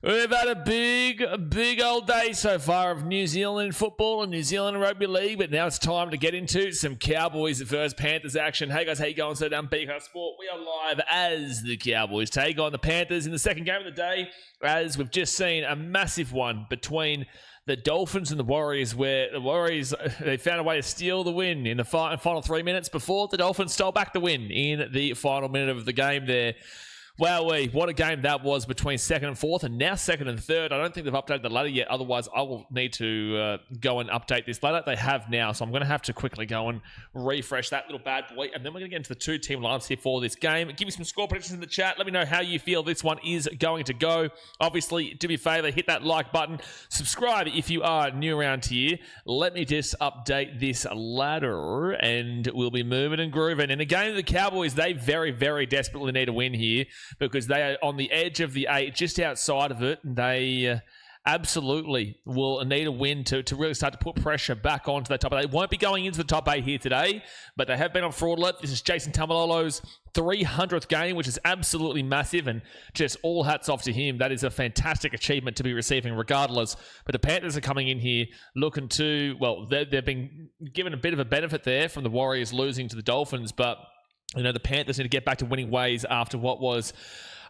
We've had a big old day so far of New Zealand football and New Zealand Rugby League, but now it's time to get into some Cowboys versus Panthers action. Hey guys, how you going? So down BKRsport, we are live as the Cowboys take on the Panthers in the second game of the day, as we've just seen a massive one between the Dolphins and the Warriors, where the Warriors, they found a way to steal the win in the final 3 minutes before the Dolphins stole back the win in the final minute of the game there. Wowee, what a game that was between second and fourth, and now second and third. I don't think they've updated the ladder yet. Otherwise, I will need to go and update this ladder. They have now, so I'm going to have to quickly go and refresh that little bad boy. And then we're going to get into the two team lineups here for this game. Give me some score predictions in the chat. Let me know how you feel this one is going to go. Obviously, do me a favor, hit that like button. Subscribe if you are new around here. Let me just update this ladder, and we'll be moving and grooving. In a game of the Cowboys, they very, very desperately need a win here, because they are on the edge of the 8, just outside of it. They absolutely will need a win to really start to put pressure back onto that top 8. They won't be going into the top 8 here today, but they have been on fraud alert. This is Jason Taumalolo's 300th game, which is absolutely massive, and just all hats off to him. That is a fantastic achievement to be receiving regardless. But the Panthers are coming in here looking to, well, they've been given a bit of a benefit there from the Warriors losing to the Dolphins, but you know, the Panthers need to get back to winning ways after what was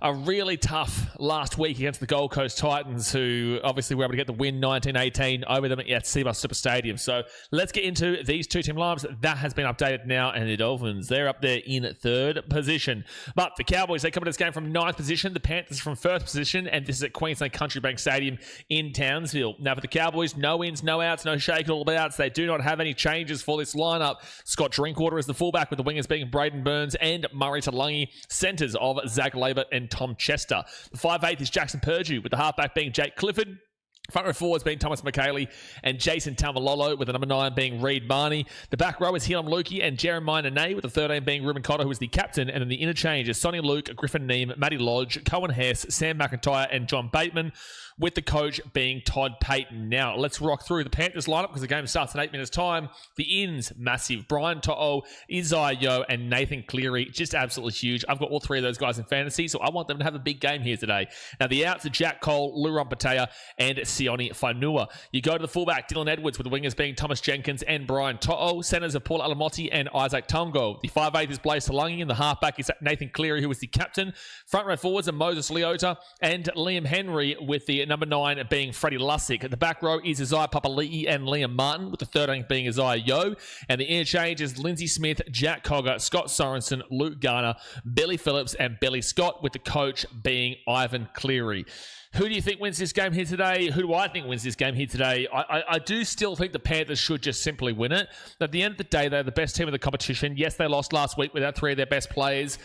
a really tough last week against the Gold Coast Titans, who obviously were able to get the win 19-18 over them at Cbus Super Stadium. So let's get into these two team lineups. That has been updated now, and the Dolphins, they're up there in third position. But the Cowboys, they come to this game from ninth position. The Panthers from first position, and this is at Queensland Country Bank Stadium in Townsville. Now for the Cowboys, no ins, no outs, no shake all abouts. They do not have any changes for this lineup. Scott Drinkwater is the fullback, with the wingers being Braden Burns and Murray Talangi. Centers of Zach Labor and Tom Chester. The 5'8" is Jackson Purdue, with the halfback being Jake Clifford. Front row forwards being Thomas McKaylee and Jason Taumalolo, with the number 9 being Reed Marnie. The back row is Helam Lukey and Jeremiah Nene, with the 13 being Ruben Cotter, who is the captain. And in the interchange is Sonny Luke, Griffin Neem, Matty Lodge, Cohen Hess, Sam McIntyre, and John Bateman, with the coach being Todd Payton. Now, let's rock through the Panthers lineup, because the game starts in 8 minutes' time. The ins, massive. Brian To'o, Isaiah Yeo, and Nathan Cleary, just absolutely huge. I've got all three of those guys in fantasy, so I want them to have a big game here today. Now, the outs are Jack Cole, Luron Patea, and Sione Fainua. You go to the fullback, Dylan Edwards, with the wingers being Thomas Jenkins and Brian To'o. Centers of Paul Alamotti and Isaac Tungo. The 5'8" is Blaise Talangi, and the halfback is Nathan Cleary, who is the captain. Front row forwards are Moses Leota and Liam Henry, with the number 9 being Freddie Lussick. At the back row is Isaiah Papali'i and Liam Martin, with the 13th being Isaiah Yeo. And the interchange is Lindsay Smith, Jack Cogger, Scott Sorensen, Luke Garner, Billy Phillips, and Billy Scott, with the coach being Ivan Cleary. Who do you think wins this game here today? Who do I think wins this game here today? I do still think the Panthers should just simply win it. At the end of the day, they're the best team in the competition. Yes, they lost last week without 3 of their best players.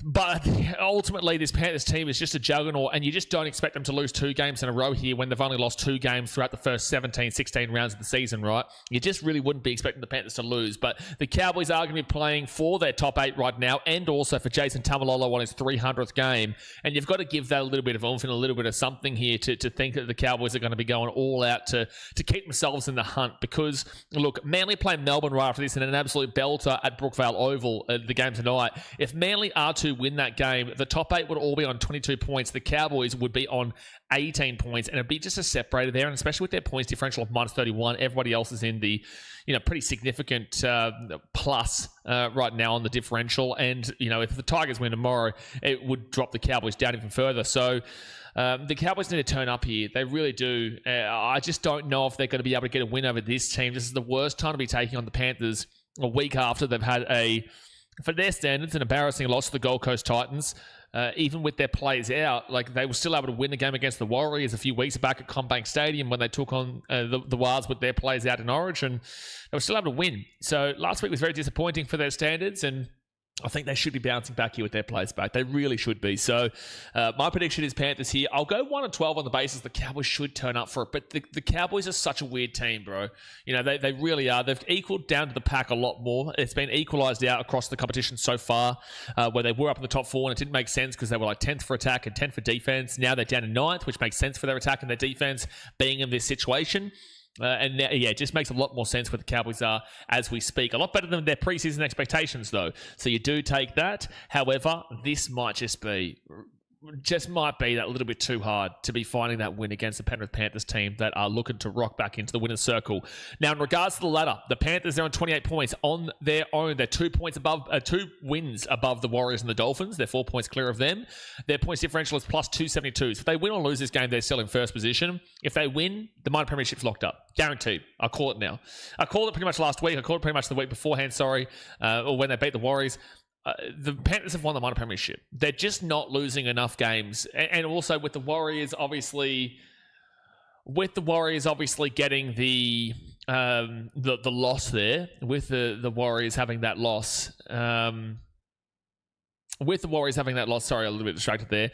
But ultimately, this Panthers team is just a juggernaut, and you just don't expect them to lose 2 games in a row here when they've only lost 2 games throughout the first 17, 16 rounds of the season, right? You just really wouldn't be expecting the Panthers to lose. But the Cowboys are going to be playing for their top 8 right now, and also for Jason Taumalolo on his 300th game. And you've got to give that a little bit of oomph and a little bit of something here to think that the Cowboys are going to be going all out to keep themselves in the hunt. Because, look, Manly play Melbourne right after this in an absolute belter at Brookvale Oval, the game tonight. If Manly are to win that game, the top 8 would all be on 22 points. The Cowboys would be on 18 points, and it'd be just a separator there. And especially with their points differential of minus 31, everybody else is in the, pretty significant plus right now on the differential. And, if the Tigers win tomorrow, it would drop the Cowboys down even further. So the Cowboys need to turn up here. They really do. I just don't know if they're going to be able to get a win over this team. This is the worst time to be taking on the Panthers a week after they've had for their standards, an embarrassing loss to the Gold Coast Titans. Even with their players out, they were still able to win the game against the Warriors a few weeks back at CommBank Stadium when they took on the Wilds with their players out in Origin. They were still able to win. So last week was very disappointing for their standards, and I think they should be bouncing back here with their players back. They really should be. So my prediction is Panthers here. I'll go 1-12 on the basis the Cowboys should turn up for it. But the Cowboys are such a weird team, bro. They really are. They've equaled down to the pack a lot more. It's been equalised out across the competition so far, where they were up in the top 4, and it didn't make sense because they were 10th for attack and 10th for defense. Now they're down to 9th, which makes sense for their attack and their defense being in this situation. And now, it just makes a lot more sense where the Cowboys are as we speak. A lot better than their preseason expectations, though. So you do take that. However, this might just be just might be that little bit too hard to be finding that win against the Penrith Panthers team that are looking to rock back into the winner's circle. Now, in regards to the ladder, the Panthers are on 28 points on their own. They're 2 wins above the Warriors and the Dolphins. They're 4 points clear of them. Their points differential is plus 272. So if they win or lose this game, they're still in first position. If they win, the minor premiership's locked up. Guaranteed. I'll call it now. I called it pretty much last week. I called it pretty much the week beforehand, or when they beat the Warriors. The Panthers have won the minor premiership. They're just not losing enough games, and also with the Warriors, obviously getting the loss there, with the Warriors having that loss. Sorry, a little bit distracted there.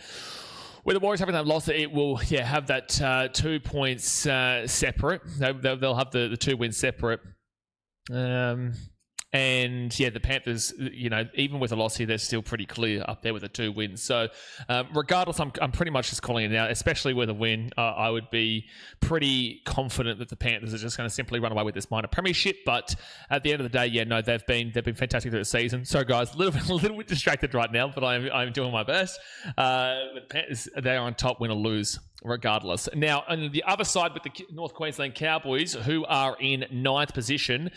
With the Warriors having that loss, it will have that 2 points separate. They'll have the 2 wins separate. And the Panthers, even with a loss here, they're still pretty clear up there with the 2 wins. So, regardless, I'm pretty much just calling it now. Especially with a win, I would be pretty confident that the Panthers are just going to simply run away with this minor premiership. But at the end of the day, they've been fantastic through the season. So, guys, a little bit distracted right now, but I'm doing my best. The Panthers, they're on top, win or lose, regardless. Now, on the other side with the North Queensland Cowboys, who are in 9th position,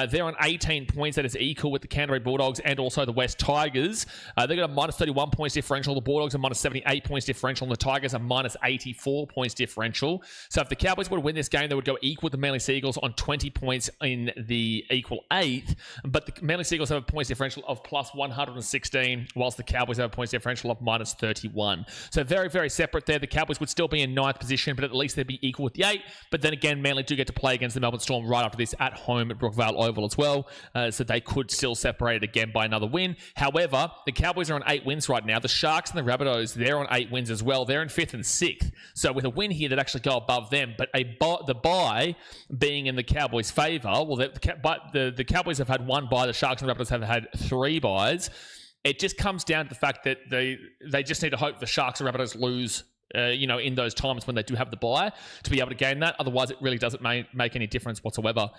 they're on 18 points. That is equal with the Canterbury Bulldogs and also the West Tigers. They've got a minus 31 points differential. The Bulldogs are minus 78 points differential, and the Tigers are minus 84 points differential. So if the Cowboys were to win this game, they would go equal with the Manly Seagulls on 20 points in the equal 8th. But the Manly Seagulls have a points differential of plus 116, whilst the Cowboys have a points differential of minus 31. So very, very separate there. The Cowboys would still be in 9th position, but at least they'd be equal with the 8. But then again, Manly do get to play against the Melbourne Storm right after this at home at Brookvale Oval as well. So they could still separate it again by another win. However, the Cowboys are on 8 wins right now. The Sharks and the Rabbitohs, they're on 8 wins as well. They're in 5th and 6th. So with a win here, they'd actually go above them. But the bye being in the Cowboys' favour, the Cowboys have had 1 bye. The Sharks and the Rabbitohs have had 3 byes. It just comes down to the fact that they just need to hope the Sharks and Rabbitohs lose in those times when they do have the bye to be able to gain that. Otherwise, it really doesn't make any difference whatsoever.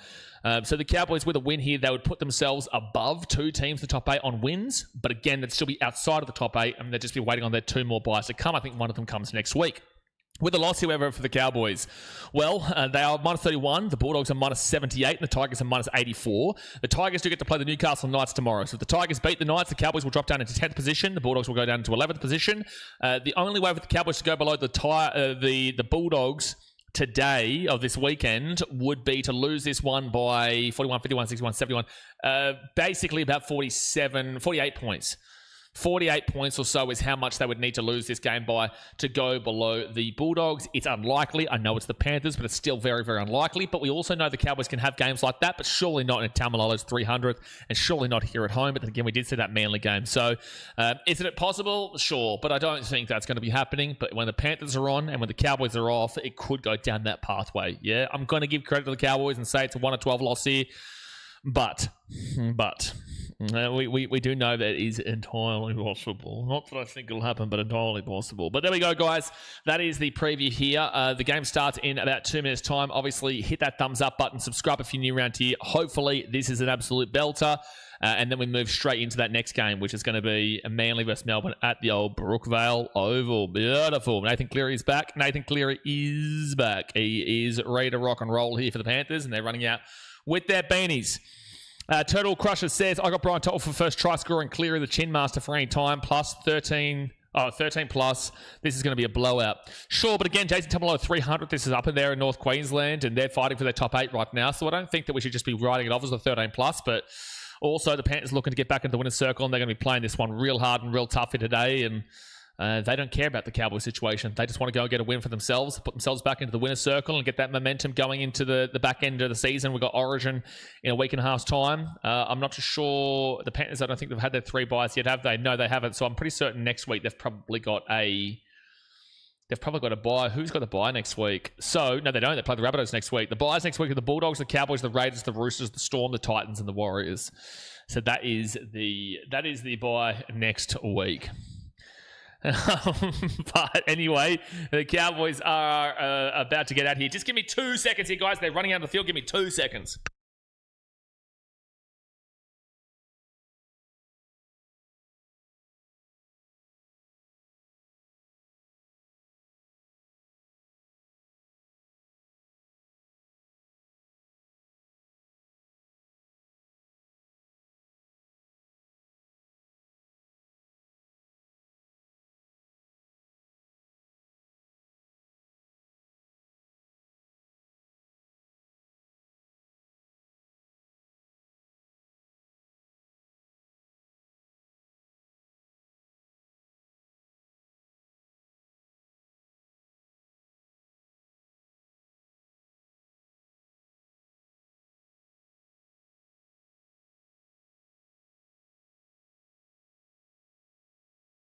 So the Cowboys, with a win here, they would put themselves above 2 teams, the top 8 on wins. But again, they'd still be outside of the top 8, and they'd just be waiting on their 2 more byes to come. I think one of them comes next week. With a loss, however, for the Cowboys, they are minus 31. The Bulldogs are minus 78, and the Tigers are minus 84. The Tigers do get to play the Newcastle Knights tomorrow. So if the Tigers beat the Knights, the Cowboys will drop down into 10th position. The Bulldogs will go down into 11th position. The only way for the Cowboys to go below the Bulldogs today, of this weekend, would be to lose this one by 41, 51, 61, 71. Basically about 48 points. 48 points or so is how much they would need to lose this game by to go below the Bulldogs. It's unlikely. I know it's the Panthers, but it's still very, very unlikely. But we also know the Cowboys can have games like that, but surely not in Taumalolo's 300th, and surely not here at home. But then again, we did see that Manly game. So isn't it possible? Sure, but I don't think that's going to be happening. But when the Panthers are on and when the Cowboys are off, it could go down that pathway. Yeah, I'm going to give credit to the Cowboys and say it's a 1-12 loss here. But we do know that it is entirely possible. Not that I think it'll happen, but entirely possible. But there we go, guys. That is the preview here. The game starts in about 2 minutes' time. Obviously, hit that thumbs up button. Subscribe if you're new around here. Hopefully, this is an absolute belter. And then we move straight into that next game, which is going to be Manly versus Melbourne at the old Brookvale Oval. Beautiful. Nathan Cleary is back. He is ready to rock and roll here for the Panthers, and they're running out with their beanies. Turtle Crusher says, I got Brian To'o for first try scorer and Cleary the Chin Master for any time, plus 13 plus. This is going to be a blowout. Sure, but again, Jason Taumalolo 300. This is up in there in North Queensland, and they're fighting for their top 8 right now. So I don't think that we should just be writing it off as a 13 plus, but also the Panthers looking to get back into the winner's circle, and they're going to be playing this one real hard and real tough here today, and they don't care about the Cowboys situation. They just want to go and get a win for themselves, put themselves back into the winner's circle and get that momentum going into the back end of the season. We've got Origin in a week and a half's time. I'm not too sure. The Panthers, I don't think they've had their 3 byes yet, have they? No, they haven't. So I'm pretty certain next week they've probably got a bye. Who's got the bye next week? So, no, they don't. They play the Rabbitohs next week. The byes next week are the Bulldogs, the Cowboys, the Raiders, the Roosters, the Storm, the Titans, and the Warriors. So that is the bye next week. But anyway, the Cowboys are about to get out here. Just give me 2 seconds here, guys. They're running out of the field. Give me 2 seconds.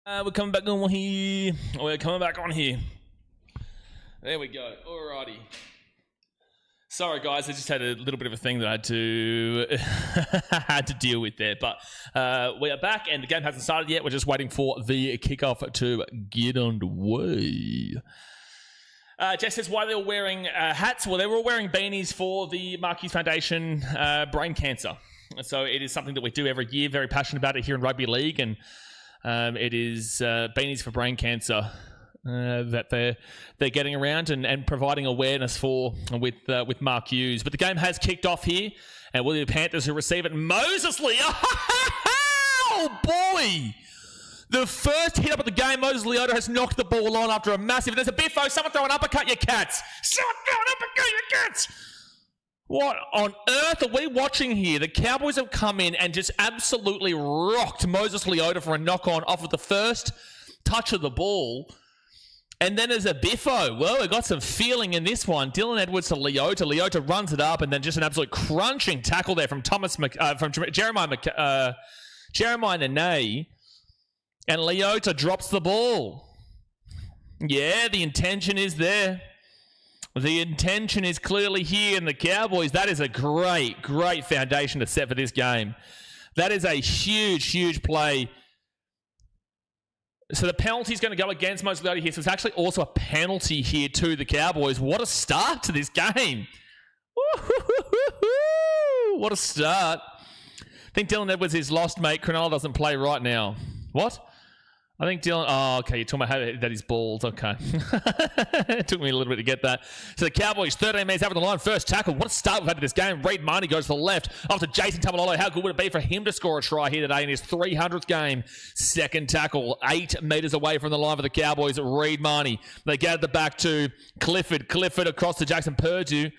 We're coming back on here. There we go. Alrighty. Sorry, guys. I just had a little bit of a thing that I had to deal with there. But we are back, and the game hasn't started yet. We're just waiting for the kickoff to get underway. Jess says why they were wearing hats. Well, they were all wearing beanies for the Marquis Foundation brain cancer. So it is something that we do every year. Very passionate about it here in Rugby League, and it is beanies for brain cancer that they're getting around and providing awareness for with Mark Hughes. But the game has kicked off here, and will be the Panthers who receive it. Mosesley, oh boy! The first hit up of the game, Moses Leota has knocked the ball on after a massive... There's a biffo, someone throw an uppercut, you cats! Someone throw an uppercut, you cats! What on earth are we watching here? The Cowboys have come in and just absolutely rocked Moses Leota for a knock-on off of the first touch of the ball. And then there's a biffo. Well, we got some feeling in this one. Dylan Edwards to Leota. Leota runs it up, and then just an absolute crunching tackle there from Jeremiah Nene. And Leota drops the ball. Yeah, the intention is there. The intention is clearly here in the Cowboys. That is a great, great foundation to set for this game. That is a huge, huge play. So the penalty is going to go against Moses Leota here. So it's actually also a penalty here to the Cowboys. What a start to this game. Woo-hoo-hoo-hoo-hoo. What a start. I think Dylan Edwards is lost, mate. Cronulla doesn't play right now. What? I think Dylan... Oh, okay. You're talking about that he's bald. Okay. It took me a little bit to get that. So the Cowboys, 13 minutes after the line. First tackle. What a start we've had to this game. Reid Marnie goes to the left. Off to Jason Tamalolo. How good would it be for him to score a try here today in his 300th game? Second tackle. 8 metres away from the line for the Cowboys. Reid Marnie. They get the back to Clifford. Clifford across to Jackson Purdue.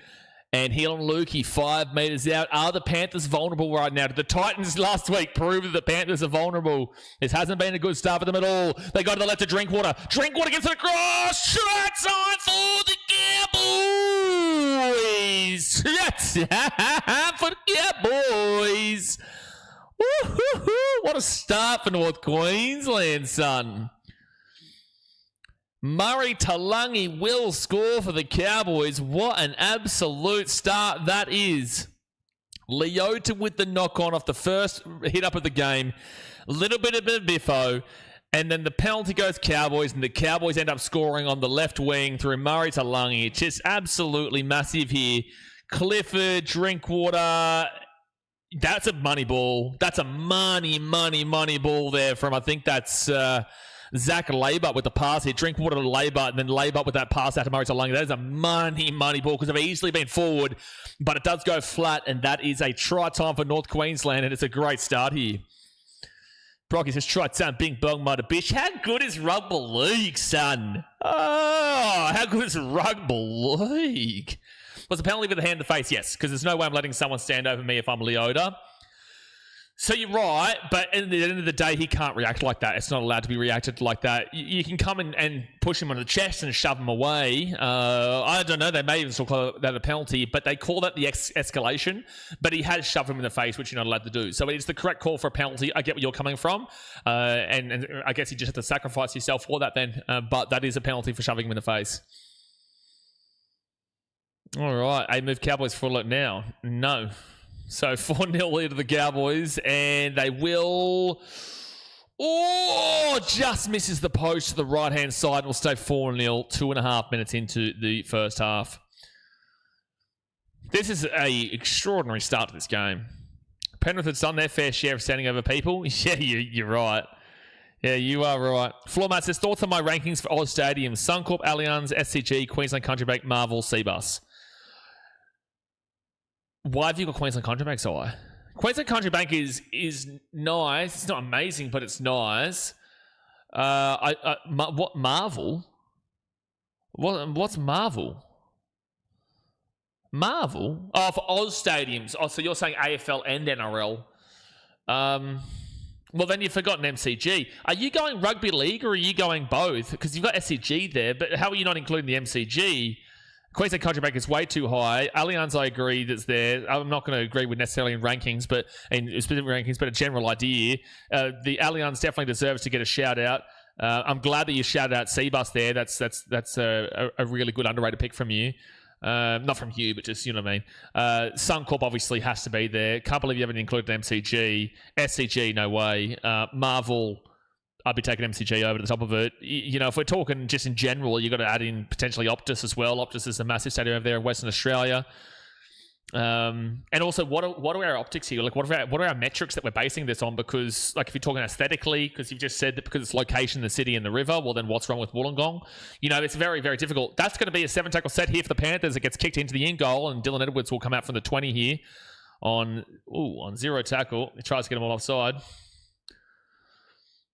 And Heelan Lukey, 5 metres out. Are the Panthers vulnerable right now? Did the Titans last week prove that the Panthers are vulnerable? This hasn't been a good start for them at all. They go to the left to Drinkwater. Drinkwater gets it across. Shots on for the Cowboys. Shots for the Cowboys. Woo-hoo-hoo. What a start for North Queensland, son. Murray Talangi will score for the Cowboys. What an absolute start that is. Leota with the knock-on off the first hit-up of the game. A little bit of biffo. And then the penalty goes Cowboys, and the Cowboys end up scoring on the left wing through Murray Talangi. It's just absolutely massive here. Clifford, Drinkwater. That's a money ball. That's a money ball there from, I think that's... Zach Labour with the pass here. Drinkwater to Labour, and then Labour with that pass out to Murray Talangi. That is a money ball because they've easily been forward, but it does go flat, and that is a try time for North Queensland, and it's a great start here. Brocky says, try time, bing bong, mother bitch. How good is Rugby League, son? Oh, how good is Rugby League? Was a penalty with a hand in the face? Yes, because there's no way I'm letting someone stand over me if I'm Leota. So you're right, but at the end of the day, he can't react like that. It's not allowed to be reacted like that. You can come in and push him on the chest and shove him away. I don't know. They may even still call that a penalty, but they call that the escalation. But he has shoved him in the face, which you're not allowed to do. So it's the correct call for a penalty. I get where you're coming from. And I guess you just have to sacrifice yourself for that then. But that is a penalty for shoving him in the face. All right. A move Cowboys full it now. No. So 4-0 lead to the Cowboys, and they will... Oh, just misses the post to the right-hand side and will stay 4-0, 2.5 minutes into the first half. This is an extraordinary start to this game. Penrith has done their fair share of standing over people. Yeah, you're right. Yeah, you are right. Floormat says, thoughts on my rankings for Oz Stadiums? Suncorp, Allianz, SCG, Queensland Country Bank, Marvel, Seabus. Why have you got Queensland Country Bank so high? Queensland Country Bank is nice. It's not amazing, but it's nice. What Marvel? What's Marvel? Marvel? Oh, for Oz Stadiums. Oh, so you're saying AFL and NRL. Well, then you've forgotten MCG. Are you going Rugby League or are you going both? Because you've got SCG there, but how are you not including the MCG? Queensland Country Bank is way too high. Allianz, I agree, that's there. I'm not going to agree with necessarily in rankings, but in specific rankings, but a general idea. The Allianz definitely deserves to get a shout out. I'm glad that you shouted out Seabus there. That's a really good underrated pick from you. Not from you, but just, you know what I mean. Suncorp obviously has to be there. Can't believe you haven't included MCG. SCG, no way. Marvel, I'd be taking MCG over the top of it. If we're talking just in general, you've got to add in potentially Optus as well. Optus is a massive stadium over there in Western Australia. And also, what are our optics here? Like, what are our metrics that we're basing this on? Because, like, if you're talking aesthetically, because you've just said that because it's location, the city, and the river, well, then what's wrong with Wollongong? It's very, very difficult. That's going to be a 7-tackle set here for the Panthers. It gets kicked into the in goal, and Dylan Edwards will come out from the 20 here on 0 tackle. He tries to get them all offside.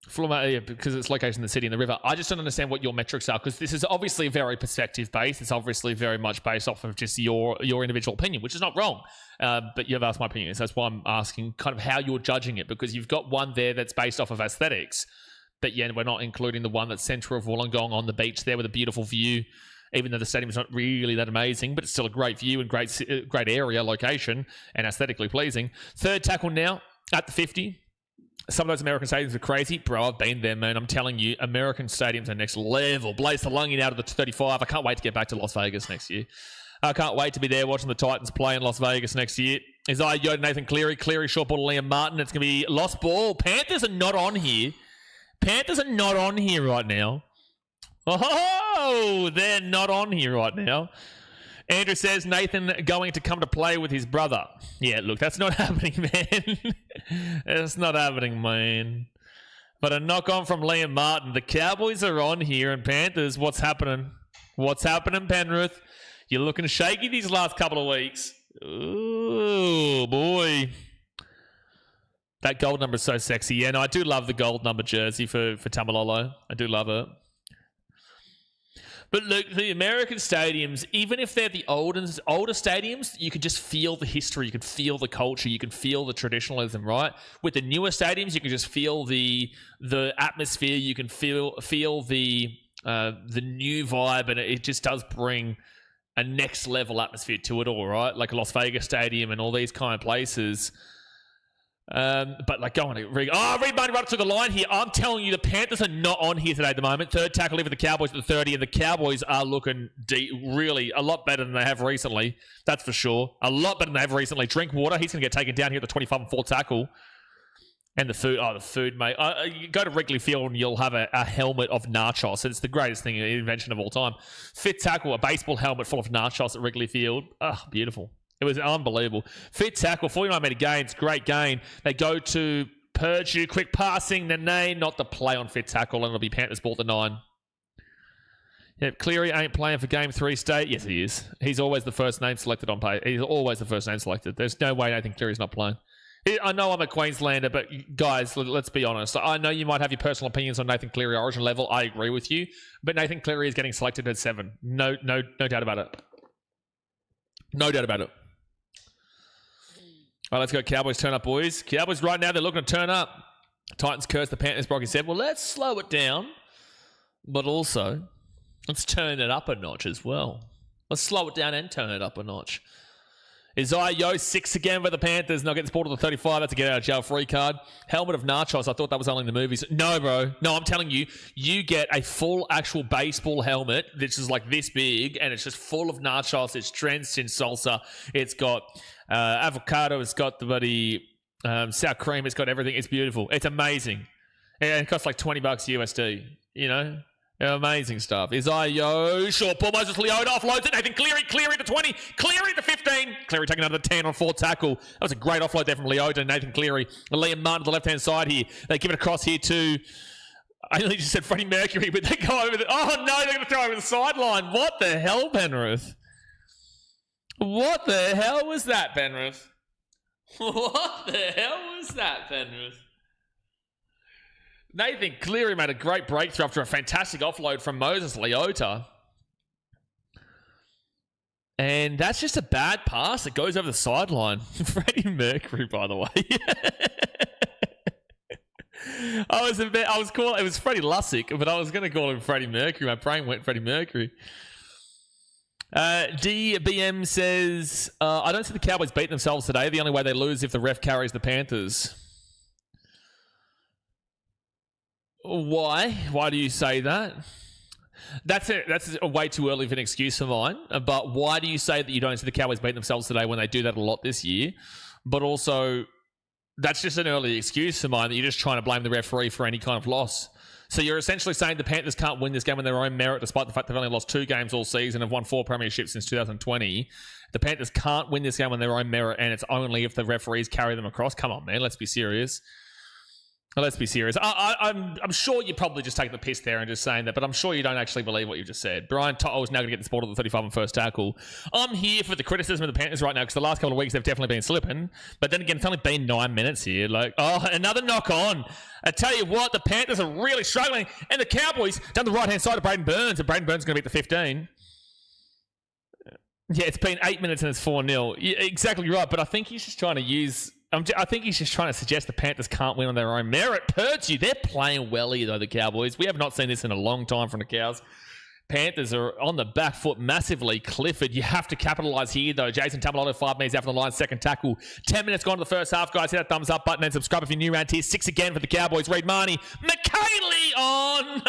Because it's location in the city and the river. I just don't understand what your metrics are, because this is obviously very perspective based. It's obviously very much based off of just your individual opinion, which is not wrong. But you've asked my opinion, so that's why I'm asking kind of how you're judging it, because you've got one there that's based off of aesthetics, but yeah, we're not including the one that's centre of Wollongong on the beach there with a beautiful view, even though the stadium's not really that amazing, but it's still a great view and great area, location, and aesthetically pleasing. Third tackle now at the 50. Some of those American stadiums are crazy. Bro, I've been there, man. I'm telling you, American stadiums are next level. Blaze the lunging out of the 35. I can't wait to get back to Las Vegas next year. I can't wait to be there watching the Titans play in Las Vegas next year. Isaiah Yeo, Nathan Cleary. Cleary short ball to Liam Martin. It's going to be lost ball. Panthers are not on here. Panthers are not on here right now. Oh, they're not on here right now. Andrew says, Nathan going to come to play with his brother. Yeah, look, that's not happening, man. That's not happening, man. But a knock on from Liam Martin. The Cowboys are on here, and Panthers, what's happening? What's happening, Penrith? You're looking shaky these last couple of weeks. Oh, boy. That gold number is so sexy. Yeah, no, I do love the gold number jersey for Tamalolo. I do love it. But look, the American stadiums, even if they're the older stadiums, you can just feel the history, you can feel the culture, you can feel the traditionalism, right? With the newer stadiums, you can just feel the atmosphere, you can feel the new vibe, and it just does bring a next level atmosphere to it all, right? Like Las Vegas Stadium and all these kind of places. But like, go on, read money right up to the line here. I'm telling you, the Panthers are not on here today at the moment. Third tackle for the Cowboys at the 30, and the Cowboys are looking really a lot better than they have recently. That's for sure. A lot better than they have recently. Drink water. He's going to get taken down here at the 25 and 4 tackle. And the food, mate. You go to Wrigley Field and you'll have a helmet of nachos. It's the greatest invention of all time. Fifth tackle, a baseball helmet full of nachos at Wrigley Field. Oh, beautiful. It was unbelievable. Fifth tackle, 49-metre gains, great gain. They go to Purdue, quick passing, Nene, not the play on fifth tackle, and it'll be Panthers ball to 9. Yep, Cleary ain't playing for Game 3 state. Yes, he is. He's always the first name selected on pay. He's always the first name selected. There's no way Nathan Cleary's not playing. I know I'm a Queenslander, but guys, let's be honest. I know you might have your personal opinions on Nathan Cleary origin level. I agree with you. But Nathan Cleary is getting selected at 7. No doubt about it. No doubt about it. All right, let's go Cowboys turn up, boys. Cowboys right now, they're looking to turn up. Titans curse the Panthers. Brocky said, well, let's slow it down. But also, let's turn it up a notch as well. Let's slow it down and turn it up a notch. Isaiah Yeo, 6 again for the Panthers. Now getting sport to the 35. That's a get out of jail free card. Helmet of nachos. I thought that was only in the movies. No, bro. No, I'm telling you, you get a full actual baseball helmet that's just like this big, and it's just full of nachos. It's drenched in salsa. It's got avocado. It's got the bloody sour cream. It's got everything. It's beautiful. It's amazing. And it costs like $20 USD, you know? Amazing stuff. Isaiah Yeo, short ball, Moses Leota offloads it. Nathan Cleary to 20, Cleary to 15. Cleary taking another 10 on 4 tackle. That was a great offload there from Leota and Nathan Cleary. Liam Martin to the left-hand side here. They give it across here to, I nearly just said Freddie Mercury, but they go over oh no, they're going to throw over the sideline. What the hell, Penrith? What the hell was that, Penrith? What the hell was that, Penrith? Nathan Cleary made a great breakthrough after a fantastic offload from Moses Leota. And that's just a bad pass that goes over the sideline. Freddie Mercury, by the way. It was Freddie Lussick, but I was going to call him Freddie Mercury. My brain went Freddie Mercury. DBM says, I don't see the Cowboys beat themselves today. The only way they lose if the ref carries the Panthers. Why? Why do you say that? That's a way too early of an excuse of mine. But why do you say that you don't see the Cowboys beat themselves today when they do that a lot this year? But also, that's just an early excuse of mine that you're just trying to blame the referee for any kind of loss. So you're essentially saying the Panthers can't win this game on their own merit, despite the fact they've only lost 2 games all season and have won 4 premierships since 2020. The Panthers can't win this game on their own merit, and it's only if the referees carry them across. Come on, man. Let's be serious. Let's be serious. I'm sure you're probably just taking the piss there and just saying that, but I'm sure you don't actually believe what you just said. Brian Toto is now going to get this ball to the 35 on first tackle. I'm here for the criticism of the Panthers right now because the last couple of weeks they've definitely been slipping. But then again, it's only been 9 minutes here. Another knock on. I tell you what, the Panthers are really struggling. And the Cowboys down the right-hand side of Braden Burns. And Braden Burns is going to beat the 15. Yeah, it's been 8 minutes and it's 4-0. Yeah, exactly right. But I think he's just trying to use... I think he's just trying to suggest the Panthers can't win on their own merit. Purdy, they're playing well here, though, the Cowboys. We have not seen this in a long time from the Cows. Panthers are on the back foot massively. Clifford, you have to capitalise here, though. Jason Tamalotto, 5 minutes out from the line, second tackle. 10 minutes gone to the first half, guys. Hit that thumbs up button and subscribe if you're new around here. 6 again for the Cowboys. Reid Marnie. McKaylee on!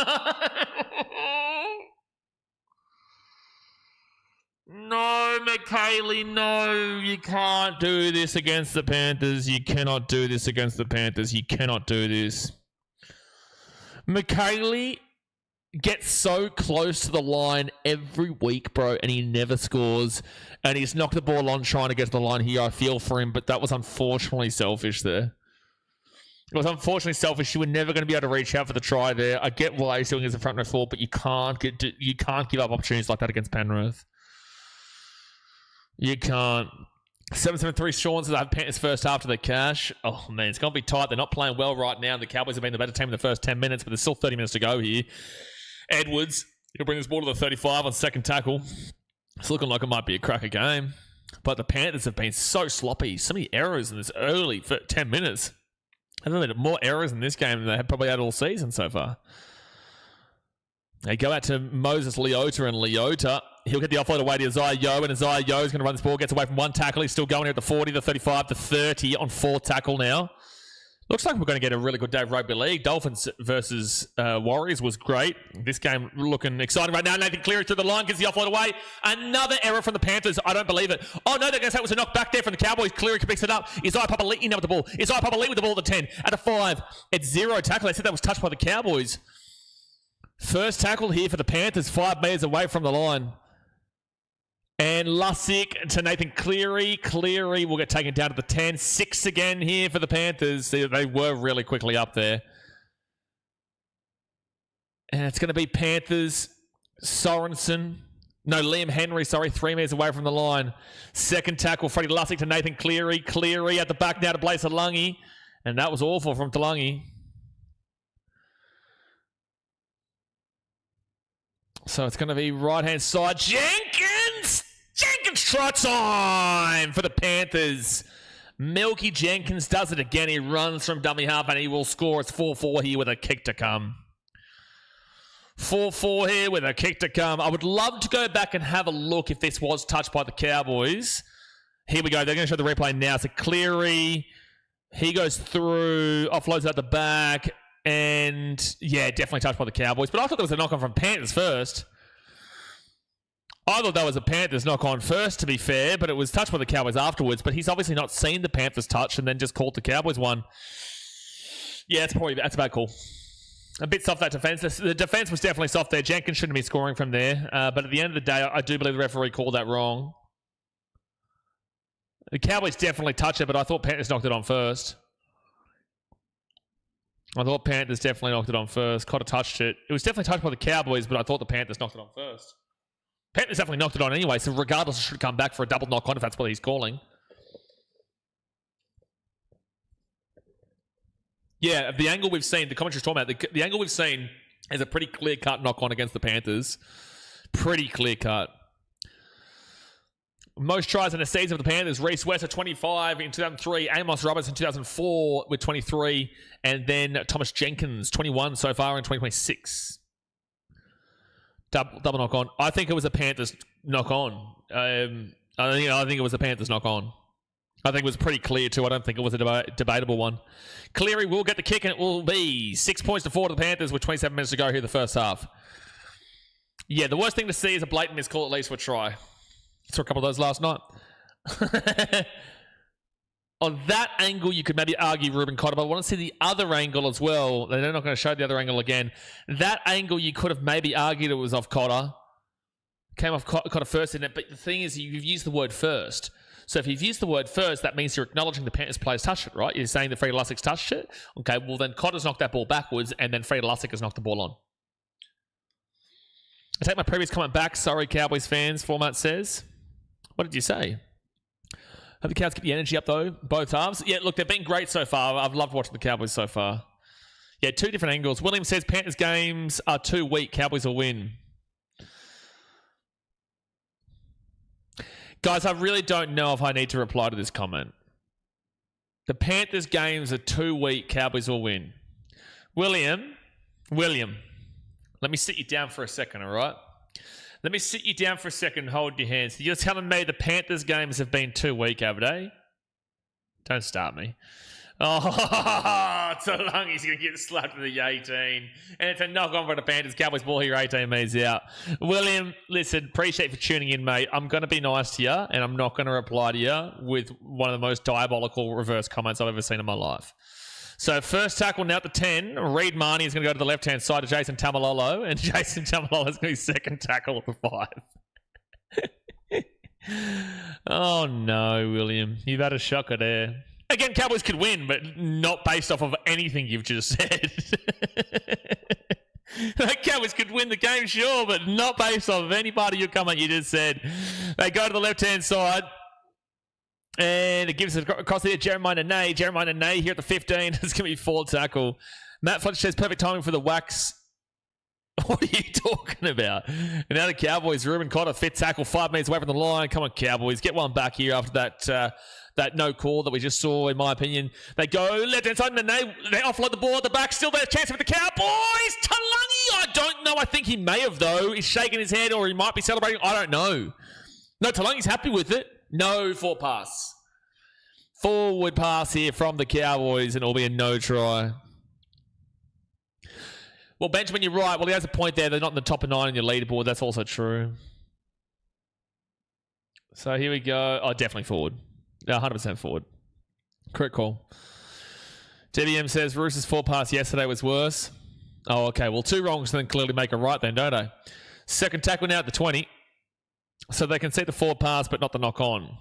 No, McKaylee, no. You can't do this against the Panthers. You cannot do this against the Panthers. You cannot do this. McKaylee gets so close to the line every week, bro, and he never scores. And he's knocked the ball on trying to get to the line here. I feel for him, but that was unfortunately selfish there. It was unfortunately selfish. You were never going to be able to reach out for the try there. I get why he's doing it as a front row forward, but you can't give up opportunities like that against Penrith. You can't. 7-7-3 Sean says I have Panthers first half to the cash. Oh, man, it's going to be tight. They're not playing well right now. The Cowboys have been the better team in the first 10 minutes, but there's still 30 minutes to go here. Edwards, he'll bring this ball to the 35 on second tackle. It's looking like it might be a cracker game. But the Panthers have been so sloppy. So many errors in this early 10 minutes. There have been more errors in this game than they have probably had all season so far. They go out to Moses Leota, and Leota, he'll get the offload away to Isaiah Yeo, and Isaiah Yeo is going to run this ball, gets away from one tackle. He's still going here at the 40, the 35, the 30 on 4 tackle now. Looks like we're going to get a really good day of rugby league. Dolphins versus Warriors was great. This game looking exciting right now. Nathan Cleary through the line, gets the offload away. Another error from the Panthers. I don't believe it. Oh, no, they're going to say it was a knock back there from the Cowboys. Cleary picks it up. Isaiah Papali'i now with the ball. Isaiah Papali'i with the ball at the 10. At the 5, it's 0 tackle. They said that was touched by the Cowboys. First tackle here for the Panthers, 5 meters away from the line. And Lussick to Nathan Cleary. Cleary will get taken down to the 10. 6 again here for the Panthers. They were really quickly up there. And it's going to be Panthers. Liam Henry, 3 meters away from the line. Second tackle, Freddie Lussick to Nathan Cleary. Cleary at the back now to Blaise Talangi. And that was awful from Talangi. So it's going to be right-hand side. Jenkins! Jenkins try time for the Panthers. Milky Jenkins does it again. He runs from dummy half and he will score. It's 4-4 here with a kick to come. 4-4 here with a kick to come. I would love to go back and have a look if this was touched by the Cowboys. Here we go. They're going to show the replay now. So Cleary, he goes through, offloads out the back. And, yeah, definitely touched by the Cowboys. But I thought there was a knock-on from Panthers first. I thought that was a Panthers knock-on first, to be fair. But it was touched by the Cowboys afterwards. But he's obviously not seen the Panthers touch and then just called the Cowboys one. Yeah, that's a bad call. A bit soft, that defense. The defense was definitely soft there. Jenkins shouldn't be scoring from there. But at the end of the day, I do believe the referee called that wrong. The Cowboys definitely touched it, but I thought Panthers knocked it on first. I thought Panthers definitely knocked it on first. Could have touched it. It was definitely touched by the Cowboys, but I thought the Panthers knocked it on first. Panthers definitely knocked it on anyway, so regardless, it should come back for a double knock on if that's what he's calling. Yeah, the angle we've seen, the commentary's talking about, the angle we've seen is a pretty clear-cut knock-on against the Panthers. Pretty clear-cut. Most tries in a season for the Panthers. Reece West at 25 in 2003. Amos Roberts in 2004 with 23. And then Thomas Jenkins, 21 so far in 2026. Double knock-on. I think it was a Panthers knock-on. I think it was a Panthers knock-on. I think it was pretty clear too. I don't think it was a debatable one. Cleary will get the kick, and it will be 6 points to 4 to the Panthers with 27 minutes to go here in the first half. Yeah, the worst thing to see is a blatant miscall at least for a try. Saw a couple of those last night. On that angle, you could maybe argue Ruben Cotter, but I want to see the other angle as well. They're not going to show the other angle again. That angle, you could have maybe argued it was off Cotter. Came off Cotter first, in it. But the thing is, you've used the word first. So if you've used the word first, that means you're acknowledging the Panthers players touched it, right? You're saying that Freddie Lussig's touched it. Okay, well then Cotter's knocked that ball backwards, and then Freddie Lussick has knocked the ball on. I take my previous comment back. Sorry, Cowboys fans. Format says. What did you say? Hope the Cows keep the energy up, though, both halves. Yeah, look, they've been great so far. I've loved watching the Cowboys so far. Yeah, 2 different angles. William says Panthers games are too weak. Cowboys will win. Guys, I really don't know if I need to reply to this comment. The Panthers games are too weak. Cowboys will win. William, let me sit you down for a second, all right? Let me sit you down for a second. Hold your hands. You're telling me the Panthers games have been too weak, haven't they? Don't start me. Oh, Talangi's going to get slapped to the 18. And it's a knock-on for the Panthers. Cowboys ball here, 18 metres out. William, listen, appreciate for tuning in, mate. I'm going to be nice to you, and I'm not going to reply to you with one of the most diabolical reverse comments I've ever seen in my life. So first tackle now at the 10. Reid Marnie is going to go to the left-hand side to Jason Tamalolo, and Jason Tamalolo is going to be second tackle at the 5. Oh, no, William. You've had a shocker there. Again, Cowboys could win, but not based off of anything you've just said. Cowboys could win the game, sure, but not based off of any part of your comment you just said. They go to the left-hand side. And it gives it across here, Jeremiah Nene. Jeremiah Nene here at the 15. It's going to be 4 tackle. Matt Fletcher says perfect timing for the wax. What are you talking about? And now the Cowboys, Ruben Cotter, 5th tackle, 5 metres away from the line. Come on, Cowboys. Get one back here after that no call that we just saw, in my opinion. They go left-hand side, and they offload the ball at the back. Still there's a chance for the Cowboys. Talangi, I don't know. I think he may have, though. He's shaking his head, or he might be celebrating. I don't know. No, Talangi's happy with it. No forward pass. Forward pass here from the Cowboys, and it'll be a no try. Well, Benjamin, you're right. Well, he has a point there. They're not in the top of 9 on your leaderboard. That's also true. So here we go. Oh, definitely forward. 100% forward. Correct call. DBM says Roosters' forward pass yesterday was worse. Oh, okay. Well, 2 wrongs then clearly make a right then, don't they? Second tackle now at the 20. So they can see the forward pass, but not the knock on.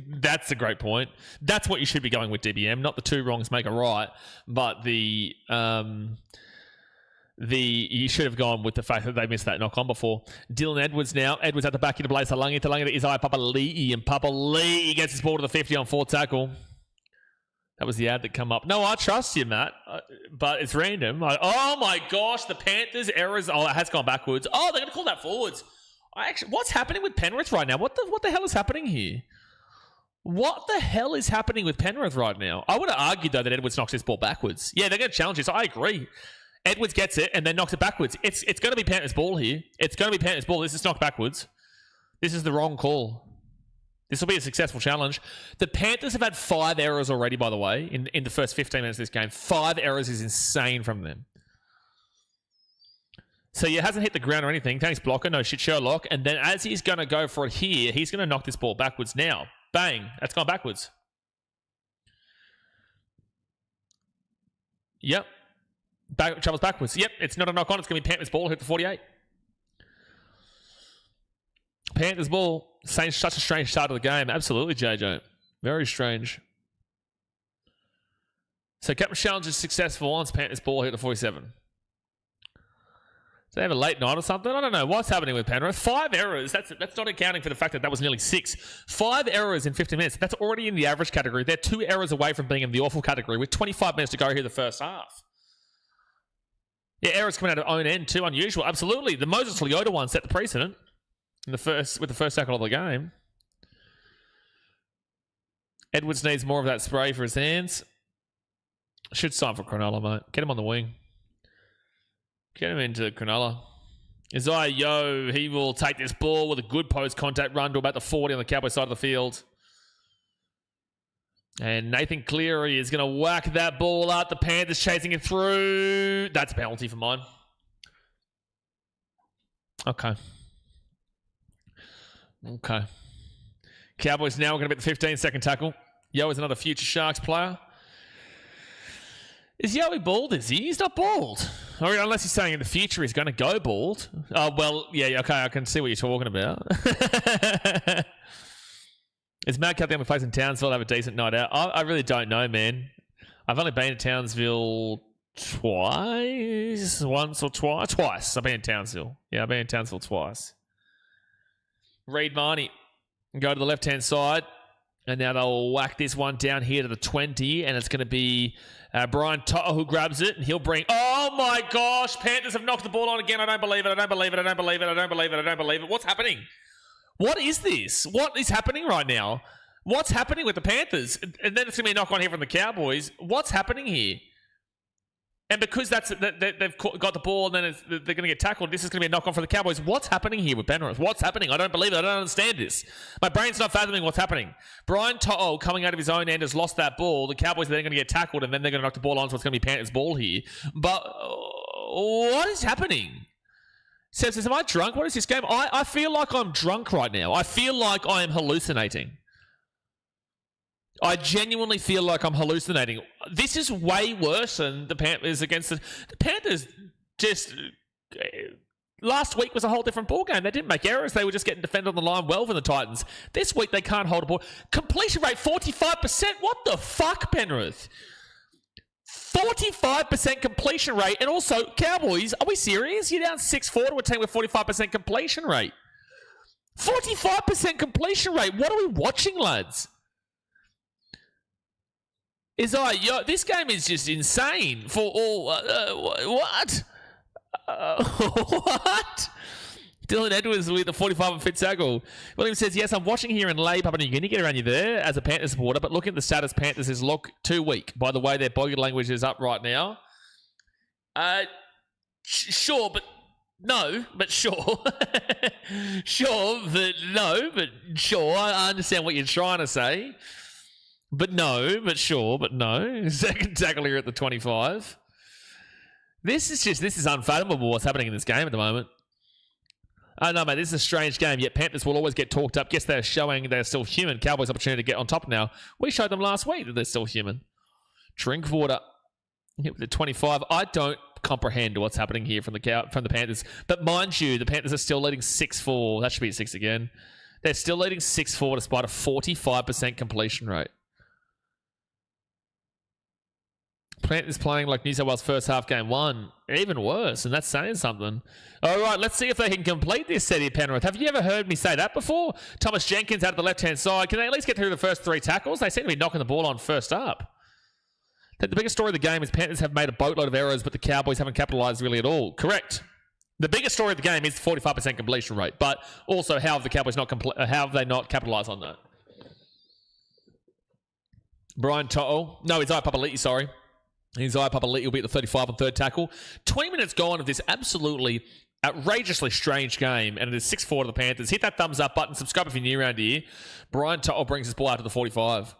That's a great point. That's what you should be going with, DBM. Not the 2 wrongs make a right, but you should have gone with the fact that they missed that knock on before. Dylan Edwards now. Edwards at the back into place. Talangi to Isaiah Papali'i, and Papali'i gets his ball to the 50 on 4th tackle. That was the ad that come up. No, I trust you, Matt, but it's random. Oh my gosh, the Panthers errors. Oh, it has gone backwards. Oh, they're going to call that forwards. What's happening with Penrith right now? What the hell is happening here? What the hell is happening with Penrith right now? I would have argued, though, that Edwards knocks this ball backwards. Yeah, they're going to challenge this. I agree. Edwards gets it and then knocks it backwards. It's going to be Panthers' ball here. It's going to be Panthers' ball. This is knocked backwards. This is the wrong call. This will be a successful challenge. The Panthers have had 5 errors already, by the way, in the first 15 minutes of this game. 5 errors is insane from them. So he hasn't hit the ground or anything. Thanks, blocker. No shit, Sherlock. And then as he's going to go for it here, he's going to knock this ball backwards now. Bang. That's gone backwards. Yep. Travels backwards. Yep. It's not a knock on. It's going to be Panthers' ball. Hit the 48. Panthers' ball. Such a strange start of the game. Absolutely, JJ. Very strange. So Captain Challenge is successful once Panthers' ball hit the 47. They have a late night or something? I don't know. What's happening with Penrith? 5 errors. That's not accounting for the fact that was nearly 6. 5 errors in 50 minutes. That's already in the average category. They're 2 errors away from being in the awful category with 25 minutes to go here the first half. Yeah, errors coming out of own end too. Unusual. Absolutely. The Moses Leota one set the precedent with the first tackle of the game. Edwards needs more of that spray for his hands. Should sign for Cronulla, mate. Get him on the wing. Get him into Cronulla. Isaiah Yeo, he will take this ball with a good post-contact run to about the 40 on the Cowboy side of the field. And Nathan Cleary is going to whack that ball up. The Panthers chasing it through. That's a penalty for mine. Okay. Cowboys now going to be the 15-second tackle. Yo is another future Sharks player. Is Yowie bald, is he? He's not bald. Or unless he's saying in the future he's going to go bald. Oh, well, yeah, okay, I can see what you're talking about. Is Matt Cut the only place in Townsville to have a decent night out? I really don't know, man. I've only been to Townsville once or twice. I've been in Townsville. Yeah, I've been in Townsville twice. Reed Marnie. Go to the left-hand side. And now they'll whack this one down here to the 20. And it's going to be Brian Toto who grabs it. And he'll bring... Oh, my gosh. Panthers have knocked the ball on again. I don't believe it. What's happening? What is this? What is happening right now? What's happening with the Panthers? And then it's going to be a knock on here from the Cowboys. What's happening here? And because they've got the ball and then they're going to get tackled, this is going to be a knock on for the Cowboys. What's happening here with Penrith? What's happening? I don't believe it. I don't understand this. My brain's not fathoming what's happening. Brian Toto, coming out of his own end, has lost that ball. The Cowboys are then going to get tackled and then they're going to knock the ball on, so it's going to be Panthers' ball here. But what is happening? Seb says, am I drunk? What is this game? I feel like I'm drunk right now. I feel like I am hallucinating. I genuinely feel like I'm hallucinating. This is way worse than the Panthers against the Panthers. Just last week was a whole different ballgame. They didn't make errors. They were just getting defended on the line well for the Titans. This week they can't hold a ball. Completion rate 45%. What the fuck, Penrith? 45% completion rate. And also, Cowboys, are we serious? You're down 6-4 to a team with 45% completion rate. 45% completion rate. What are we watching, lads? This game is just insane for all... what? What? Dylan Edwards with the 45 and fit tackle. William says, yes, I'm watching here in Lae, Papua New Guinea. Get around you there as a Panthers supporter, but looking at the status, Panthers is look too weak. By the way, their body language is up right now. Sure, but no, but sure. Sure, but no, but sure. I understand what you're trying to say. But no, but sure, but no. Second tackle here at the 25. This is unfathomable what's happening in this game at the moment. Oh, no, mate, this is a strange game, yet Panthers will always get talked up. Guess they're showing they're still human. Cowboys' opportunity to get on top now. We showed them last week that they're still human. Drinkwater hit with the 25. I don't comprehend what's happening here from the Panthers. But mind you, the Panthers are still leading 6-4. That should be 6 again. They're still leading 6-4 despite a 45% completion rate. Panthers playing like New South Wales first half game 1. Even worse, and that's saying something. All right, let's see if they can complete this set here, Penrith. Have you ever heard me say that before? Thomas Jenkins out of the left-hand side. Can they at least get through the first 3 tackles? They seem to be knocking the ball on first up. The biggest story of the game is Panthers have made a boatload of errors, but the Cowboys haven't capitalised really at all. Correct. The biggest story of the game is the 45% completion rate, but also how have the Cowboys how have they not capitalised on that? Brian Toto. No, it's Papali'i, sorry. His Papali'i will be at the 35 and third tackle. 20 minutes gone of this absolutely outrageously strange game, and it is 6-4 to the Panthers. Hit that thumbs up button. Subscribe if you're new around here. Brian Toto brings his ball out to the 45.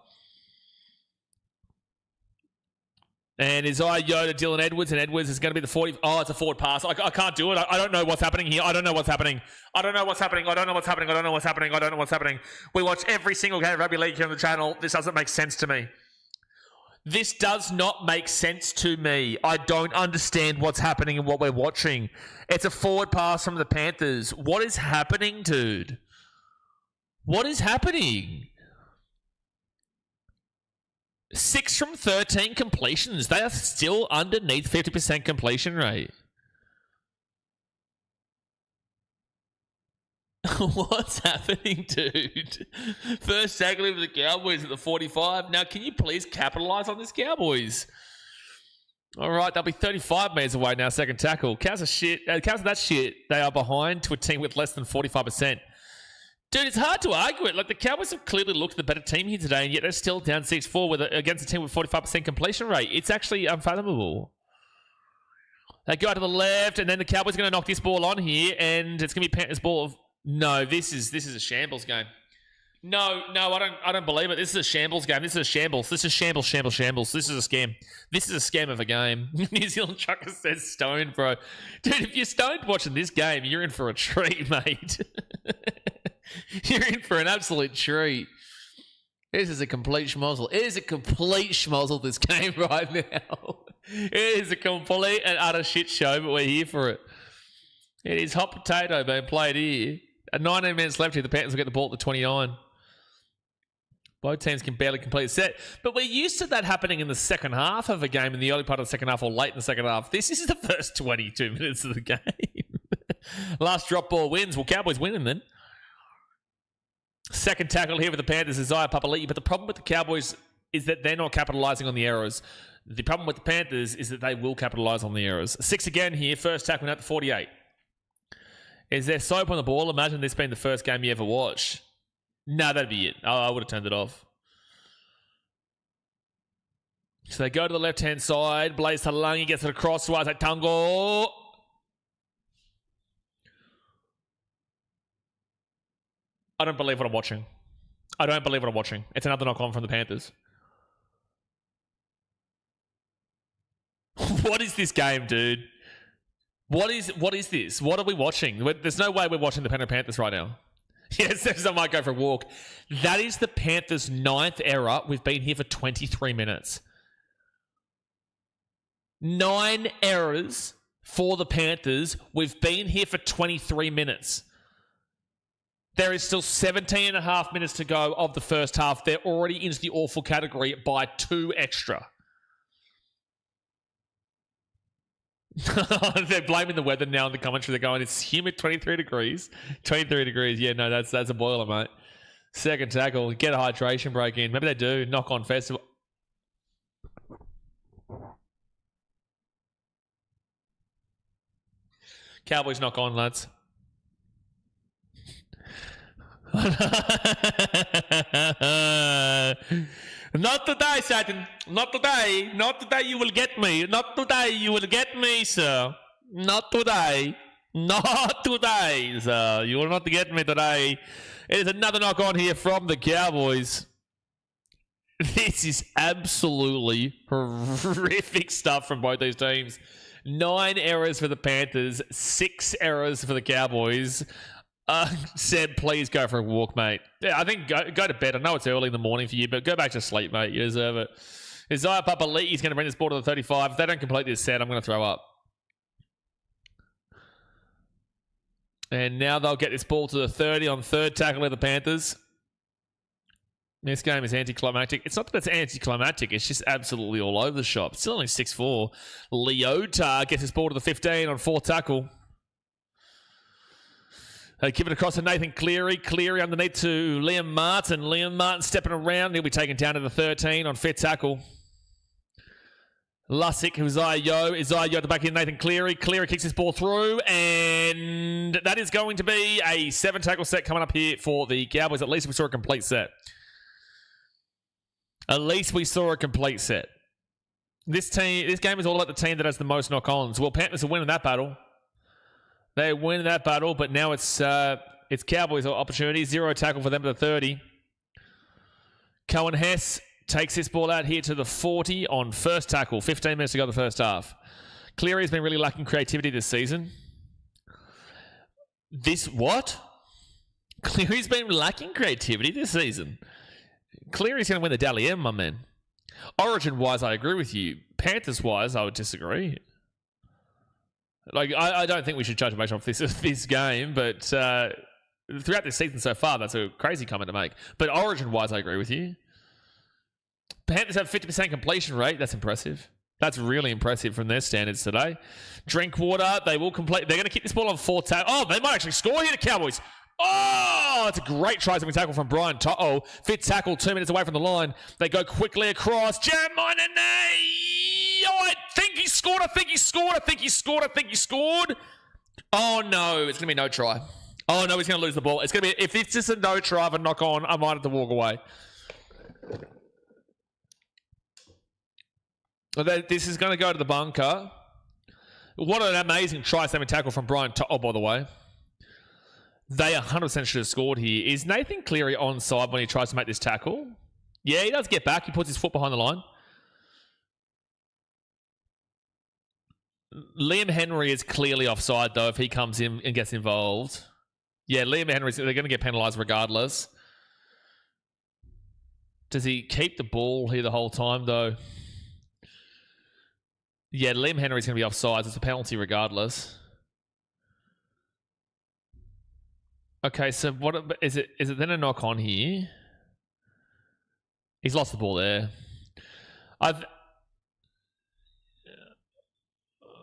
And Isaiah Yoda, Dylan Edwards, and Edwards is going to be the 40. Oh, it's a forward pass. I can't do it. I don't know what's happening here. I don't know what's happening. We watch every single game of rugby league here on the channel. This doesn't make sense to me. This does not make sense to me. I don't understand what's happening and what we're watching. It's a forward pass from the Panthers. What is happening, dude? What is happening? 6 from 13 completions. They are still underneath 50% completion rate. What's happening, dude? First tackle for the Cowboys at the 45. Now, can you please capitalise on this, Cowboys? All right, they'll be 35 metres away now, second tackle. Cows are shit. Cows are that shit. They are behind to a team with less than 45%. Dude, it's hard to argue it. Like, the Cowboys have clearly looked the better team here today, and yet they're still down 6-4 against a team with 45% completion rate. It's actually unfathomable. They go out to the left, and then the Cowboys are going to knock this ball on here, and it's going to be Panthers' ball. No, this is a shambles game. No, I don't believe it. This is a shambles game. This is a shambles. This is shambles. This is a scam. This is a scam of a game. New Zealand Trucker says stoned, bro. Dude, if you're stoned watching this game, you're in for a treat, mate. You're in for an absolute treat. This is a complete schmozzle. It is a complete schmozzle, this game right now. It is a complete and utter shit show, but we're here for it. It is hot potato being played here. 19 minutes left here. The Panthers will get the ball at the 29. Both teams can barely complete a set. But we're used to that happening in the second half of a game, in the early part of the second half or late in the second half. This is the first 22 minutes of the game. Last drop ball wins. Well, Cowboys winning then. Second tackle here for the Panthers is Isaiah Papali'i. But the problem with the Cowboys is that they're not capitalising on the errors. The problem with the Panthers is that they will capitalise on the errors. 6 again here. First tackle at the 48. Is there soap on the ball? Imagine this being the first game you ever watched. No, that'd be it. I would have turned it off. So they go to the left-hand side. Blaze Talangi gets it across to Isaac Tango. I don't believe what I'm watching. It's another knock-on from the Panthers. What is this game, dude? What is this? What are we watching? There's no way we're watching the Penrith Panthers right now. Yes, I might go for a walk. That is the Panthers' 9th error. We've been here for 23 minutes. 9 errors for the Panthers. We've been here for 23 minutes. There is still 17 and a half minutes to go of the first half. They're already into the awful category by 2 extra. They're blaming the weather now in the commentary. They're going, it's humid, 23 degrees. 23 degrees. Yeah, no, that's a boiler, mate. Second tackle. Get a hydration break in. Maybe they do. Knock on festival. Cowboys knock on, lads. Not today, Satan. Not today. Not today you will get me. Not today you will get me, sir. Not today. Not today, sir. You will not get me today. It is another knock on here from the Cowboys. This is absolutely horrific stuff from both these teams. 9 errors for the Panthers. 6 errors for the Cowboys. Seb, please go for a walk, mate. Yeah, I think go to bed. I know it's early in the morning for you, but go back to sleep, mate. You deserve it. Isaiah Papali'i is going to bring this ball to the 35. If they don't complete this set, I'm going to throw up. And now they'll get this ball to the 30 on third tackle of the Panthers. This game is anticlimactic. It's not that it's anticlimactic. It's just absolutely all over the shop. Still only 6-4. Leota gets his ball to the 15 on fourth tackle. They give it across to Nathan Cleary. Cleary underneath to Liam Martin. Liam Martin stepping around. He'll be taken down to the 13 on fifth tackle. Lussick, Isaiah Yeo at the back of Nathan Cleary. Cleary kicks his ball through, and that is going to be a 7-tackle set coming up here for the Cowboys. At least we saw a complete set. This game is all about the team that has the most knock-ons. Well, Panthers are winning that battle. They win that battle, but now it's Cowboys' opportunity. 0 tackle for them to the 30. Cohen Hess takes this ball out here to the 40 on first tackle. 15 minutes to go in the first half. Cleary's been really lacking creativity this season. Cleary's been lacking creativity this season. Cleary's going to win the Dally M, my man. Origin-wise, I agree with you. Panthers-wise, I would disagree. I don't think we should judge based off this game, but throughout this season so far, that's a crazy comment to make. But origin-wise, I agree with you. Panthers have 50% completion rate. That's impressive. That's really impressive from their standards today. Drinkwater, they will complete. They're going to kick this ball on fourth tackle. Oh, they might actually score here, the Cowboys. Oh, it's a great try-saving tackle from Brian To'o. Fifth tackle, 2 minutes away from the line. They go quickly across. Jam on a knee. Oh, I think he scored. He scored. Oh, no. It's going to be no try. Oh, no. He's going to lose the ball. It's going to be, if it's just a no try of a knock on, I might have to walk away. This is going to go to the bunker. What an amazing try-saving tackle from Brian To'o, by the way. They 100% should have scored here. Is Nathan Cleary onside when he tries to make this tackle? Yeah, he does get back. He puts his foot behind the line. Liam Henry is clearly offside, though, if he comes in and gets involved. Yeah, Liam Henry, they're going to get penalised regardless. Does he keep the ball here the whole time, though? Yeah, Liam Henry's going to be offside. It's a penalty regardless. Okay, so what is it? Is it then a knock on here? He's lost the ball there.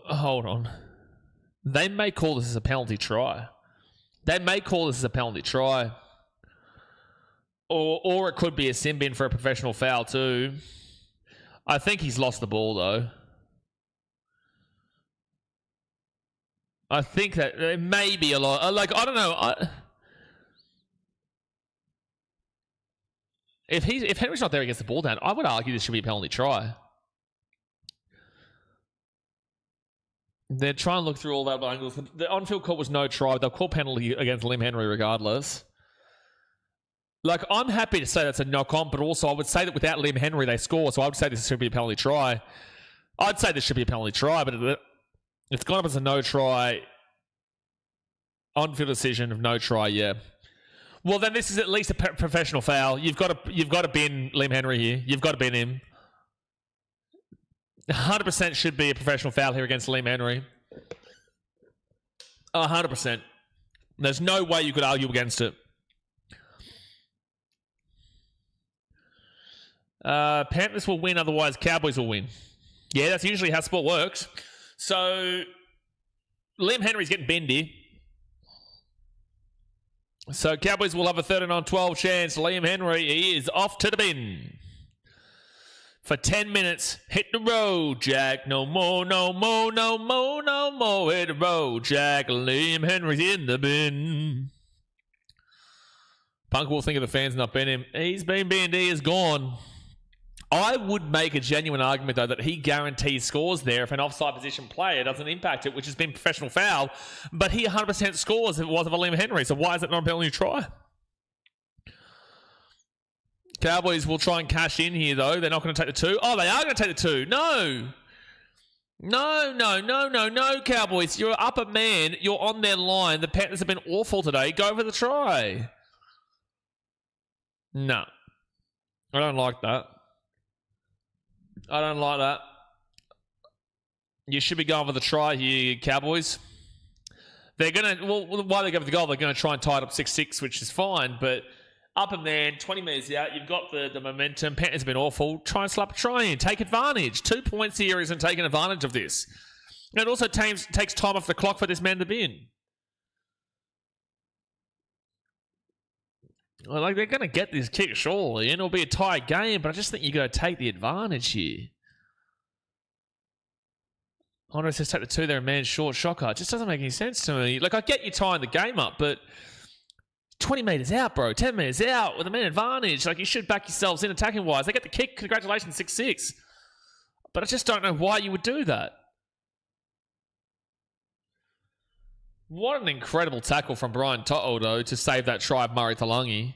Hold on. They may call this as a penalty try. Or it could be a sin bin for a professional foul too. I think he's lost the ball though. I think that it may be a lot. Like, I don't know. If Henry's not there, he gets the ball down. I would argue this should be a penalty try. They're trying to look through all that angles. The on-field call was no try. They'll call penalty against Liam Henry regardless. Like, I'm happy to say that's a knock-on, but also I would say that without Liam Henry, they score. So I would say this should be a penalty try. I'd say this should be a penalty try, but it's gone up as a no try. On-field decision of no try, yeah. Well, then this is at least a professional foul. You've got to bin Liam Henry here. You've got to bin him. 100% should be a professional foul here against Liam Henry. 100%. There's no way you could argue against it. Panthers will win, otherwise Cowboys will win. Yeah, that's usually how sport works. So, Liam Henry's getting binned here. So, Cowboys will have a 13-on-12 chance. Liam Henry, he is off to the bin. For 10 minutes, hit the road, Jack. No more, no more, no more, no more. Hit the road, Jack. Liam Henry's in the bin. Punk will think of the fans not bin him. He's been binned. He is gone. I would make a genuine argument, though, that he guarantees scores there if an offside position player doesn't impact it, which has been professional foul. But he 100% scores if it was of a Liam Henry. So why is it not a penalty try? Cowboys will try and cash in here, though. They're not going to take the two. Oh, they are going to take the two. No. No, Cowboys. You're up a man. You're on their line. The Panthers have been awful today. Go for the try. No. I don't like that. You should be going for the try here, Cowboys. They're going to... Well, why they go for the goal? They're going to try and tie it up 6-6, which is fine, but... Up and man, 20 metres out. You've got the momentum. Panthers have been awful. Try and slap a try in. Take advantage. 2 points here isn't taking advantage of this. And it also takes time off the clock for this man to bin. Well, like, they're going to get this kick, surely. And it'll be a tight game, but I just think you've got to take the advantage here. Hondo says take the two there, a man short shocker. It just doesn't make any sense to me. Like, I get you tying the game up, but... 20 metres out, bro. 10 metres out with a man advantage. Like, you should back yourselves in attacking-wise. They get the kick. Congratulations, 6-6. But I just don't know why you would do that. What an incredible tackle from Brian To'o, though, to save that try of Murray Talangi.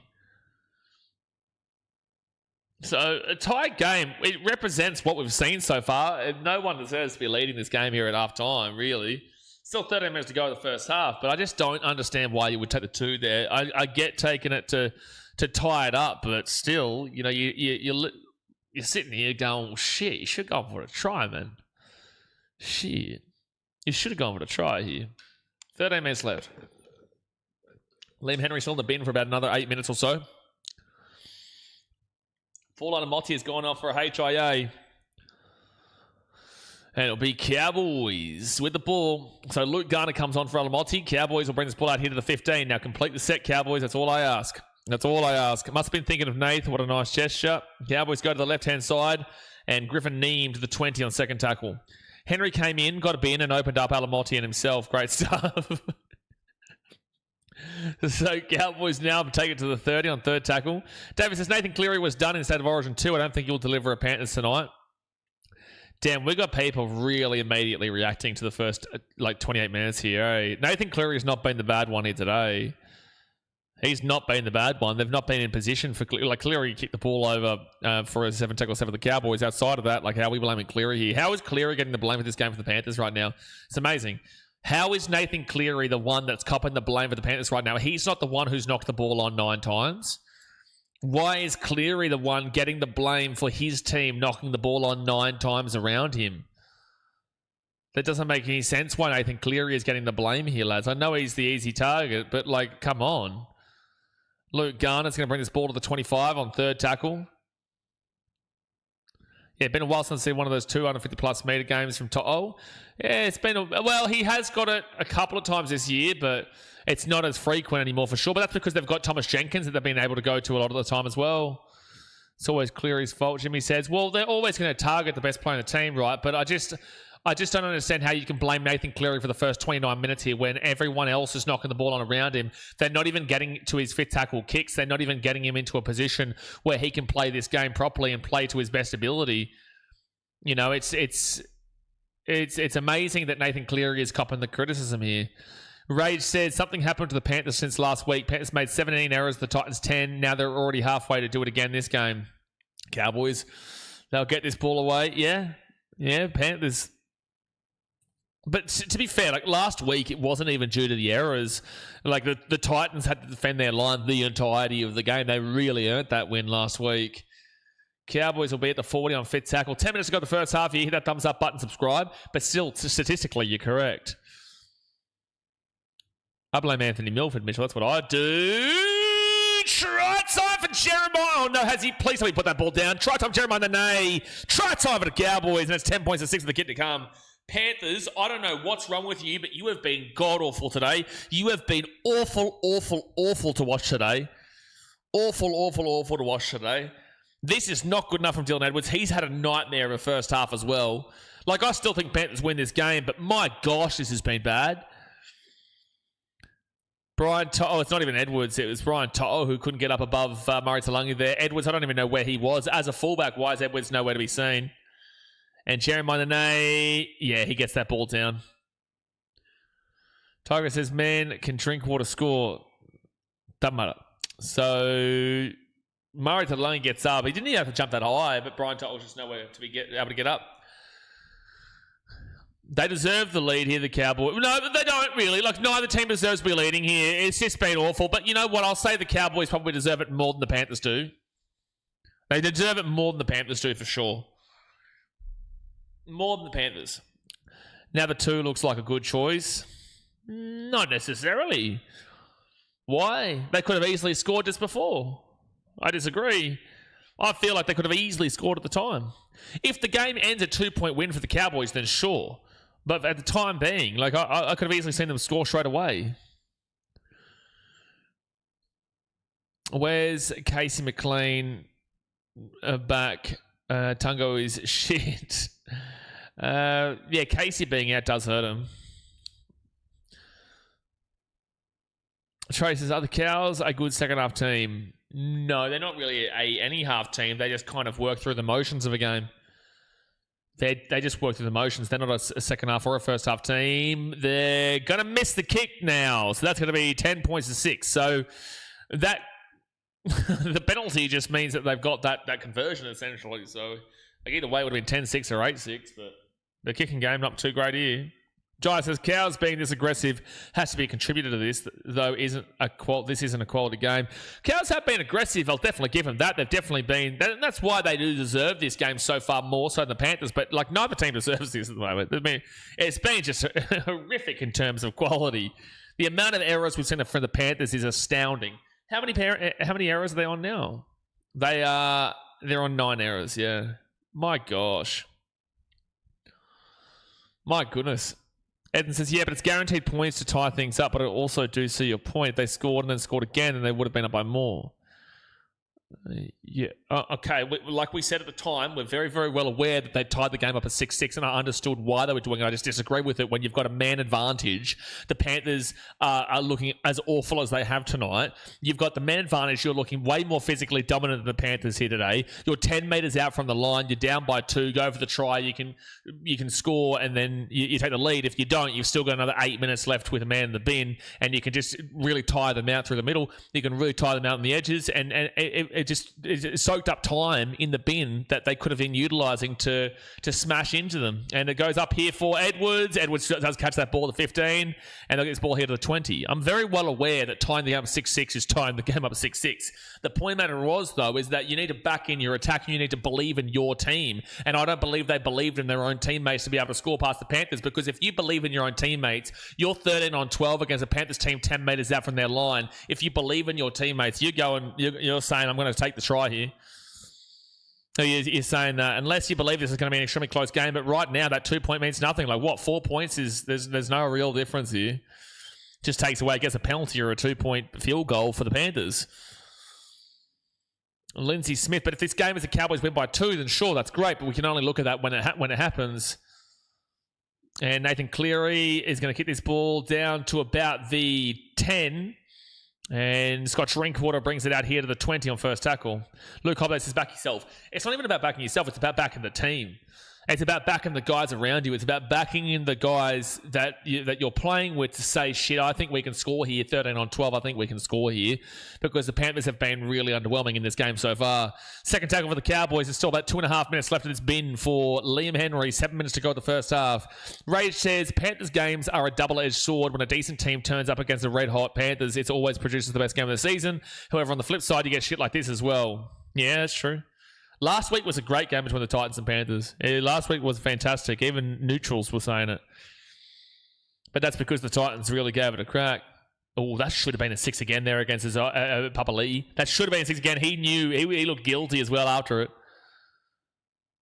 So, a tight game. It represents what we've seen so far. And no one deserves to be leading this game here at half-time, really. Still 13 minutes to go in the first half, but I just don't understand why you would take the two there. I get taking it to tie it up, but still, you know, you're sitting here going, well, shit, you should go for a try, man. Shit. You should have gone for a try here. 13 minutes left. Liam Henry still in the bin for about another 8 minutes or so. Forlana Motti has gone off for a HIA. And it'll be Cowboys with the ball. So Luke Garner comes on for Alamotti. Cowboys will bring this ball out here to the 15. Now complete the set, Cowboys. That's all I ask. Must have been thinking of Nath. What a nice gesture. Cowboys go to the left-hand side. And Griffin Neem to the 20 on second tackle. Henry came in, got a bin, and opened up Alamotti and himself. Great stuff. So Cowboys now take it to the 30 on third tackle. David says Nathan Cleary was done instead of Origin 2. I don't think he'll deliver a Panthers tonight. Damn, we got people really immediately reacting to the first, 28 minutes here. Eh? Nathan Cleary has not been the bad one here today. He's not been the bad one. They've not been in position for... Like, Cleary kicked the ball over for a 7-tackle set for the Cowboys. Outside of that, like, how are we blaming Cleary here? How is Cleary getting the blame for this game for the Panthers right now? It's amazing. How is Nathan Cleary the one that's copping the blame for the Panthers right now? He's not the one who's knocked the ball on 9 times. Why is Cleary the one getting the blame for his team knocking the ball on 9 times around him? That doesn't make any sense why Nathan Cleary is getting the blame here, lads. I know he's the easy target, but, like, come on. Luke Garner's going to bring this ball to the 25 on 3rd tackle. Yeah, been a while since I've seen one of those 250-plus metre games from To'o. Yeah, it's been... Well, he has got it a couple of times this year, but it's not as frequent anymore for sure. But that's because they've got Thomas Jenkins that they've been able to go to a lot of the time as well. It's always Cleary's fault, Jimmy says. Well, they're always going to target the best player in the team, right? But I just don't understand how you can blame Nathan Cleary for the first 29 minutes here when everyone else is knocking the ball on around him. They're not even getting to his 5th tackle kicks. They're not even getting him into a position where he can play this game properly and play to his best ability. You know, it's amazing that Nathan Cleary is copping the criticism here. Rage says something happened to the Panthers since last week. Panthers made 17 errors, the Titans 10. Now they're already halfway to do it again this game. Cowboys, they'll get this ball away. Yeah, Panthers... But to be fair, like last week, it wasn't even due to the errors. Like the Titans had to defend their line the entirety of the game. They really earned that win last week. Cowboys will be at the 40 on 5th tackle. 10 minutes to go the first half. You hit that thumbs up button, subscribe. But still, statistically, you're correct. I blame Anthony Milford, Mitchell. That's what I do. Try time for Jeremiah. Oh, no, has he? Please tell me put that ball down. Try time, Jeremiah Nene. Try time for the Cowboys. And it's 10 points to 6 for the kid to come. Panthers, I don't know what's wrong with you, but you have been god-awful today. You have been awful, awful, awful to watch today. Awful, awful, awful to watch today. This is not good enough from Dylan Edwards. He's had a nightmare of a first half as well. Like, I still think Panthers win this game, but my gosh, this has been bad. It's not even Edwards. It was Brian To'o who couldn't get up above Murray Talangi there. Edwards, I don't even know where he was. As a fullback, why is Edwards nowhere to be seen? And Jeremiah Nene, yeah, he gets that ball down. Tiger says, man can drink water, score. Doesn't matter. So, Murray Talangi gets up. He didn't even have to jump that high, but Brian To'o was just nowhere to be able to get up. They deserve the lead here, the Cowboys. No, they don't really. Like, neither team deserves to be leading here. It's just been awful. But you know what? I'll say the Cowboys probably deserve it more than the Panthers do. They deserve it more than the Panthers do, for sure. More than the Panthers. Now the 2 looks like a good choice. Not necessarily. Why? They could have easily scored just before. I disagree. I feel like they could have easily scored at the time. If the game ends a 2-point win for the Cowboys, then sure. But at the time being, like I could have easily seen them score straight away. Where's Casey McLean back? Tungo is shit. Yeah, Casey being out does hurt him. Trace says, are the Cows a good second half team? No, they're not really any half team. They just kind of work through the motions of a game. They just work through the motions. They're not a second half or a first half team. They're going to miss the kick now. So that's going to be 10 points to 6. So that the penalty just means that they've got that conversion essentially. So like either way it would have been 10-6 or 8-6, but the kicking game not too great here. Jai says, Cows being this aggressive has to be a contributor to this, though this isn't a quality game. Cows have been aggressive. I'll definitely give them that. They've definitely been. That's why they do deserve this game so far more so than the Panthers. But like neither team deserves this at the moment. I mean, it's been just horrific in terms of quality. The amount of errors we've seen from the Panthers is astounding. How many errors are they on now? They're on 9 errors. Yeah. My gosh. My goodness. Eden says, yeah, but it's guaranteed points to tie things up, but I also do see your point. If they scored and then scored again, then they would have been up by more. Yeah. Okay. Like we said at the time, we're very, very well aware that they tied the game up at 6-6, and I understood why they were doing it. I just disagree with it when you've got a man advantage. The Panthers are looking as awful as they have tonight. You've got the man advantage. You're looking way more physically dominant than the Panthers here today. You're 10 metres out from the line. You're down by 2. Go for the try. You can score, and then you take the lead. If you don't, you've still got another 8 minutes left with a man in the bin, and you can just really tire them out through the middle. You can really tire them out on the edges, and it soaked up time in the bin that they could have been utilising to smash into them. And it goes up here for Edwards. Edwards does catch that ball to 15, and they'll get this ball here to the 20. I'm very well aware that tying the game up 6-6 is tying the game up 6-6. The point matter was, though, is that you need to back in your attack and you need to believe in your team. And I don't believe they believed in their own teammates to be able to score past the Panthers, because if you believe in your own teammates, you're 13 on 12 against a Panthers team 10 metres out from their line. If you believe in your teammates, you're saying, I'm going to take the try here. So you're saying that unless you believe this is going to be an extremely close game, but right now that 2 point means nothing. Like, what, 4 points is there's no real difference here. Just takes away, gets a penalty or a 2 point field goal for the Panthers. Lindsay Smith, but if this game is the Cowboys win by 2, then sure, that's great, but we can only look at that when it happens. And Nathan Cleary is going to kick this ball down to about the 10. And Scott Drinkwater brings it out here to the 20 on first tackle. Luke Hobbs says, back yourself. It's not even about backing yourself. It's about backing the team. It's about backing the guys around you. It's about backing in the guys that you're playing with to say, shit, I think we can score here. 13 on 12, I think we can score here. Because the Panthers have been really underwhelming in this game so far. Second tackle for the Cowboys. There's still about 2.5 minutes left in this bin for Liam Henry. 7 minutes to go at the first half. Rage says, Panthers games are a double-edged sword. When a decent team turns up against the red-hot Panthers, it always produces the best game of the season. However, on the flip side, you get shit like this as well. Yeah, that's true. Last week was a great game between the Titans and Panthers. Last week was fantastic. Even neutrals were saying it. But that's because the Titans really gave it a crack. Oh, that should have been a 6 again there against his Papa Lee. That should have been a 6 again. He knew. He looked guilty as well after it.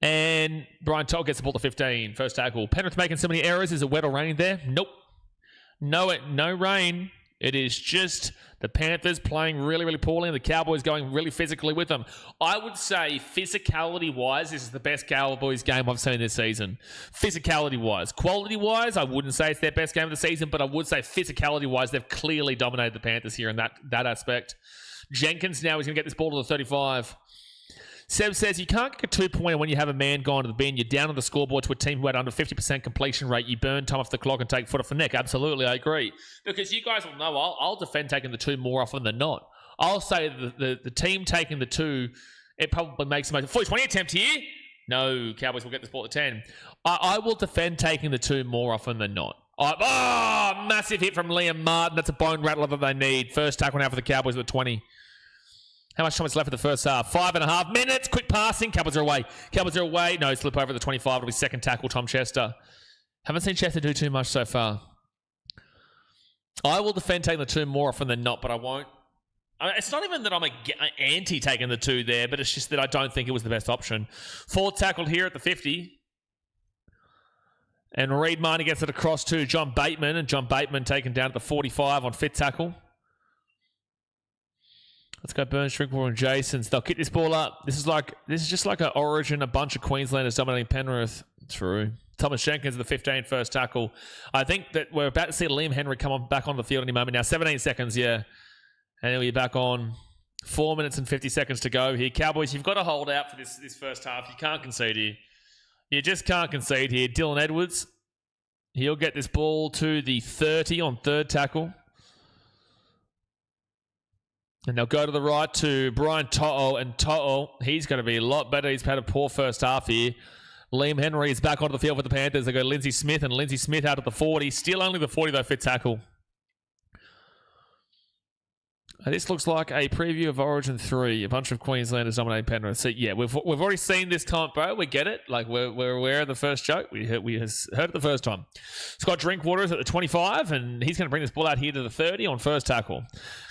And Brian Toll gets the ball to 15. First tackle. Penrith making so many errors. Is it wet or raining there? Nope. No rain. It is just the Panthers playing really, really poorly and the Cowboys going really physically with them. I would say physicality-wise, this is the best Cowboys game I've seen this season. Physicality-wise. Quality-wise, I wouldn't say it's their best game of the season, but I would say physicality-wise, they've clearly dominated the Panthers here in that aspect. Jenkins now is going to get this ball to the 35. Seb says, you can't get a 2-pointer when you have a man gone to the bin. You're down on the scoreboard to a team who had under 50% completion rate. You burn time off the clock and take foot off the neck. Absolutely, I agree. Because you guys will know, I'll defend taking the 2 more often than not. I'll say the team taking the 2, it probably makes the most. 40-20 attempt here. No, Cowboys will get this ball to 10. I will defend taking the 2 more often than not. Massive hit from Liam Martin. That's a bone rattler that they need. First tackle now for the Cowboys with 20. How much time is left in the first half? 5.5 minutes. Quick passing. Cowboys are away. No, slip over the 25. It'll be second tackle, Tom Chester. Haven't seen Chester do too much so far. I will defend taking the 2 more often than not, but I won't. It's not even that I'm anti taking the 2 there, but it's just that I don't think it was the best option. Fourth tackled here at the 50. And Reed Marnie gets it across to John Bateman, and John Bateman taken down at the 45 on fifth tackle. Let's go Burns, Drinkwater, and Jasons. They'll kick this ball up. This is just like an origin, a bunch of Queenslanders dominating Penrith. True. Thomas Jenkins at the 15, first tackle. I think that we're about to see Liam Henry come back on the field any moment now. 17 seconds, yeah. And he'll be back on. 4 minutes and 50 seconds to go here. Cowboys, you've got to hold out for this first half. You can't concede here. You just can't concede here. Dylan Edwards, he'll get this ball to the 30 on third tackle. And they'll go to the right to Brian To'o. And To'o, he's going to be a lot better. He's had a poor first half here. Liam Henry is back onto the field for the Panthers. They go Lindsay Smith, and Lindsay Smith out at the 40. Still only the 40, though, fit tackle. This looks like a preview of Origin 3. A bunch of Queenslanders dominating Penrith. So, yeah, we've already seen this time, bro. We get it. Like, we're aware of the first joke. We heard it the first time. Scott Drinkwater is at the 25, and he's going to bring this ball out here to the 30 on first tackle.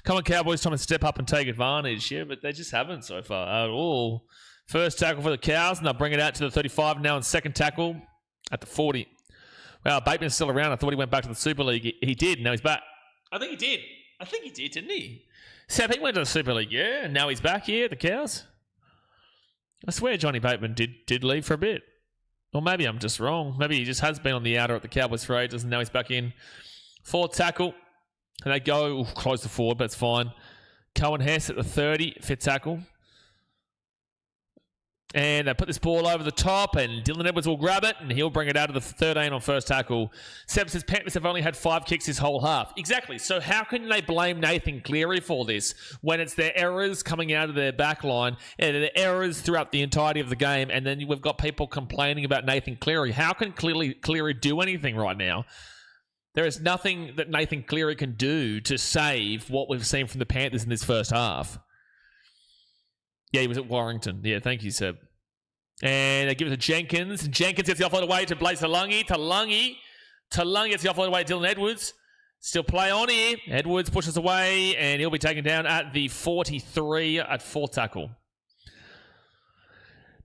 Come on, Cowboys, trying to step up and take advantage. Yeah, but they just haven't so far at all. First tackle for the Cows, and they'll bring it out to the 35 now, and second tackle at the 40. Wow, Bateman's still around. I thought he went back to the Super League. He did. Now he's back. I think he did, didn't he? Seth, he went to the Super League, yeah, and now he's back here at the Cows. I swear Johnny Bateman did leave for a bit. Or maybe I'm just wrong. Maybe he just has been on the outer at the Cowboys for ages and now he's back in. Forward tackle. And they go close to forward, but it's fine. Cohen Hess at the 30, fit tackle. And they put this ball over the top, and Dylan Edwards will grab it, and he'll bring it out of the 13 on first tackle. Seb says Panthers have only had 5 kicks this whole half. Exactly. So how can they blame Nathan Cleary for this when it's their errors coming out of their back line and their errors throughout the entirety of the game, and then we've got people complaining about Nathan Cleary? How can Cleary do anything right now? There is nothing that Nathan Cleary can do to save what we've seen from the Panthers in this first half. Yeah, he was at Warrington. Yeah, thank you, Seb. And they give it to Jenkins. Jenkins gets the offload away to Blaze Talungi. Talungi gets the offload away to Dylan Edwards. Still play on here. Edwards pushes away, and he'll be taken down at the 43 at fourth tackle.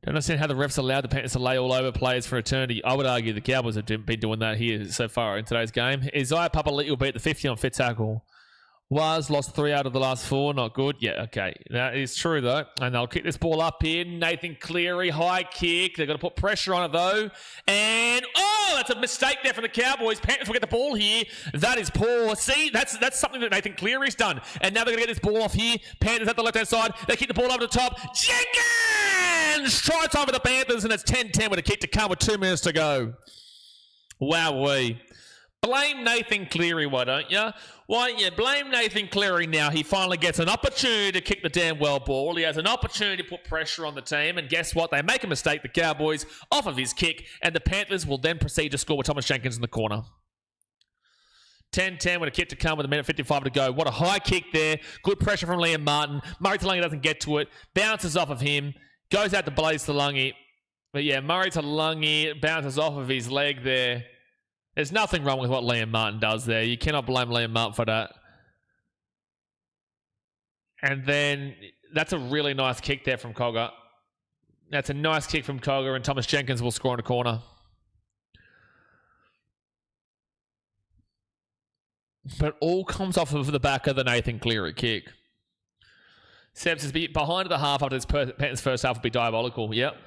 Don't understand how the refs allowed the Panthers to lay all over players for eternity. I would argue the Cowboys have been doing that here so far in today's game. Isaiah Papali'i will beat the 50 on fit tackle. Was lost 3 out of the last 4. Not good. Yeah, okay. That is true, though. And they'll kick this ball up here. Nathan Cleary, high kick. They've got to put pressure on it, though. And, oh, that's a mistake there from the Cowboys. Panthers will get the ball here. That is poor. See, that's something that Nathan Cleary's done. And now they're going to get this ball off here. Panthers at the left-hand side. They kick the ball over the top. Jenkins! Try time for the Panthers, and it's 10-10 with a kick to come with 2 minutes to go. Wowee. Blame Nathan Cleary, why don't you? Why don't you blame Nathan Cleary now? He finally gets an opportunity to kick the damn well ball. He has an opportunity to put pressure on the team. And guess what? They make a mistake, the Cowboys, off of his kick. And the Panthers will then proceed to score with Thomas Jenkins in the corner. 10-10 with a kick to come with 1:55 to go. What a high kick there. Good pressure from Liam Martin. Murray Taulagi doesn't get to it. Bounces off of him. Goes out to Blaze Taulagi. But yeah, Murray Taulagi bounces off of his leg there. There's nothing wrong with what Liam Martin does there. You cannot blame Liam Martin for that. And then that's a really nice kick there from Cogger. That's a nice kick from Cogger, and Thomas Jenkins will score in a corner. But all comes off of the back of the Nathan Cleary kick. Seb says behind the half after this Panthers first half will be diabolical. Yep.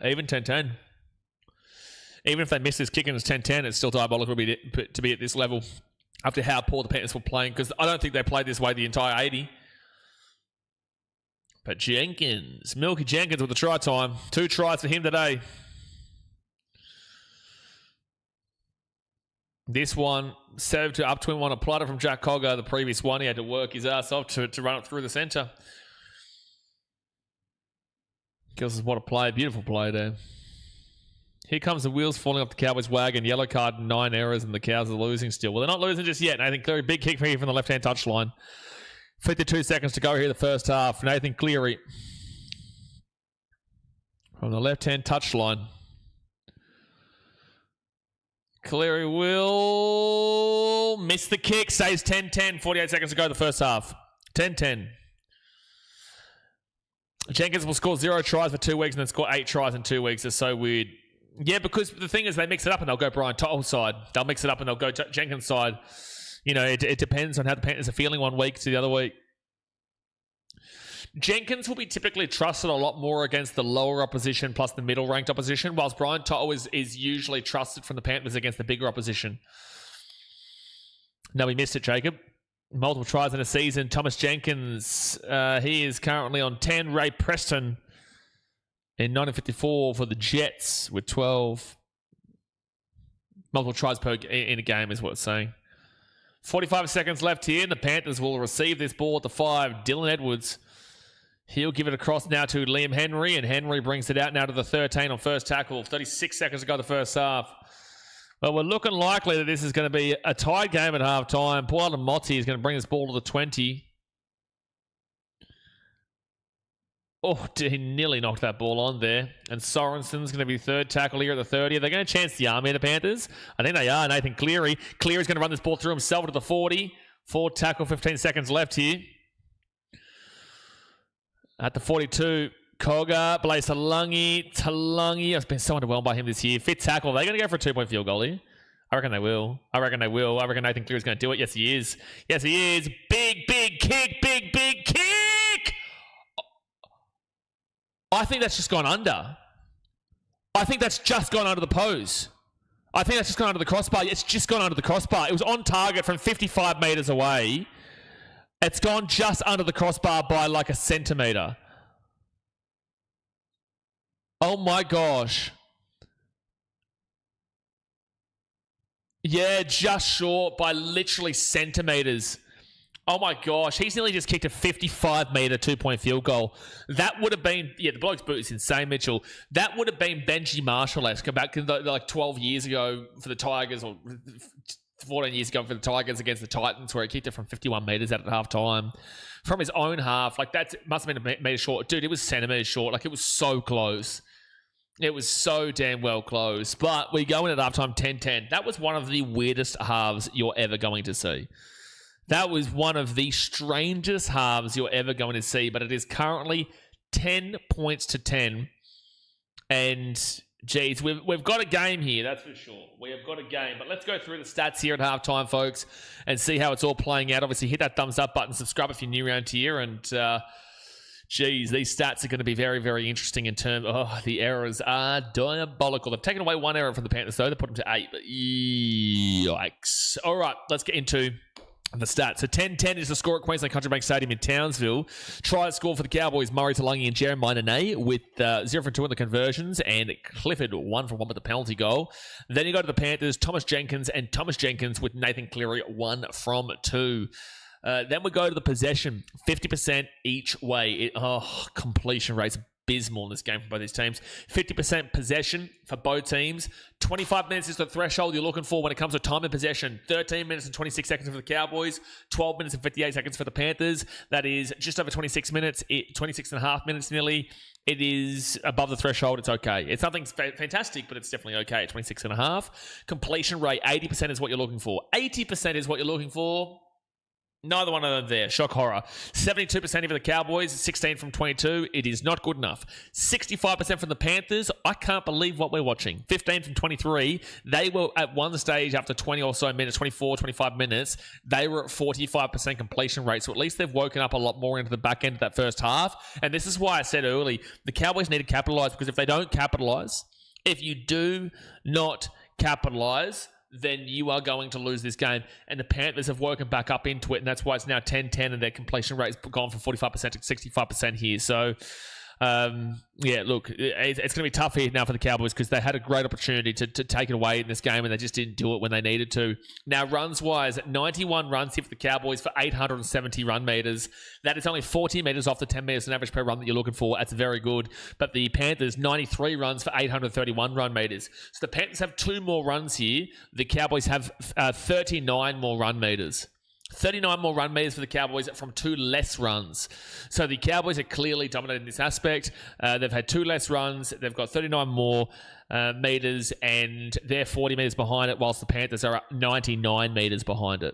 Even 10-10. Even if they miss this kick and it's 10-10, it's still diabolical to be at this level after how poor the Panthers were playing, because I don't think they played this way the entire 80. But Jenkins, Milky Jenkins with the try time. 2 tries for him today. This one, served to up twin one, a plotter from Jack Cogger. The previous one, he had to work his ass off to run it through the centre. Kills us, what a play. Beautiful play there. Here comes the wheels falling off the Cowboys' wagon. Yellow card, 9 errors, and the Cows are losing still. Well, they're not losing just yet. Nathan Cleary, big kick for here from the left-hand touchline. 52 seconds to go here the first half. Nathan Cleary from the left-hand touchline. Cleary will miss the kick. Saves 10-10. 48 seconds to go the first half. 10-10. Jenkins will score 0 tries for 2 weeks and then score 8 tries in 2 weeks. It's so weird. Yeah, because the thing is they mix it up and they'll go Brian Toll's side. They'll mix it up and they'll go Jenkins' side. You know, it depends on how the Panthers are feeling 1 week to the other week. Jenkins will be typically trusted a lot more against the lower opposition plus the middle-ranked opposition, whilst Brian Toll is usually trusted from the Panthers against the bigger opposition. No, we missed it, Jacob. Multiple tries in a season. Thomas Jenkins, he is currently on 10. Ray Preston in 1954 for the Jets with 12. Multiple tries in a game is what it's saying. 45 seconds left here, and the Panthers will receive this ball at the 5. Dylan Edwards. He'll give it across now to Liam Henry, and Henry brings it out now to the 13 on first tackle. 36 seconds to go the first half. Well, we're looking likely that this is going to be a tied game at half-time. Paul Motti is going to bring this ball to the 20. Oh, he nearly knocked that ball on there. And Sorensen's going to be third tackle here at the 30. Are they going to chance the arm here, the Panthers? I think they are. Nathan Cleary. Cleary's going to run this ball through himself to the 40. Fourth tackle, 15 seconds left here. At the 42, Cogger, Blaze Taulagi. I've been so underwhelmed by him this year. Fit tackle. Are they going to go for a 2-point field goal here? I reckon they will. I reckon Nathan Cleary's going to do it. Yes, he is. Yes, he is. Big big kick. I think that's just gone under. I think that's just gone under the pose. I think that's just gone under the crossbar. It's just gone under the crossbar. It was on target from 55 metres away. It's gone just under the crossbar by like a centimetre. Oh my gosh. Yeah, just short by literally centimetres. Oh my gosh, he's nearly just kicked a 55-metre two-point field goal. That would have been, the bloke's boot is insane, Mitchell. That would have been Benji Marshall-esque back like 12 years ago for the Tigers, or 14 years ago for the Tigers against the Titans, where he kicked it from 51 metres out at half-time. From his own half, like that must have been a metre short. Dude, it was centimetres short. Like, it was so close. It was so damn well close. But we go in at halftime 10-10. That was one of the weirdest halves you're ever going to see. That was one of the strangest halves you're ever going to see, but it is currently 10 points to 10. And, geez, we've got a game here, that's for sure. We have got a game. But let's go through the stats here at halftime, folks, and see how it's all playing out. Obviously, hit that thumbs up button, subscribe if you're new around here, and, geez, these stats are going to be very, very interesting in terms of, the errors are diabolical. They've taken away one error from the Panthers, though. They put them to 8, but yikes. All right, let's get into the stats. So 10-10 is the score at Queensland Country Bank Stadium in Townsville. Try score for the Cowboys, Murray Talangi and Jeremiah Nene with 0 from 2 in the conversions, and Clifford 1 from 1 with the penalty goal. Then you go to the Panthers, Thomas Jenkins with Nathan Cleary 1 from 2. Then we go to the possession, 50% each way. Completion rates abysmal in this game for both these teams. 50% possession for both teams. 25 minutes is the threshold you're looking for when it comes to time and possession. 13 minutes and 26 seconds for the Cowboys. 12 minutes and 58 seconds for the Panthers. That is just over 26 minutes. 26 and a half minutes nearly. It is above the threshold. It's okay. It's nothing fantastic, but it's definitely okay at 26 and a half. Completion rate, 80% is what you're looking for. 80% is what you're looking for. Neither one of them there. Shock horror. 72% for the Cowboys, 16 from 22. It is not good enough. 65% from the Panthers. I can't believe what we're watching. 15 from 23. They were at one stage after 20 or so minutes, 24, 25 minutes, they were at 45% completion rate. So at least they've woken up a lot more into the back end of that first half. And this is why I said early, the Cowboys need to capitalise, because if they don't capitalise, if you do not capitalise, then you are going to lose this game. And the Panthers have woken back up into it, and that's why it's now 10-10, and their completion rate has gone from 45% to 65% here. So, look, it's going to be tough here now for the Cowboys, because they had a great opportunity to take it away in this game, and they just didn't do it when they needed to. Now, runs-wise, 91 runs here for the Cowboys for 870 run meters. That is only 40 meters off the 10 meters an average per run that you're looking for. That's very good. But the Panthers, 93 runs for 831 run meters. So the Panthers have 2 more runs here. The Cowboys have 39 more run meters. 39 more run meters for the Cowboys from 2 less runs. So the Cowboys are clearly dominating this aspect. They've had 2 less runs. They've got 39 more meters, and they're 40 meters behind it, whilst the Panthers are 99 meters behind it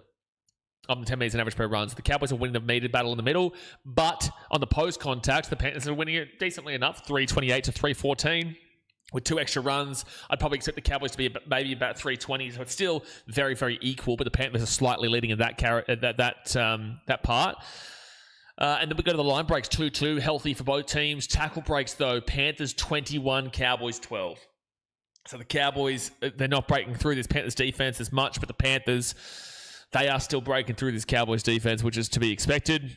on the 10 meters an average per run. So the Cowboys are winning the meter battle in the middle, but on the post contact, the Panthers are winning it decently enough, 328 to 314. With 2 extra runs, I'd probably expect the Cowboys to be maybe about 320. So it's still very, very equal, but the Panthers are slightly leading in that part. And then we go to the line breaks, 2-2, healthy for both teams. Tackle breaks, though, Panthers 21, Cowboys 12. So the Cowboys, they're not breaking through this Panthers defense as much, but the Panthers, they are still breaking through this Cowboys defense, which is to be expected.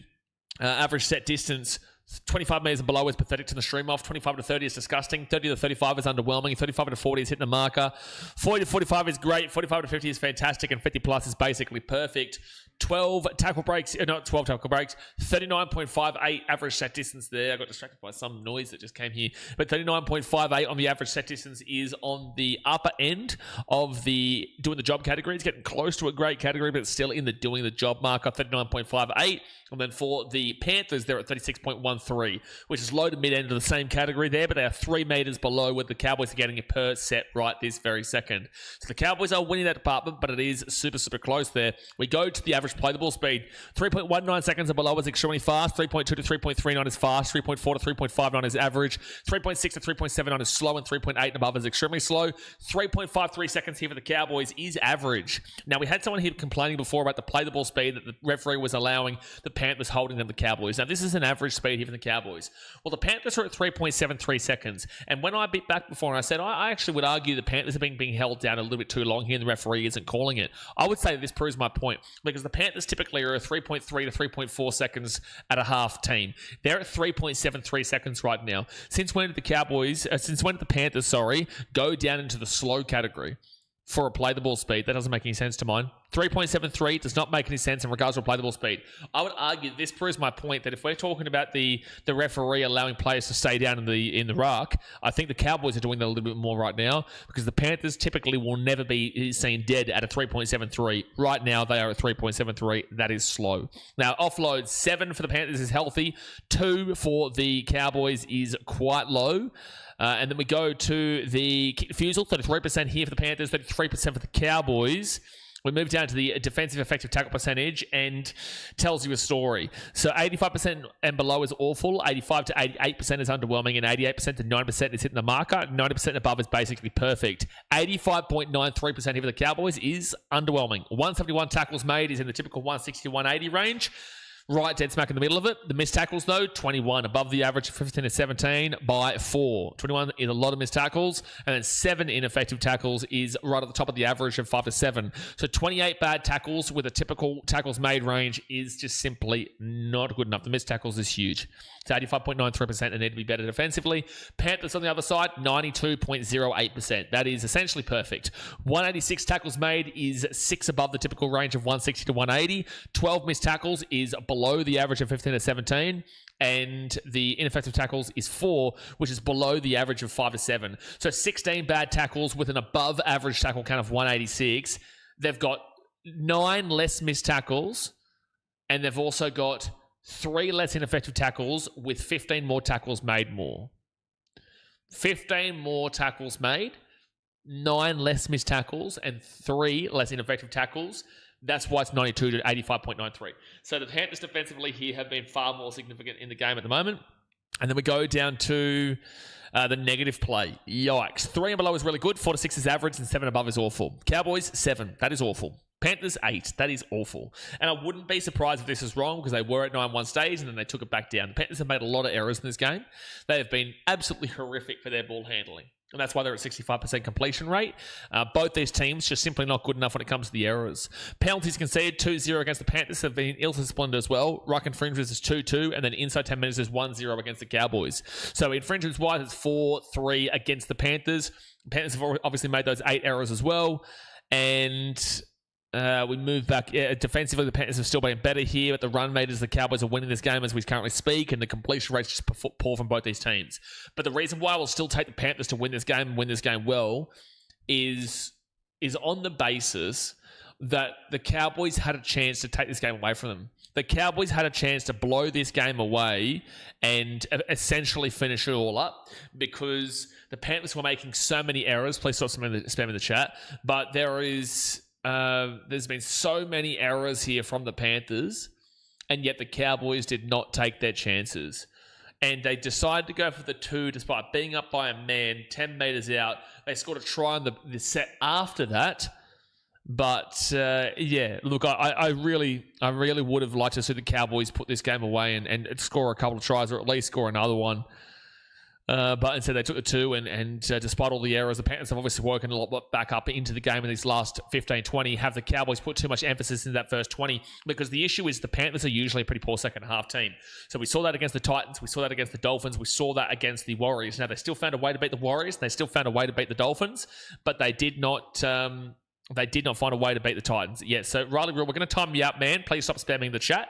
Average set distance, 25 metres and below is pathetic to the stream off. 25 to 30 is disgusting. 30 to 35 is underwhelming. 35 to 40 is hitting the marker. 40 to 45 is great. 45 to 50 is fantastic. And 50 plus is basically perfect. 12 tackle breaks, 12 tackle breaks. 39.58 average set distance there. I got distracted by some noise that just came here. But 39.58 on the average set distance is on the upper end of the doing the job category. It's getting close to a great category, but it's still in the doing the job marker. 39.58. And then for the Panthers, they're at 36.13. 3, which is low to mid-end of the same category there, but they are 3 metres below what the Cowboys are getting per set right this very second. So the Cowboys are winning that department, but it is super, super close there. We go to the average play the ball speed. 3.19 seconds and below is extremely fast. 3.2 to 3.39 is fast. 3.4 to 3.59 is average. 3.6 to 3.79 is slow, and 3.8 and above is extremely slow. 3.53 seconds here for the Cowboys is average. Now, we had someone here complaining before about the play the ball speed that the referee was allowing the Panthers holding them, the Cowboys. Now, this is an average speed here for the Cowboys. Well, the Panthers are at 3.73 seconds. And when I beat back before and I said, I actually would argue the Panthers are being held down a little bit too long here and the referee isn't calling it. I would say this proves my point because the Panthers typically are a 3.3 to 3.4 seconds at a half team. They're at 3.73 seconds right now. Since when did the Panthers, go down into the slow category for a play the ball speed? That doesn't make any sense to mine. 3.73 does not make any sense in regards to a play the ball speed. I would argue this proves my point that if we're talking about the referee allowing players to stay down in the ruck, I think the Cowboys are doing that a little bit more right now because the Panthers typically will never be seen dead at a 3.73. Right now they are at 3.73. That is slow. Now offload 7 for the Panthers is healthy. 2 for the Cowboys is quite low. And then we go to the kick refusal, 33% here for the Panthers, 33% for the Cowboys. We move down to the defensive effective tackle percentage and tells you a story. So 85% and below is awful, 85 to 88% is underwhelming, and 88% to 90% is hitting the marker. 90% above is basically perfect. 85.93% here for the Cowboys is underwhelming. 171 tackles made is in the typical 160 to 180 range. Right dead smack in the middle of it. The missed tackles, though, 21. Above the average of 15 to 17 by 4. 21 is a lot of missed tackles. And then 7 ineffective tackles is right at the top of the average of 5 to 7. So 28 bad tackles with a typical tackles made range is just simply not good enough. The missed tackles is huge. It's 85.93% and need to be better defensively. Panthers on the other side, 92.08%. That is essentially perfect. 186 tackles made is 6 above the typical range of 160 to 180. 12 missed tackles is below the average of 15 to 17. And the ineffective tackles is 4, which is below the average of 5 to 7. So 16 bad tackles with an above average tackle count of 186. They've got 9 less missed tackles, and they've also got 3 less ineffective tackles with 15 more tackles made more. 15 more tackles made, 9 less missed tackles, and 3 less ineffective tackles. That's why it's 92 to 85.93. So the Panthers defensively here have been far more significant in the game at the moment. And then we go down to the negative play. Yikes. 3 and below is really good. 4 to 6 is average, and 7 above is awful. Cowboys, 7. That is awful. Panthers, 8. That is awful. And I wouldn't be surprised if this is wrong because they were at 9 stage and then they took it back down. The Panthers have made a lot of errors in this game. They have been absolutely horrific for their ball handling. And that's why they're at 65% completion rate. Both these teams just simply not good enough when it comes to the errors. Penalties conceded 2-0 against the Panthers have been ill-disciplined as well. Ruck infringements is 2-2, and then inside 10 minutes is 1-0 against the Cowboys. So infringements-wise, it's 4-3 against the Panthers. The Panthers have obviously made those 8 errors as well. And we move back. Defensively, the Panthers have still been better here, but the run meters, the Cowboys are winning this game as we currently speak, and the completion rate's just poor from both these teams. But the reason why I will still take the Panthers to win this game and win this game well is on the basis that the Cowboys had a chance to take this game away from them. The Cowboys had a chance to blow this game away and essentially finish it all up because the Panthers were making so many errors. Please stop spamming the chat. But there's been so many errors here from the Panthers, and yet the Cowboys did not take their chances. And they decided to go for the 2 despite being up by a man 10 metres out. They scored a try on the set after that. But, look, I really would have liked to see the Cowboys put this game away and score a couple of tries or at least score another one. But instead they took the 2 and despite all the errors, the Panthers have obviously woken a lot back up into the game in these last 15-20. Have the Cowboys put too much emphasis in that first 20? Because the issue is the Panthers are usually a pretty poor second half team. So we saw that against the Titans, we saw that against the Dolphins, we saw that against the Warriors. Now they still found a way to beat the Warriors, they still found a way to beat the Dolphins, but they did not find a way to beat the Titans. Yeah, so Riley Rule, we're going to time you out, man. Please stop spamming the chat.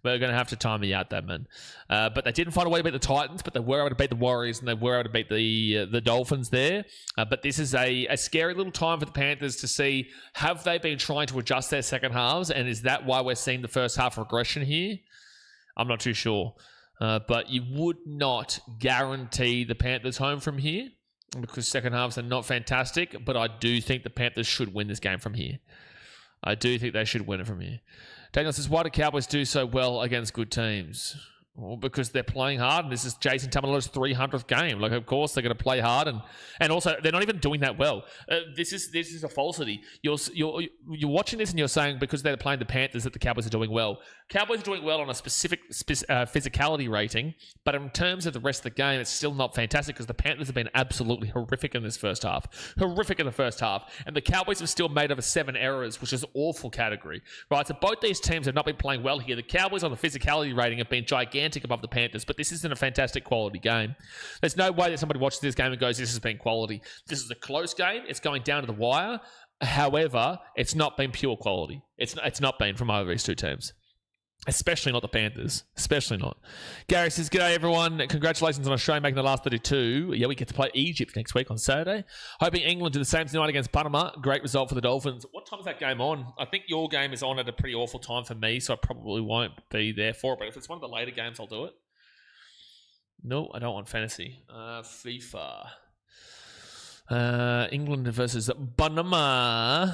We're going to have to time me out, that man. But they didn't find a way to beat the Titans, but they were able to beat the Warriors and they were able to beat the Dolphins there. But this is a scary little time for the Panthers to see, have they been trying to adjust their second halves? And is that why we're seeing the first half regression here? I'm not too sure. But you would not guarantee the Panthers home from here because second halves are not fantastic. But I do think the Panthers should win this game from here. I do think they should win it from here. Daniel says, why do Cowboys do so well against good teams? Well, because they're playing hard, and this is Jason Tamalolo's 300th game. Like, of course, they're going to play hard, and also they're not even doing that well. This is a falsity. You're watching this and you're saying because they're playing the Panthers that the Cowboys are doing well. Cowboys are doing well on a specific physicality rating, but in terms of the rest of the game, it's still not fantastic because the Panthers have been absolutely horrific in this first half. Horrific in the first half, and the Cowboys have still made over 7 errors, which is an awful category. Right, so both these teams have not been playing well here. The Cowboys on the physicality rating have been gigantic above the Panthers, but this isn't a fantastic quality game. There's no way that somebody watches this game and goes, this has been quality. This is a close game. It's going down to the wire. However, it's not been pure quality. It's not been from either of these two teams. Especially not the Panthers. Especially not. Gary says, g'day everyone. Congratulations on Australia making the last 32. Yeah, we get to play Egypt next week on Saturday. Hoping England do the same tonight against Panama. Great result for the Dolphins. What time is that game on? I think your game is on at a pretty awful time for me, so I probably won't be there for it. But if it's one of the later games, I'll do it. No, I don't want fantasy. FIFA. England versus Panama.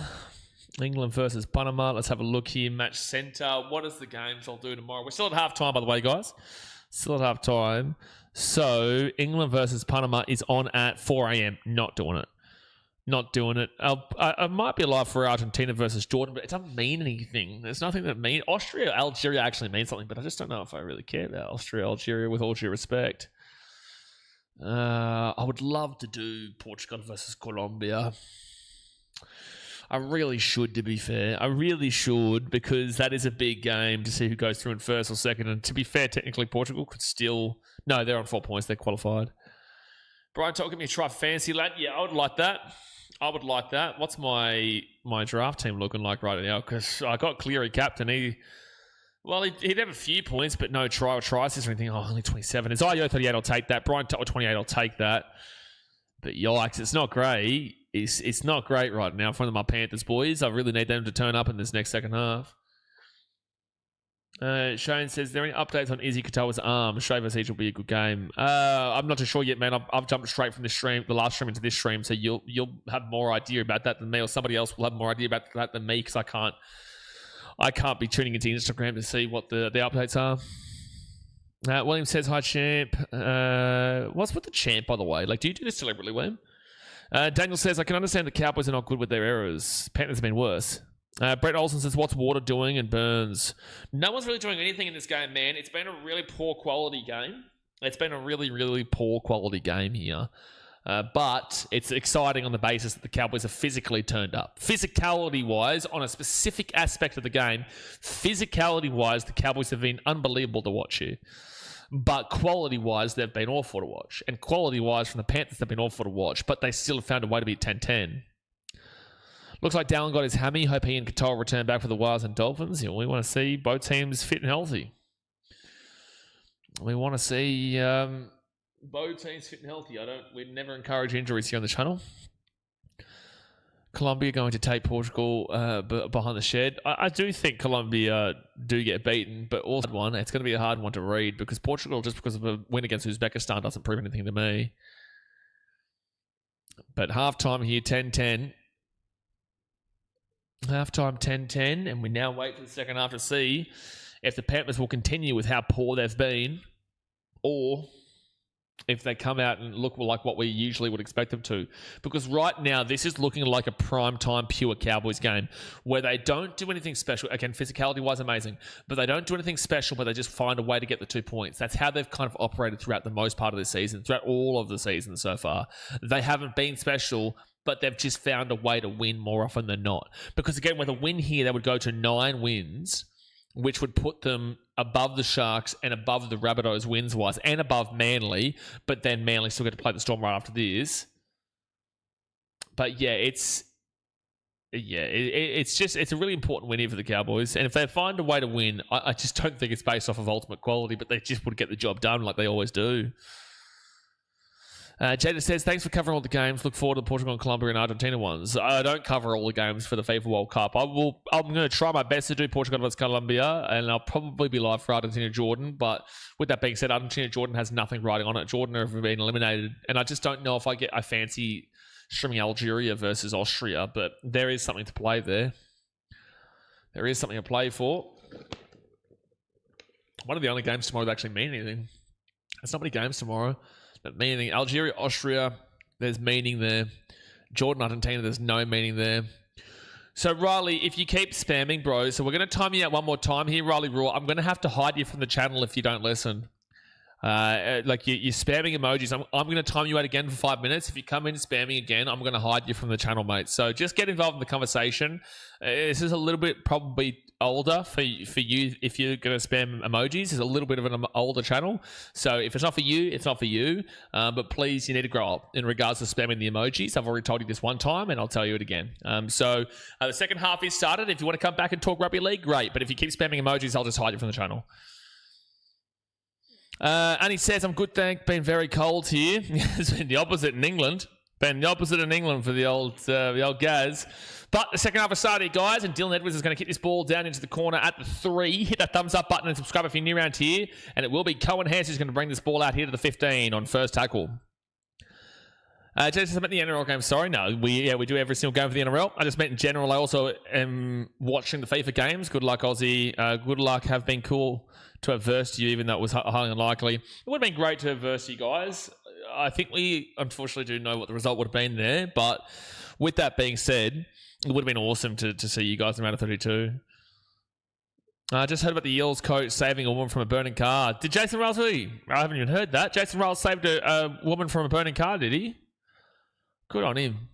England versus Panama. Let's have a look here. Match center. What is the games I'll do tomorrow? We're still at half time, by the way, guys. Still at half time. So, England versus Panama is on at 4 a.m. Not doing it. Not doing it. I might be alive for Argentina versus Jordan, but it doesn't mean anything. There's nothing that means. Austria, Algeria actually means something, but I just don't know if I really care about Austria, Algeria, with all due respect. I would love to do Portugal versus Colombia. I really should, to be fair. I really should, because that is a big game to see who goes through in first or second. And to be fair, technically Portugal could still... No, they're on 4 points. They're qualified. Brian, give me a try fancy, lad. Yeah, I would like that. I would like that. What's my draft team looking like right now? Because I got Cleary captain. He'd have a few points, but no try or tries or anything. Oh, only 27. It's IO 38, I'll take that. Brian Tuttle 28, I'll take that. But yikes, it's not great. It's not great right now for my Panthers boys. I really need them to turn up in this next second half. Shane says, there any updates on Izzy Katoa's arm? Australia versus Egypt will be a good game. I'm not too sure yet, man. I've jumped straight from the last stream into this stream, so you'll have more idea about that than me, or somebody else will have more idea about that than me, because I can't be tuning into Instagram to see what the updates are. William says, hi, champ. What's with the champ, by the way? Like, do you do this deliberately, William? Daniel says, I can understand the Cowboys are not good with their errors. Panthers have been worse. Brett Olsen says, what's Water doing? And Burns. No one's really doing anything in this game, man. It's been a really poor quality game. It's been a really, really poor quality game here. But it's exciting on the basis that the Cowboys have physically turned up. Physicality-wise, on a specific aspect of the game, physicality-wise, the Cowboys have been unbelievable to watch here. But quality-wise, they've been awful to watch. And quality-wise, from the Panthers, they've been awful to watch. But they still have found a way to be 10-10. Looks like Dallin got his hammy. Hope he and Katoa return back for the Wildcats and Dolphins. We want to see both teams fit and healthy. We want to see both teams fit and healthy. We never encourage injuries here on the channel. Colombia going to take Portugal behind the shed. I do think Colombia do get beaten, but also one. It's going to be a hard one to read because Portugal, just because of a win against Uzbekistan, doesn't prove anything to me. But halftime here, 10-10. Halftime 10-10, and we now wait for the second half to see if the Panthers will continue with how poor they've been, or if they come out and look like what we usually would expect them to. Because right now, this is looking like a prime-time pure Cowboys game where they don't do anything special. Again, physicality-wise, amazing. But they don't do anything special, but they just find a way to get the 2 points. That's how they've kind of operated throughout the most part of the season, throughout all of the season so far. They haven't been special, but they've just found a way to win more often than not. Because again, with a win here, they would go to 9 wins, which would put them above the Sharks and above the Rabbitohs wins-wise, and above Manly, but then Manly still get to play the Storm right after this. But yeah, it's a really important win here for the Cowboys. And if they find a way to win, I just don't think it's based off of ultimate quality, but they just would get the job done like they always do. Jada says, thanks for covering all the games. Look forward to the Portugal, Colombia and Argentina ones. I don't cover all the games for the FIFA World Cup. I'm going to try my best to do Portugal versus Colombia, and I'll probably be live for Argentina, Jordan. But with that being said, Argentina, Jordan has nothing riding on it. Jordan have been eliminated, and I just don't know if I fancy streaming Algeria versus Austria, but there is something to play there. There is something to play for. One of the only games tomorrow that actually mean anything. There's not many games tomorrow that mean anything. Algeria, Austria, there's meaning there. Jordan, Argentina, there's no meaning there. So, Riley, if you keep spamming, bro, so we're going to time you out one more time here, Riley Raw. I'm going to have to hide you from the channel if you don't listen. Like you're spamming emojis. I'm going to time you out again for 5 minutes. If you come in spamming again, I'm going to hide you from the channel, mate. So just get involved in the conversation. This is a little bit probably older for you if you're going to spam emojis. It's a little bit of an older channel. So if it's not for you, it's not for you. But please, you need to grow up in regards to spamming the emojis. I've already told you this one time, and I'll tell you it again. So the second half is started. If you want to come back and talk rugby league, great. But if you keep spamming emojis, I'll just hide you from the channel. And he says, I'm good, thank. Been very cold here. It's been the opposite in England. Been the opposite in England for the old Gaz. But the second half has started, guys, and Dylan Edwards is going to kick this ball down into the corner at the 3. Hit that thumbs up button and subscribe if you're new around here. And it will be Cohen Hance who's going to bring this ball out here to the 15 on first tackle. Jason, I meant the NRL game. Sorry, no, we do every single game for the NRL. I just meant in general. I also am watching the FIFA games. Good luck, Aussie. Good luck. Have been cool to have versed you, even though it was highly unlikely. It would have been great to have versed you guys. I think we unfortunately do know what the result would have been there. But with that being said, it would have been awesome to see you guys in round of 32. I just heard about the Eels coach saving a woman from a burning car. Did Jason Riles really? I haven't even heard that. Jason Riles saved a woman from a burning car, did he? Good on him.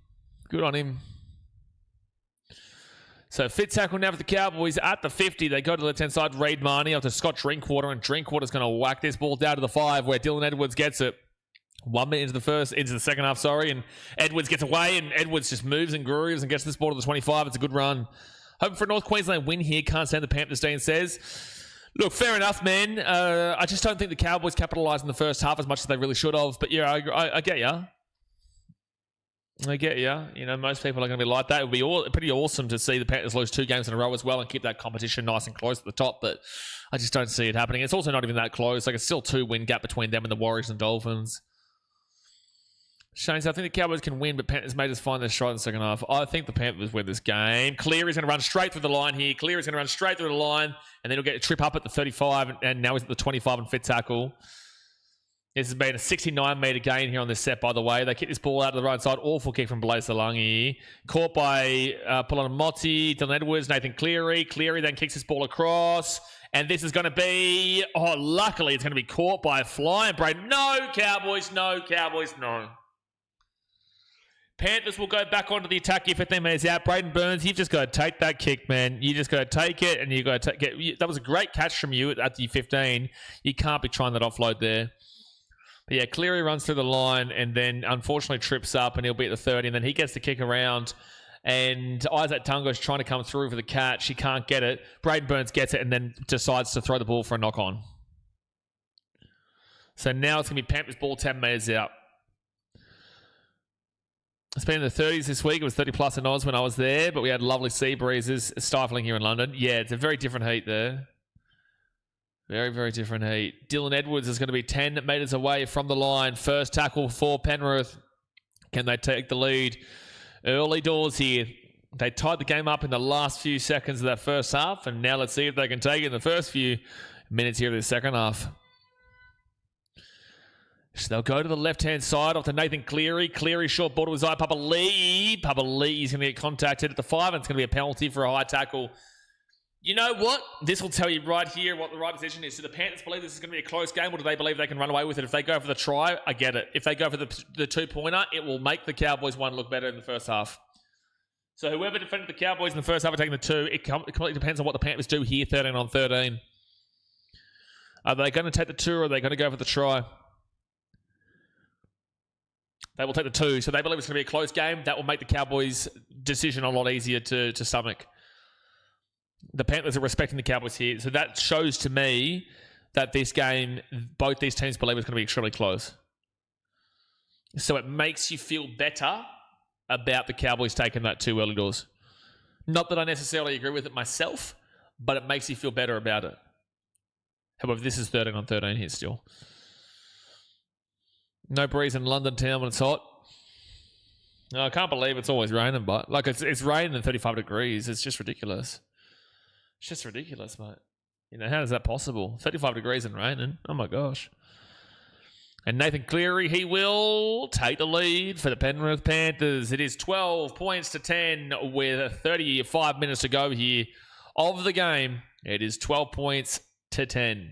Good on him. So fit tackle now for the Cowboys at the 50. They go to the left-hand side. Reid Marnie up to Scott Drinkwater, and Drinkwater's going to whack this ball down to the 5 where Dylan Edwards gets it. 1 minute into the second half, and Edwards gets away, and Edwards just moves and grooves and gets this ball to the 25. It's a good run. Hoping for a North Queensland win here. Can't stand the Panthers. Dean says, look, fair enough, man. I just don't think the Cowboys capitalised in the first half as much as they really should have. But yeah, I get ya. I get you. You know, most people are going to be like that. It would be pretty awesome to see the Panthers lose 2 games in a row as well and keep that competition nice and close at the top, but I just don't see it happening. It's also not even that close. Like, it's still 2-win gap between them and the Warriors and Dolphins. Shane says, I think the Cowboys can win, but Panthers may just find their stride in the second half. I think the Panthers win this game. Cleary's going to run straight through the line here. Cleary's going to run straight through the line, and then he'll get a trip up at the 35, and now he's at the 25 and fit tackle. This has been a 69-metre gain here on this set, by the way. They kick this ball out to the right side. Awful kick from Blaise Salangi. Caught by Polon Motti, Dylan Edwards, Nathan Cleary. Cleary then kicks this ball across. And this is going to be... Oh, luckily it's going to be caught by a flying Braden. No, Cowboys, no. Panthers will go back onto the attack here 15 minutes out. Braden Burns, you've just got to take that kick, man. You just got to take it, and you got to take it. That was a great catch from you at the 15. You can't be trying that offload there. But yeah, Cleary runs through the line and then unfortunately trips up, and he'll be at the 30, and then he gets the kick around, and Isaac Tungo's trying to come through for the catch. He can't get it. Braden Burns gets it and then decides to throw the ball for a knock-on. So now it's going to be Panthers ball 10 metres out. It's been in the 30s this week. It was 30 plus in Oz when I was there, but we had lovely sea breezes stifling here in London. Yeah, it's a very different heat there. Very, very different heat. Dylan Edwards is going to be 10 metres away from the line. First tackle for Penrith. Can they take the lead? Early doors here. They tied the game up in the last few seconds of that first half, and now let's see if they can take it in the first few minutes here of the second half. So they'll go to the left-hand side off to Nathan Cleary. Cleary short ball to his eye. Papa Lee is going to get contacted at the 5, and it's going to be a penalty for a high tackle. You know what? This will tell you right here what the right decision is. Do the Panthers believe this is going to be a close game, or do they believe they can run away with it? If they go for the try, I get it. If they go for the two-pointer, it will make the Cowboys one look better in the first half. So whoever defended the Cowboys in the first half are taking the 2. It completely depends on what the Panthers do here, 13 on 13. Are they going to take the 2, or are they going to go for the try? They will take the 2. So they believe it's going to be a close game. That will make the Cowboys' decision a lot easier to stomach. The Panthers are respecting the Cowboys here. So that shows to me that this game, both these teams believe it's going to be extremely close. So it makes you feel better about the Cowboys taking that 2 early doors. Not that I necessarily agree with it myself, but it makes you feel better about it. However, this is 13 on 13 here still. No breeze in London town when it's hot. No, I can't believe it's always raining, but like it's raining at 35 degrees. It's just ridiculous. It's just ridiculous, mate. You know, how is that possible? 35 degrees and raining. Oh my gosh. And Nathan Cleary, he will take the lead for the Penrith Panthers. It is 12 points to 10 with 35 minutes to go here of the game. It is 12 points to 10.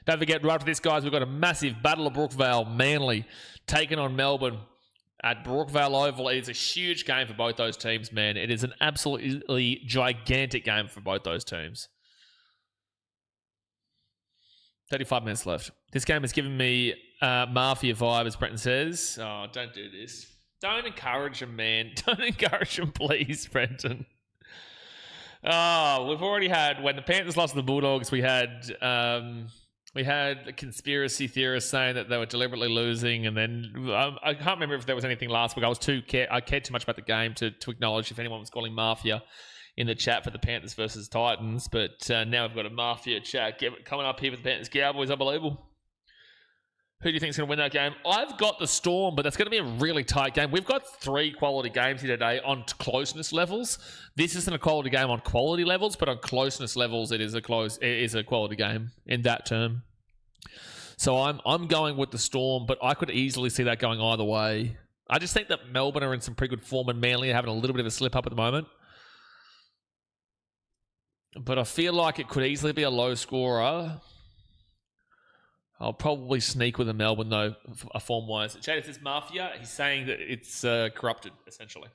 Don't forget, right after this, guys, we've got a massive Battle of Brookvale, Manly, taking on Melbourne at Brookvale Oval. It is a huge game for both those teams, man. It is an absolutely gigantic game for both those teams. 35 minutes left. This game has given me Mafia vibe, as Brenton says. Oh, don't do this. Don't encourage him, man. Don't encourage him, please, Brenton. Oh, we've already had, when the Panthers lost to the Bulldogs, we had conspiracy theorists saying that they were deliberately losing, and then I can't remember if there was anything last week. I cared too much about the game to acknowledge if anyone was calling Mafia in the chat for the Panthers versus Titans, but now we've got a Mafia chat coming up here for the Panthers Cowboys. Unbelievable. Who do you think is going to win that game? I've got the Storm, but that's going to be a really tight game. We've got 3 quality games here today on closeness levels. This isn't a quality game on quality levels, but on closeness levels, it is a quality game in that term. So I'm going with the Storm, but I could easily see that going either way. I just think that Melbourne are in some pretty good form, and Manly are having a little bit of a slip up at the moment. But I feel like it could easily be a low scorer. I'll probably sneak with a Melbourne, though, form-wise. Jada says Mafia. He's saying that it's corrupted, essentially.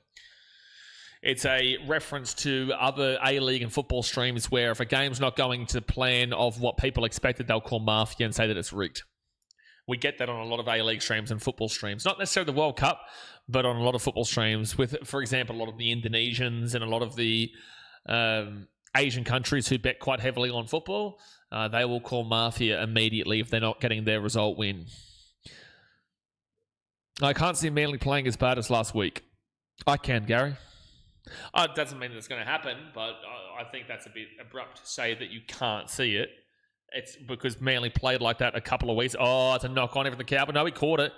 It's a reference to other A-League and football streams where if a game's not going to plan of what people expected, they'll call Mafia and say that it's rigged. We get that on a lot of A-League streams and football streams. Not necessarily the World Cup, but on a lot of football streams with, for example, a lot of the Indonesians and a lot of the Asian countries who bet quite heavily on football. They will call Mafia immediately if they're not getting their result win. I can't see Manly playing as bad as last week. I can, Gary. It doesn't mean that it's going to happen, but I think that's a bit abrupt to say that you can't see it. It's because Manly played like that a couple of weeks. Oh, it's a knock-on even the Cowboys. No, we caught it.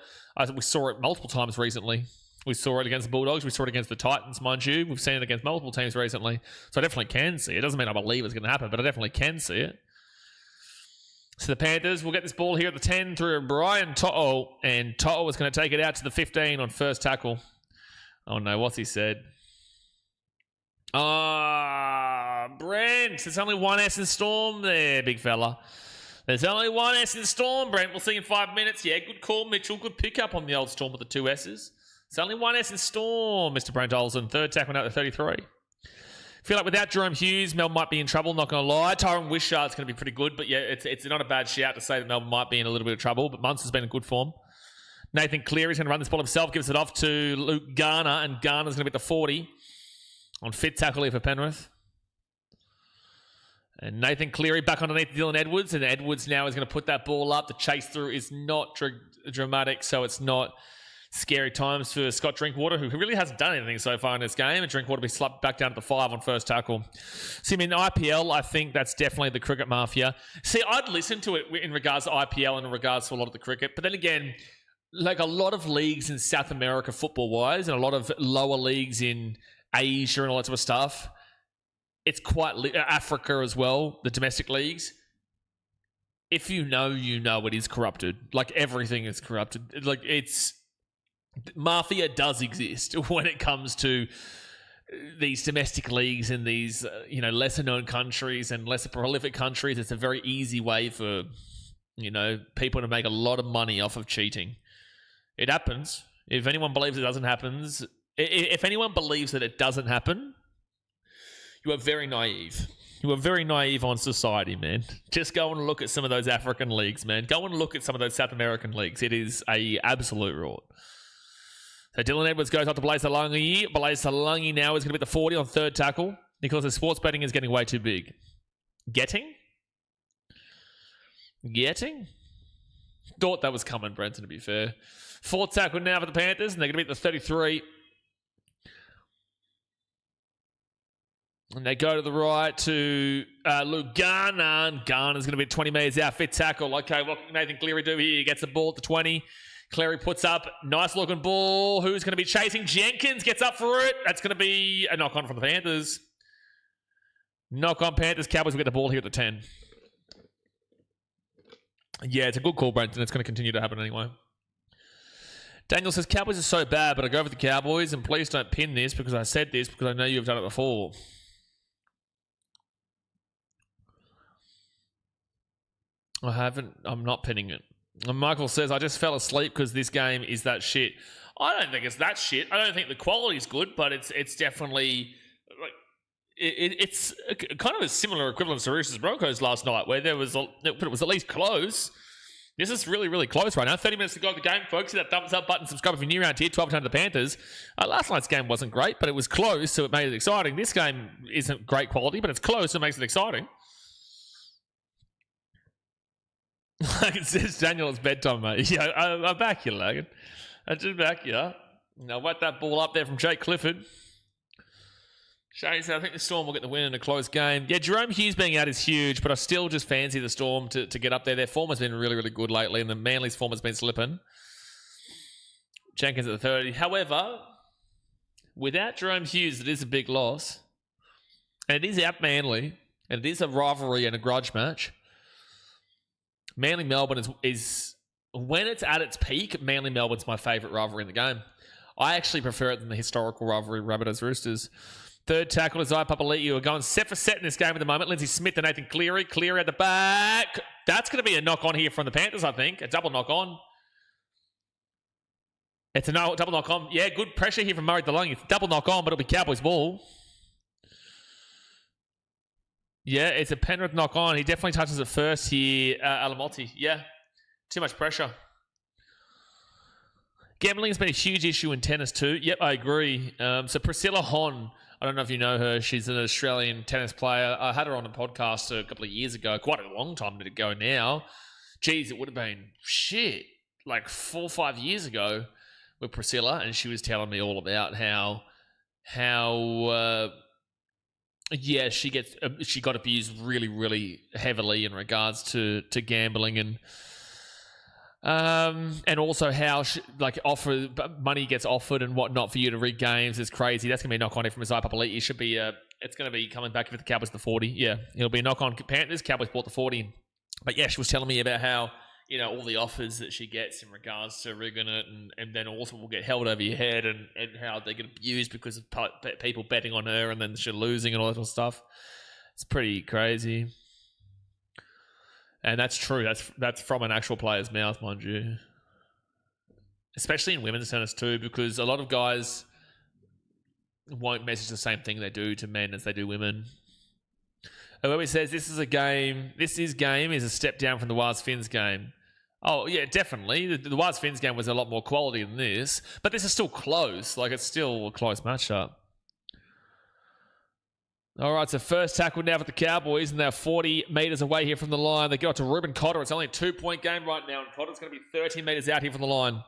We saw it multiple times recently. We saw it against the Bulldogs. We saw it against the Titans, mind you. We've seen it against multiple teams recently. So I definitely can see it. It doesn't mean I believe it's going to happen, but I definitely can see it. So the Panthers will get this ball here at the 10 through Brian To'o. And To'o is going to take it out to the 15 on first tackle. Oh, no. What's he said? Brent. There's only one S in Storm there, big fella. There's only one S in Storm, Brent. We'll see in 5 minutes. Yeah, good call, Mitchell. Good pickup on the old Storm with the 2 S's. It's only one S in Storm, Mr. Brent Olsen. Third tackle out to 33. Feel like without Jerome Hughes, Melbourne might be in trouble, not going to lie. Tyrone Wishard's going to be pretty good, but yeah, it's not a bad shout to say that Melbourne might be in a little bit of trouble, but Munster's been in good form. Nathan Cleary's going to run this ball himself, gives it off to Luke Garner, and Garner's going to be at the 40 on fit tackle here for Penrith. And Nathan Cleary back underneath Dylan Edwards, and Edwards now is going to put that ball up. The chase through is not dramatic, so it's not scary times for Scott Drinkwater, who really hasn't done anything so far in this game. And Drinkwater will be slapped back down to the 5 on first tackle. See, I mean, IPL, I think that's definitely the cricket mafia. See, I'd listen to it in regards to IPL and in regards to a lot of the cricket. But then again, like a lot of leagues in South America football-wise and a lot of lower leagues in Asia and all that sort of stuff, it's quite Africa as well, the domestic leagues. If you know, it is corrupted. Like, everything is corrupted. Like, mafia does exist when it comes to these domestic leagues in these, lesser known countries and lesser prolific countries. It's a very easy way for, people to make a lot of money off of cheating. It happens. If anyone believes it doesn't happen, if anyone believes that it doesn't happen, you are very naive. You are very naive on society, man. Just go and look at some of those African leagues, man. Go and look at some of those South American leagues. It is a absolute rot. So Dylan Edwards goes up to Blaise Talangi. Blaise Talangi now is going to be at the 40 on third tackle because the sports betting is getting way too big. Getting? Thought that was coming, Brenton, to be fair. Fourth tackle now for the Panthers, and they're going to be at the 33. And they go to the right to Luke Garner, and Garner's going to be 20 metres out. Fifth tackle. Okay, what can Nathan Cleary do here? He gets the ball at the 20. Cleary puts up, nice looking ball. Who's going to be chasing? Jenkins gets up for it. That's going to be a knock on for the Panthers. Knock on Panthers. Cowboys will get the ball here at the 10. Yeah, it's a good call, Brenton. It's going to continue to happen anyway. Daniel says, Cowboys are so bad, but I go for the Cowboys, and please don't pin this because I said this because I know you've done it before. I haven't. I'm not pinning it. And Michael says, I just fell asleep because this game is that shit. I don't think it's that shit. I don't think the quality is good, but it's definitely... It's kind of a similar equivalent to Roosters Broncos last night, where but it was at least close. This is really, really close right now. 30 minutes to go of the game, folks. Hit that thumbs up button. Subscribe if you're new around here. 12 times the Panthers. Last night's game wasn't great, but it was close, so it made it exciting. This game isn't great quality, but it's close, so it makes it exciting. It says Daniel, it's bedtime, mate. Yeah, I'm back here, Logan. I'm just back here. Now, whack that ball up there from Jake Clifford. Shane said, I think the Storm will get the win in a close game. Yeah, Jerome Hughes being out is huge, but I still just fancy the Storm to get up there. Their form has been really, really good lately, and the Manly's form has been slipping. Jenkins at the 30. However, without Jerome Hughes, it is a big loss. And it is out Manly, and it is a rivalry and a grudge match. Manly-Melbourne is when it's at its peak, Manly-Melbourne's my favourite rivalry in the game. I actually prefer it than the historical rivalry, Rabbitohs-Roosters. Third tackle is Papali'i, are going set for set in this game at the moment. Lindsay Smith and Nathan Cleary. Cleary at the back. That's going to be a knock-on here from the Panthers, I think. A double knock-on. It's a double knock-on. Yeah, good pressure here from Murray DeLong. It's double knock-on, but it'll be Cowboys ball. Yeah, it's a Penrith knock-on. He definitely touches it first here. Alamotti. Yeah, too much pressure. Gambling has been a huge issue in tennis too. Yep, I agree. So Priscilla Hon, I don't know if you know her. She's an Australian tennis player. I had her on a podcast a couple of years ago. Quite a long time ago now. Geez, it would have been like 4 or 5 years ago with Priscilla, and she was telling me all about how she got abused really, really heavily in regards to gambling and also how money gets offered and whatnot for you to rig games is crazy. That's gonna be a knock on it from Isaiah Papali'i. It's gonna be coming back with the Cowboys to 40. Yeah, it'll be a knock on Panthers. Cowboys bought the 40. But yeah, she was telling me about how all the offers that she gets in regards to rigging it, and then also will get held over your head, and how they get abused because of people betting on her, and then she's losing and all that sort of stuff. It's pretty crazy. And that's true. That's from an actual player's mouth, mind you. Especially in women's tennis too, because a lot of guys won't message the same thing they do to men as they do women. Whoever says this is a step down from the Waz Finns game. Oh, yeah, definitely. The Waz Finns game was a lot more quality than this, but this is still close. Like, it's still a close matchup. All right, so first tackle now for the Cowboys, and they're 40 metres away here from the line. They go to Ruben Cotter. It's only a 2-point game right now, and Cotter's going to be 13 metres out here from the line.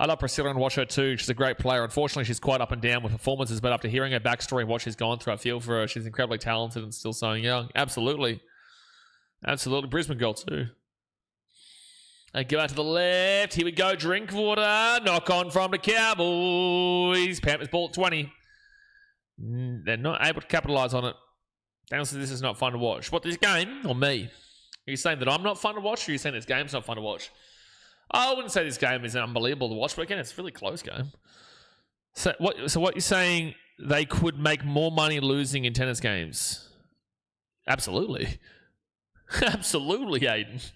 I love Priscilla and watch her too. She's a great player. Unfortunately, she's quite up and down with performances, but after hearing her backstory and what she's gone through, I feel for her. She's incredibly talented and still so young. Absolutely. Absolutely. Brisbane goal too. They go out to the left. Here we go. Drinkwater. Knock on from the Cowboys. Panthers ball at 20. They're not able to capitalise on it. Daniel says this is not fun to watch. What, this game or me? Are you saying that I'm not fun to watch, or are you saying this game's not fun to watch? I wouldn't say this game is unbelievable to watch, but again, it's a really close game. So what you're saying, they could make more money losing in tennis games? Absolutely. Absolutely, Aiden.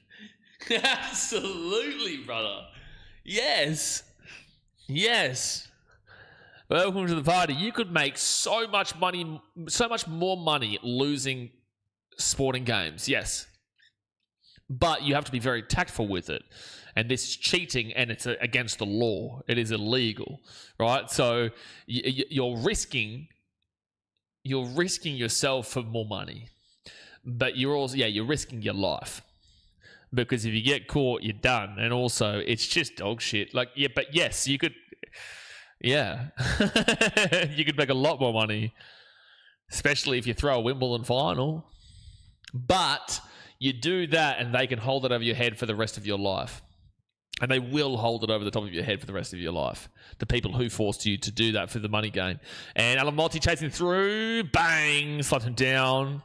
Absolutely, brother. Yes. Yes. Welcome to the party. You could make so much more money losing sporting games. Yes. But you have to be very tactful with it. And this is cheating, and it's against the law. It is illegal, right? So you're risking yourself for more money. But you're also, you're risking your life. because if you get caught, you're done. And also, it's just dog shit. Like, yeah, but yes, you could, yeah, you could make a lot more money, especially if you throw a Wimbledon final. But you do that and they can hold it over your head for the rest of your life. And they will hold it over the top of your head for the rest of your life. The people who forced you to do that for the money game. And Alamonte chasing through. Bang! Slots him down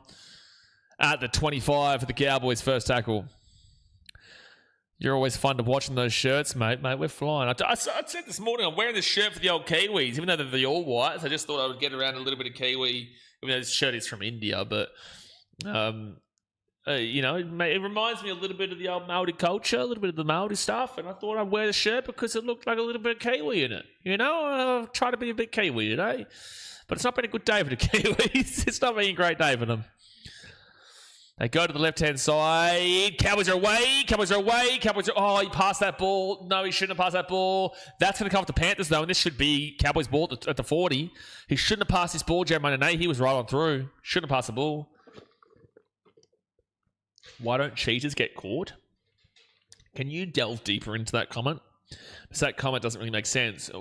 at the 25 for the Cowboys' first tackle. You're always fun to watch in those shirts, mate. Mate, we're flying. I said this morning, I'm wearing this shirt for the old Kiwis, even though they're the all whites. I just thought I would get around a little bit of Kiwi, even though this shirt is from India. But, you know, it reminds me a little bit of the old Maori culture, a little bit of the Maori stuff. And I thought I'd wear the shirt because it looked like a little bit of Kiwi in it. You know, try to be a bit Kiwi today. But it's not been a good day for the Kiwis. It's not been a great day for them. They go to the left-hand side. Cowboys are away. Oh, he passed that ball. No, he shouldn't have passed that ball. That's going to come off the Panthers, though, and this should be Cowboys' ball at the 40. He shouldn't have passed this ball, Jeremiah Nene. He was right on through. Shouldn't have passed the ball. Why don't cheaters get caught? Can you delve deeper into that comment? Because that comment doesn't really make sense.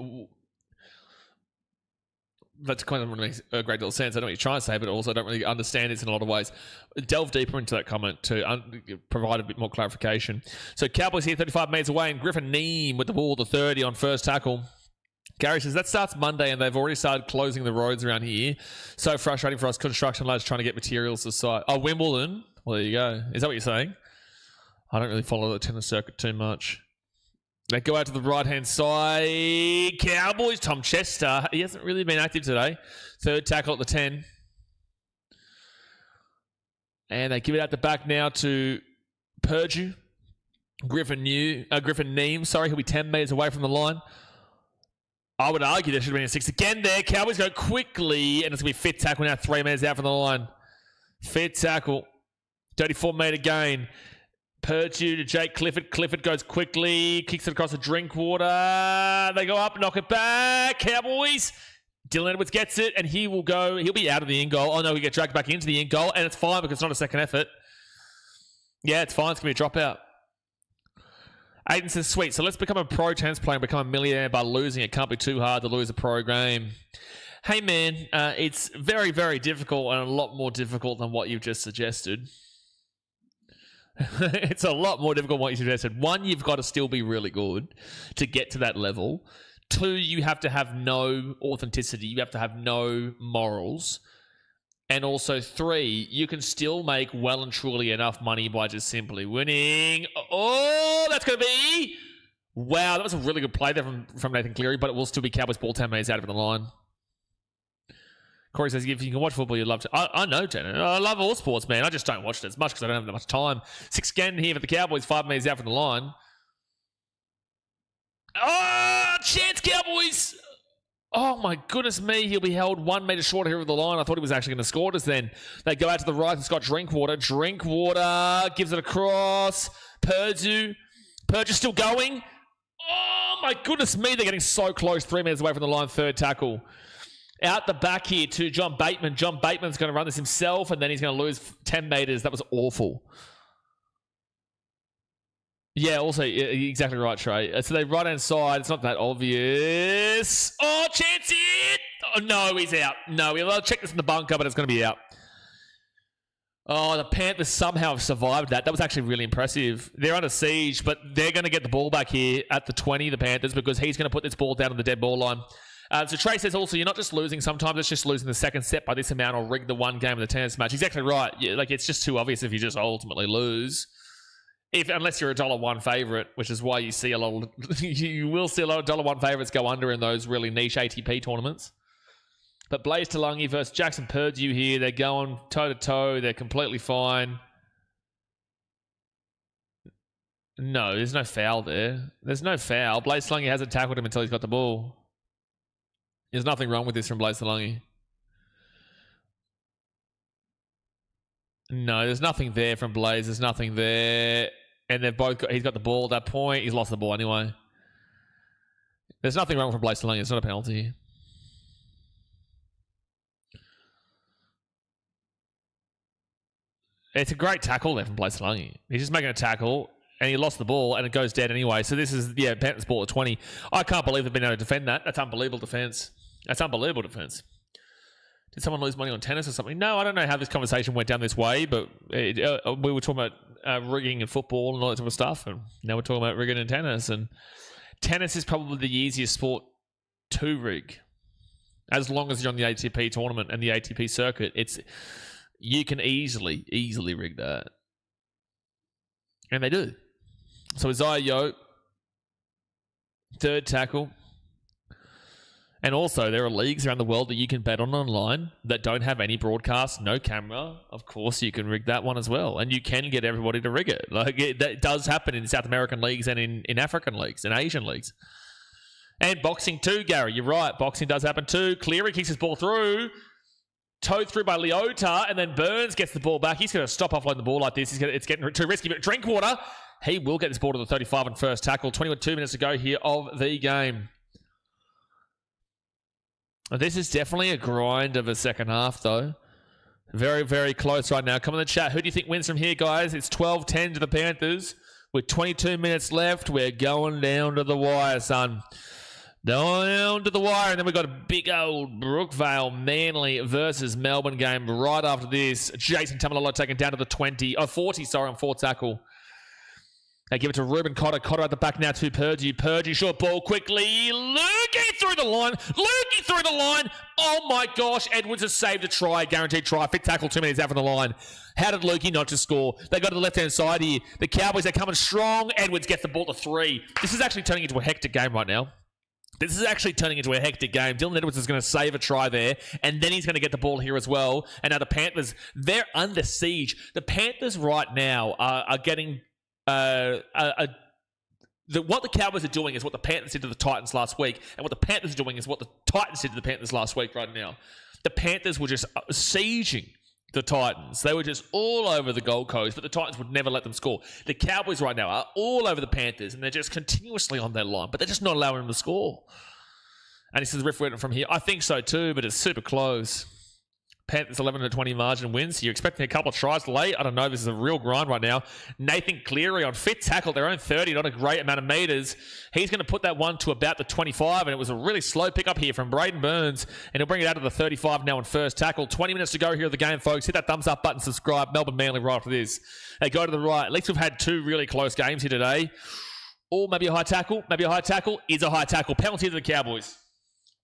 That kind of makes a great deal of sense. I know what you're trying to say, but also I don't really understand it in a lot of ways. Delve deeper into that comment to provide a bit more clarification. So Cowboys here 35 metres away, and Griffin Neem with the ball, the 30 on first tackle. Gary says, that starts Monday and they've already started closing the roads around here. So frustrating for us construction lads trying to get materials to site. Oh, Wimbledon. Well, there you go. Is that what you're saying? I don't really follow the tennis circuit too much. They go out to the right-hand side. Cowboys, Tom Chester. He hasn't really been active today. Third tackle at the 10. And they give it out the back now to Purdue. Griffin Neem. Sorry, he'll be 10 metres away from the line. I would argue there should have been a 6 again there. Cowboys go quickly, and it's going to be fit tackle now, 3 metres out from the line. Fit tackle. 34-metre gain. Purdue to Jake Clifford. Clifford goes quickly, kicks it across the Drinkwater. They go up, knock it back. Cowboys. Dylan Edwards gets it, and he'll be out of the in goal. Oh no, he gets dragged back into the in goal, and it's fine because it's not a second effort. Yeah, it's fine. It's going to be a dropout. Aiden says, sweet. So let's become a pro tennis player and become a millionaire by losing. It can't be too hard to lose a pro game. Hey man, it's very, very difficult and a lot more difficult than what you've just suggested. It's a lot more difficult than what you suggested. One, you've got to still be really good to get to that level. Two, you have to have no authenticity. You have to have no morals. And also, three, you can still make well and truly enough money by just simply winning. Oh, that's going to be... Wow, that was a really good play there from Nathan Cleary, but it will still be Cowboys ball 10 metres out of the line. Corey says, if you can watch football, you'd love to. I know, Tanner. I love all sports, man. I just don't watch it as much because I don't have that much time. 6 again here for the Cowboys, 5 metres out from the line. Oh, chance, Cowboys! Oh, my goodness me. He'll be held 1 metre short here of the line. I thought he was actually going to score just then. They go out to the right and Scott Drinkwater. Drinkwater gives it across. Purdue still going. Oh, my goodness me. They're getting so close. 3 metres away from the line. Third tackle. Out the back here to John Bateman. John Bateman's going to run this himself, and then he's going to lose 10 metres. That was awful. Yeah, also, exactly right, Trey. So they right-hand side. It's not that obvious. Oh, chance it! Oh, no, he's out. No, we'll check this in the bunker, but it's going to be out. Oh, the Panthers somehow have survived that. That was actually really impressive. They're under siege, but they're going to get the ball back here at the 20, the Panthers, because he's going to put this ball down on the dead ball line. So Trey says also, you're not just losing. Sometimes it's just losing the second set by this amount or rig the one game of the tennis match. Exactly right. Yeah, like, it's just too obvious if you just ultimately lose. Unless you're a $1 favourite, which is why you see a lot of... you will see a lot of $1 favourites go under in those really niche ATP tournaments. But Blaze Talangi versus Jackson Purdue here. They're going toe-to-toe. They're completely fine. No, there's no foul there. There's no foul. Blaze Talangi hasn't tackled him until he's got the ball. There's nothing wrong with this from Blaze Talangi. No, there's nothing there from Blaze. There's nothing there. And they've both got... He's got the ball at that point. He's lost the ball anyway. There's nothing wrong from Blaze Talangi. It's not a penalty. It's a great tackle there from Watchalong. He's just making a tackle, and he lost the ball, and it goes dead anyway. So this is, Panthers ball at 20. I can't believe they've been able to defend that. That's unbelievable defence. Did someone lose money on tennis or something? No, I don't know how this conversation went down this way, but we were talking about rigging and football and all that sort of stuff, and now we're talking about rigging and tennis. And tennis is probably the easiest sport to rig, as long as you're on the ATP tournament and the ATP circuit. You can easily rig that, and they do. So Isaiah Yeo, third tackle. And also, there are leagues around the world that you can bet on online that don't have any broadcast, no camera. Of course, you can rig that one as well. And you can get everybody to rig it. That does happen in South American leagues and in African leagues and Asian leagues. And boxing too, Gary. You're right. Boxing does happen too. Cleary kicks his ball through. Towed through by Leota. And then Burns gets the ball back. He's going to stop offloading the ball like this. It's getting too risky. But Drinkwater, he will get this ball to the 35 on first tackle. 22 minutes to go here of the game. This is definitely a grind of a second half, though. Very, very close right now. Come on in the chat. Who do you think wins from here, guys? It's 12-10 to the Panthers. With 22 minutes left, we're going down to the wire, son. Down to the wire. And then we've got a big old Brookvale Manly versus Melbourne game right after this. Jason Tamalolo taken down to the 40, on fourth tackle. They give it to Ruben Cotter. Cotter at the back now to Purdy. Purdy, short ball quickly. Lukey through the line. Oh my gosh. Edwards has saved a try. Guaranteed try. Fit tackle 2 minutes out from the line. How did Lukey not just score? They go to the left-hand side here. The Cowboys are coming strong. Edwards gets the ball to 3. This is actually turning into a hectic game right now. Dylan Edwards is going to save a try there, and then he's going to get the ball here as well. And now the Panthers, they're under siege. The Panthers right now are getting... what the Cowboys are doing is what the Panthers did to the Titans last week, and what the Panthers are doing is what the Titans did to the Panthers last week right now. The Panthers were just sieging the Titans. They were just all over the Gold Coast, but the Titans would never let them score. The Cowboys right now are all over the Panthers, and they're just continuously on their line, but they're just not allowing them to score. And he says, "Riff went from here." I think so too, but it's super close. Panthers 11-20 margin wins. You're expecting a couple of tries late. I don't know. This is a real grind right now. Nathan Cleary on fit tackle, their own 30, not a great amount of meters. He's going to put that one to about the 25, and it was a really slow pickup here from Braden Burns, and he'll bring it out to the 35 now on first tackle. 20 minutes to go here of the game, folks. Hit that thumbs up button, subscribe. Melbourne Manly right after this. They go to the right. At least we've had 2 really close games here today. Or maybe a high tackle. Maybe a high tackle is a high tackle. Penalty to the Cowboys.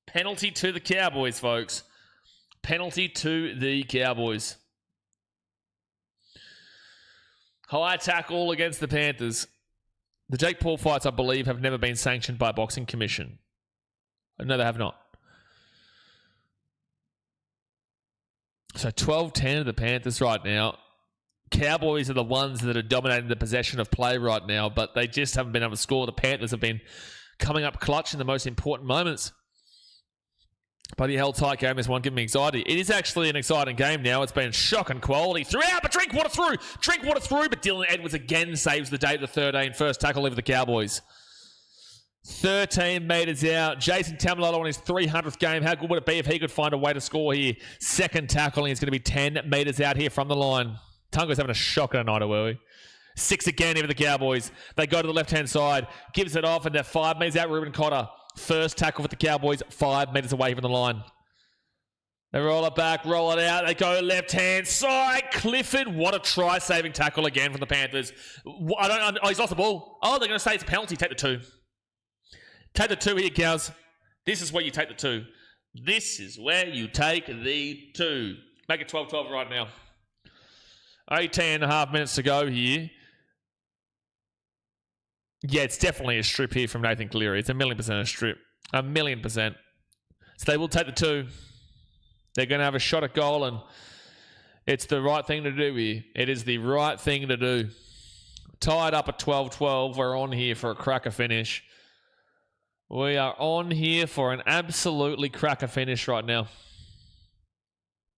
Penalty to the Cowboys, folks. Penalty to the Cowboys. High tackle against the Panthers. The Jake Paul fights, I believe, have never been sanctioned by a boxing commission. No, they have not. So 12-10 to the Panthers right now. Cowboys are the ones that are dominating the possession of play right now, but they just haven't been able to score. The Panthers have been coming up clutch in the most important moments. Bloody hell, tight game. This one giving me anxiety. It is actually an exciting game now. It's been shocking quality. Throughout, but Drinkwater through. But Dylan Edwards again saves the day at the 13. First tackle over the Cowboys. 13 metres out. Jason Tamalolo on his 300th game. How good would it be if he could find a way to score here? Second tackling is going to be 10 metres out here from the line. Tungo's having a shocker tonight, were we? 6 again over the Cowboys. They go to the left-hand side. Gives it off, and they're 5 metres out. Ruben Cotter. First tackle for the Cowboys, 5 metres away from the line. They roll it back, roll it out. They go left-hand side. Clifford, what a try-saving tackle again from the Panthers. He's lost the ball. Oh, they're going to say it's a penalty. Take the 2. Take the 2 here, cows. This is where you take the 2. This is where you take the 2. Make it 12-12 right now. 18.5 minutes to go here. Yeah, it's definitely a strip here from Nathan Cleary. It's 1,000,000% a strip. 1,000,000%. So they will take the 2. They're going to have a shot at goal, and it's the right thing to do here. It is the right thing to do. Tied up at 12-12. We're on here for a cracker finish. We are on here for an absolutely cracker finish right now.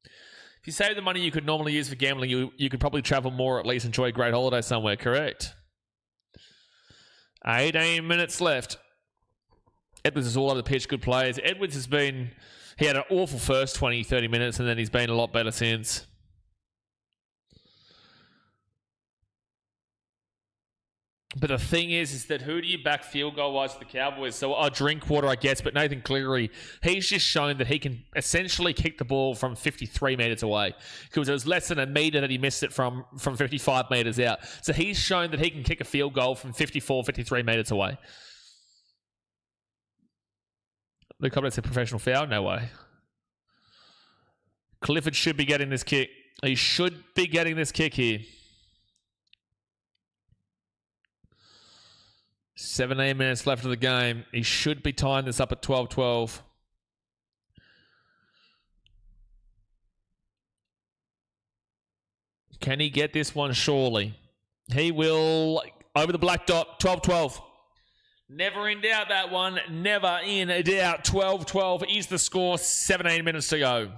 If you save the money you could normally use for gambling, you could probably travel more, or at least enjoy a great holiday somewhere, correct? 18 minutes left. Edwards is all over the pitch. Good players. Edwards he had an awful first 20, 30 minutes, and then he's been a lot better since. But the thing is that who do you back field goal-wise for the Cowboys? So, Drinkwater, I guess, but Nathan Cleary, he's just shown that he can essentially kick the ball from 53 metres away. Because it was less than a metre that he missed it from 55 metres out. So he's shown that he can kick a field goal from 54, 53 metres away. Luke Cobbett said professional foul? No way. Clifford should be getting this kick. He should be getting this kick here. 17 minutes left of the game. He should be tying this up at 12-12. Can he get this one? Surely. He will. Over the black dot. 12-12. Never in doubt that one. Never in doubt. 12-12 is the score. 17 minutes to go.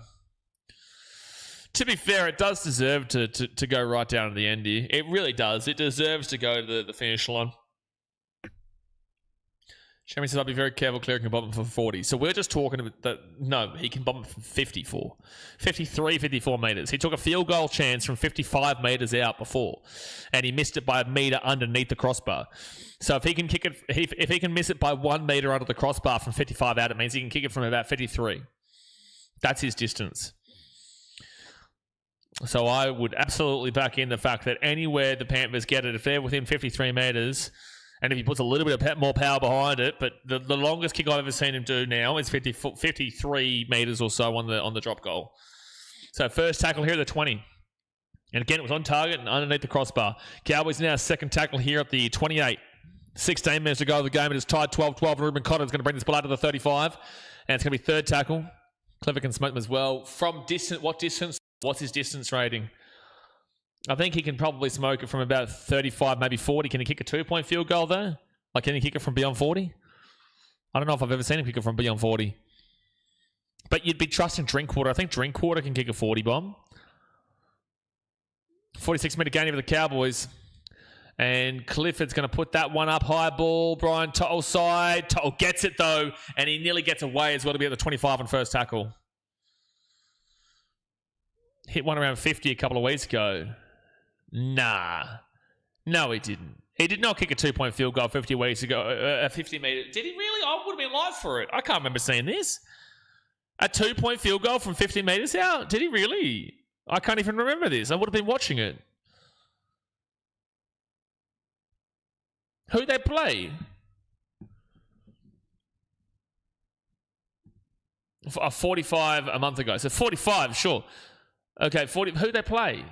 To be fair, it does deserve to go right down to the end here. It really does. It deserves to go to the finish line. Shammy says, I'll be very careful. Clear can bomb him for 40. So we're just talking about that. No, he can bomb him from 54. 53, 54 metres. He took a field goal chance from 55 metres out before, and he missed it by a metre underneath the crossbar. So if he can kick it, if he can miss it by 1 metre under the crossbar from 55 out, it means he can kick it from about 53. That's his distance. So I would absolutely back in the fact that anywhere the Panthers get it, if they're within 53 metres, and if he puts a little bit of more power behind it, but the longest kick I've ever seen him do now is 53 metres or so on the drop goal. So first tackle here at the 20. And again, it was on target and underneath the crossbar. Cowboys now second tackle here at the 28. 16 minutes to go of the game. It is tied 12-12. Ruben Cotter is going to bring this ball out to the 35. And it's going to be third tackle. Clever can smoke him as well. From distance, what distance? What's his distance rating? I think he can probably smoke it from about 35, maybe 40. Can he kick a 2-point field goal there? Like, can he kick it from beyond 40? I don't know if I've ever seen him kick it from beyond 40. But you'd be trusting Drinkwater. I think Drinkwater can kick a 40 bomb. 46-minute game for the Cowboys. And Clifford's going to put that one up. High ball. Brian Tuttle side. Tuttle gets it, though. And he nearly gets away as well to be at the 25 on first tackle. Hit one around 50 a couple of weeks ago. Nah. No, he didn't. He did not kick a 2-point field goal 50 weeks ago. 50 metres. Did he really? I would have been live for it. I can't remember seeing this. A 2-point field goal from 50 metres out? Did he really? I can't even remember this. I would have been watching it. Who'd they play? 45 a month ago. So 45, sure. Okay, 40. Who'd they play?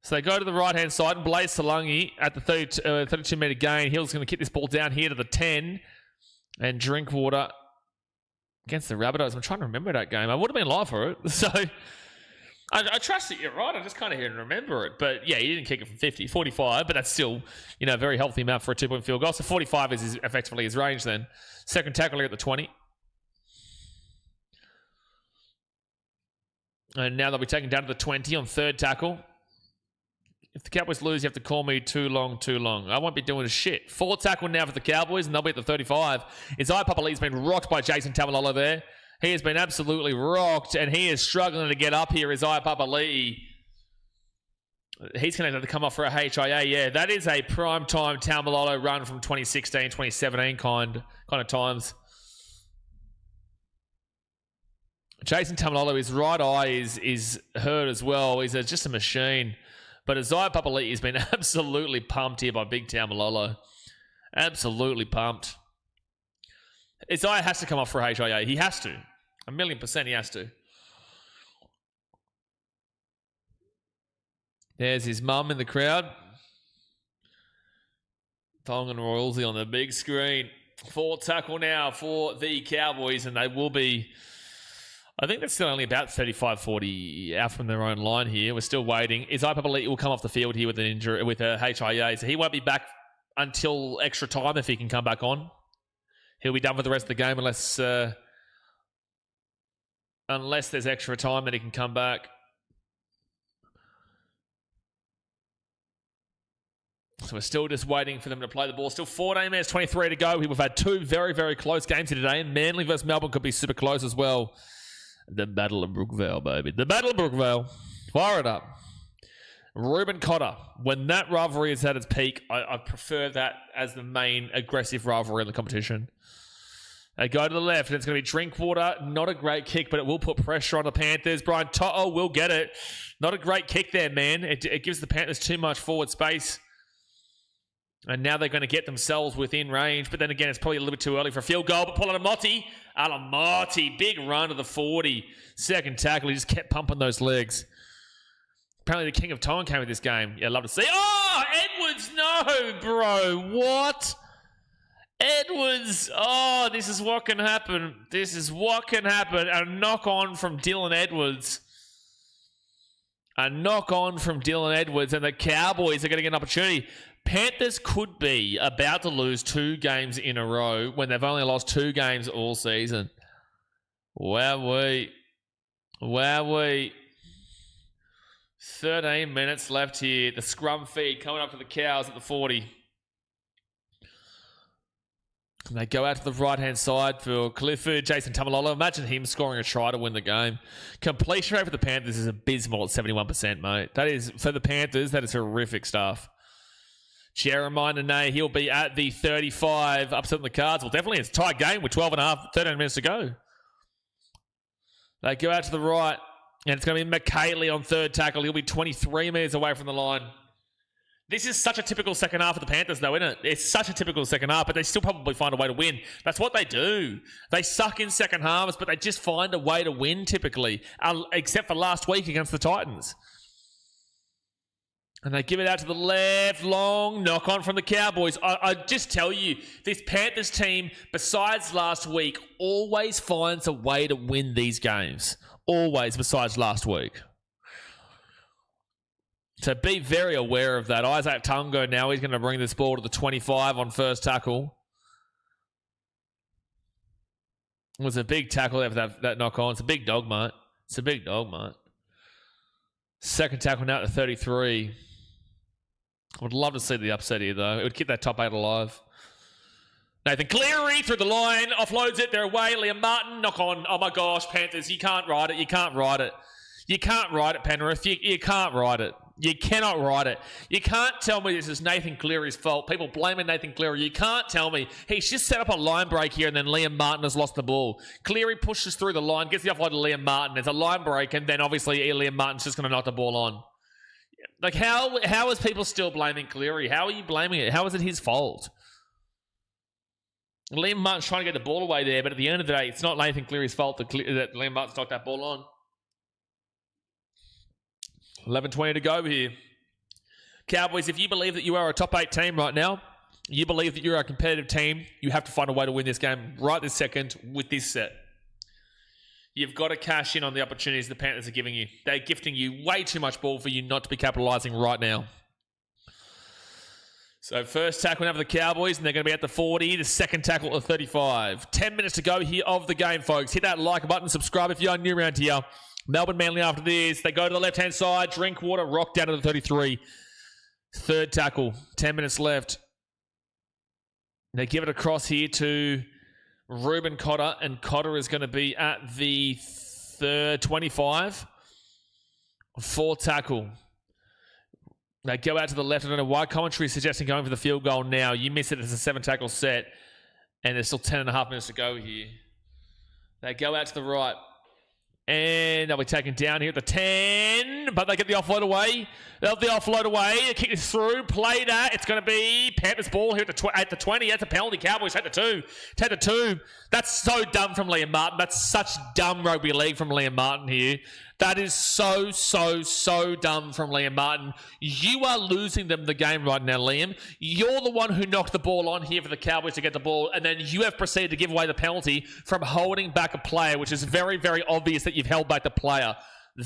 So they go to the right-hand side, and Blaze Salungi at the 32-metre gain. Hill's going to kick this ball down here to the 10. And Drinkwater against the Rabbitohs. I'm trying to remember that game. I would have been live for it. So I trust that you're right. I just kind of didn't remember it. But yeah, he didn't kick it from 50. 45, but that's still, a very healthy amount for a 2-point field goal. So 45 is effectively his range then. Second tackle here at the 20. And now they'll be taken down to the 20 on third tackle. If the Cowboys lose, you have to call me too long. I won't be doing shit. Fourth tackle now for the Cowboys, and they'll be at the 35. Isaiah Papali'i's been rocked by Jason Tamalolo there. He has been absolutely rocked, and he is struggling to get up here, Isaiah Papali'i. He's going to have to come off for a HIA. Yeah, that is a prime-time Tamalolo run from 2016, 2017 kind of times. Jason Tamalolo, his right eye is hurt as well. He's just a machine. But Isaiah Papali'i has been absolutely pumped here by Big Tamalolo. Absolutely pumped. Isaiah has to come off for HIA. He has to. 1,000,000% he has to. There's his mum in the crowd. Thong and Royalsy on the big screen. Fourth tackle now for the Cowboys, and they will be... I think that's still only about 35-40 out from their own line here. We're still waiting. Isaiah Papali'i will come off the field here with an injury, with a HIA, so he won't be back until extra time if he can come back on. He'll be done for the rest of the game unless there's extra time that he can come back. So we're still just waiting for them to play the ball. Still 14 minutes, 23 to go. We've had two very, very close games here today. And Manly versus Melbourne could be super close as well. The Battle of Brookvale, baby. The Battle of Brookvale. Fire it up. Reuben Cotter, when that rivalry is at its peak, I prefer that as the main aggressive rivalry in the competition. They go to the left, and it's going to be Drinkwater. Not a great kick, but it will put pressure on the Panthers. Brian To'o will get it. Not a great kick there, man. It gives the Panthers too much forward space. And now they're going to get themselves within range. But then again, it's probably a little bit too early for a field goal. But Paul Alamotti, big run to the 40. Second tackle, he just kept pumping those legs. Apparently the King of Time came with this game. Yeah, love to see. Oh, Edwards, no, bro. What? Edwards, oh, this is what can happen. This is what can happen. A knock on from Dylan Edwards. A knock on from Dylan Edwards, and the Cowboys are going to get an opportunity. Panthers could be about to lose 2 games in a row when they've only lost 2 games all season. Wowee. 13 minutes left here. The scrum feed coming up to the Cows at the 40. And they go out to the right-hand side for Clifford, Jason Tamalolo. Imagine him scoring a try to win the game. Completion rate for the Panthers is abysmal at 71%, mate. That is, for the Panthers, that is horrific stuff. Jeremiah Nene, he'll be at the 35, upsetting the Cards. Well, definitely it's a tight game with 13 minutes to go. They go out to the right, and it's going to be McKaylee on third tackle. He'll be 23 metres away from the line. This is such a typical second half of the Panthers, though, isn't it? It's such a typical second half, but they still probably find a way to win. That's what they do. They suck in second halves, but they just find a way to win, typically, except for last week against the Titans. And they give it out to the left, long knock on from the Cowboys. I just tell you, this Panthers team, besides last week, always finds a way to win these games. Always, besides last week. So be very aware of that. Isaac Tungo now, he's going to bring this ball to the 25 on first tackle. It was a big tackle there for that knock on. It's a big dog, mate. It's a big dog, mate. Second tackle now to 33. I would love to see the upset here, though. It would keep that top 8 alive. Nathan Cleary through the line, offloads it. They're away. Liam Martin, knock on. Oh my gosh, Panthers, you can't ride it. You can't ride it. You can't ride it, Penrith. You can't ride it. You cannot ride it. You can't tell me this is Nathan Cleary's fault. People blaming Nathan Cleary. You can't tell me. He's just set up a line break here and then Liam Martin has lost the ball. Cleary pushes through the line, gets the offload to Liam Martin. There's a line break and then obviously Liam Martin's just going to knock the ball on. Like, how is people still blaming Cleary? How are you blaming it? How is it his fault? Liam Martin's trying to get the ball away there, but at the end of the day, it's not Nathan Cleary's fault that Liam Martin's knocked that ball on. 11:20 to go here. Cowboys, if you believe that you are a top 8 team right now, you believe that you're a competitive team, you have to find a way to win this game right this second with this set. You've got to cash in on the opportunities the Panthers are giving you. They're gifting you way too much ball for you not to be capitalising right now. So first tackle now for the Cowboys, and they're going to be at the 40. The second tackle at the 35. 10 minutes to go here of the game, folks. Hit that like button, subscribe if you are new around here. Melbourne Manly after this. They go to the left-hand side. Drinkwater, rock down to the 33. Third tackle. 10 minutes left. They give it across here to Reuben Cotter, and Cotter is going to be at the 25. Fourth tackle. They go out to the left. I don't know why commentary is suggesting going for the field goal now. You miss it as a 7-tackle set, and there's still 10.5 minutes to go here. They go out to the right. And they'll be taken down here at the 10, but they get the offload away. They'll have the offload away. The kick is through. Play that. It's going to be Panthers ball here at the 20. That's a penalty. Cowboys take the 2. Take the 2. That's so dumb from Liam Martin. That's such dumb rugby league from Liam Martin here. That is so dumb from Liam Martin. You are losing them the game right now, Liam. You're the one who knocked the ball on here for the Cowboys to get the ball, and then you have proceeded to give away the penalty from holding back a player, which is very, very obvious that you've held back the player.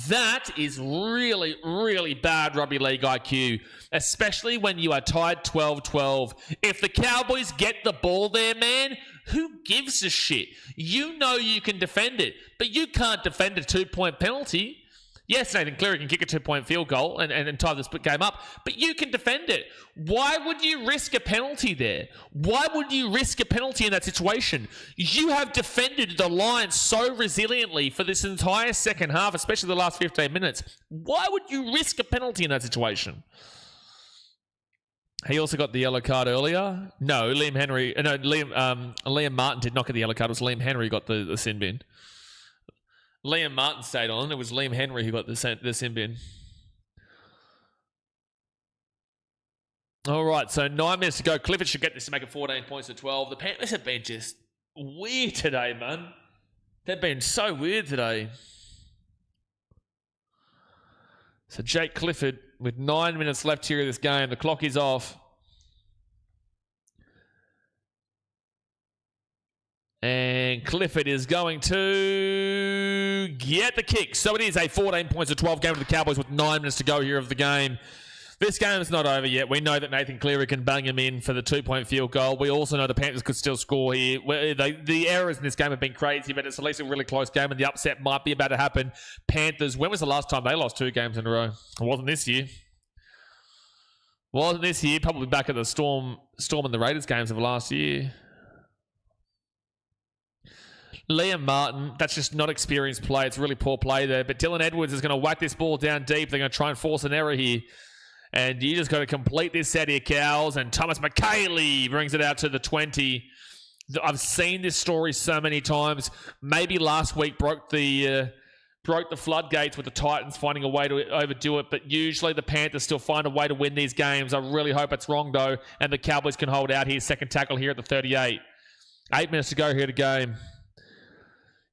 That is really bad rugby league IQ, especially when you are tied 12-12. If the Cowboys get the ball there, man, who gives a shit? You know you can defend it, but you can't defend a 2-point penalty. Yes, Nathan Cleary can kick a 2-point field goal and tie this game up, but you can defend it. Why would you risk a penalty there? Why would you risk a penalty in that situation? You have defended the Lions so resiliently for this entire second half, especially the last 15 minutes. Why would you risk a penalty in that situation? He also got the yellow card earlier. No, Liam Martin did not get the yellow card. It was Liam Henry who got the sin bin. Liam Martin stayed on. It was Liam Henry who got the sin bin. All right, so 9 minutes to go. Clifford should get this to make it 14 points to 12. The Panthers have been just weird today, man. They've been so weird today. So Jake Clifford, with 9 minutes left here in this game, the clock is off. And Clifford is going to get the kick. So it is a 14 points to 12 game for the Cowboys with 9 minutes to go here of the game. This game is not over yet. We know that Nathan Cleary can bang him in for the 2-point field goal. We also know the Panthers could still score here. The errors in this game have been crazy, but it's at least a really close game, and the upset might be about to happen. Panthers, when was the last time they lost 2 games in a row? It wasn't this year. Wasn't this year. Probably back at the Storm and the Raiders games of last year. Liam Martin, that's just not experienced play. It's really poor play there. But Dylan Edwards is going to whack this ball down deep. They're going to try and force an error here. And you just got to complete this set here, Cows. And Thomas McKaylee brings it out to the 20. I've seen this story so many times. Maybe last week broke the floodgates with the Titans finding a way to overdo it. But usually the Panthers still find a way to win these games. I really hope it's wrong, though. And the Cowboys can hold out here. Second tackle here at the 38. 8 minutes to go here to game.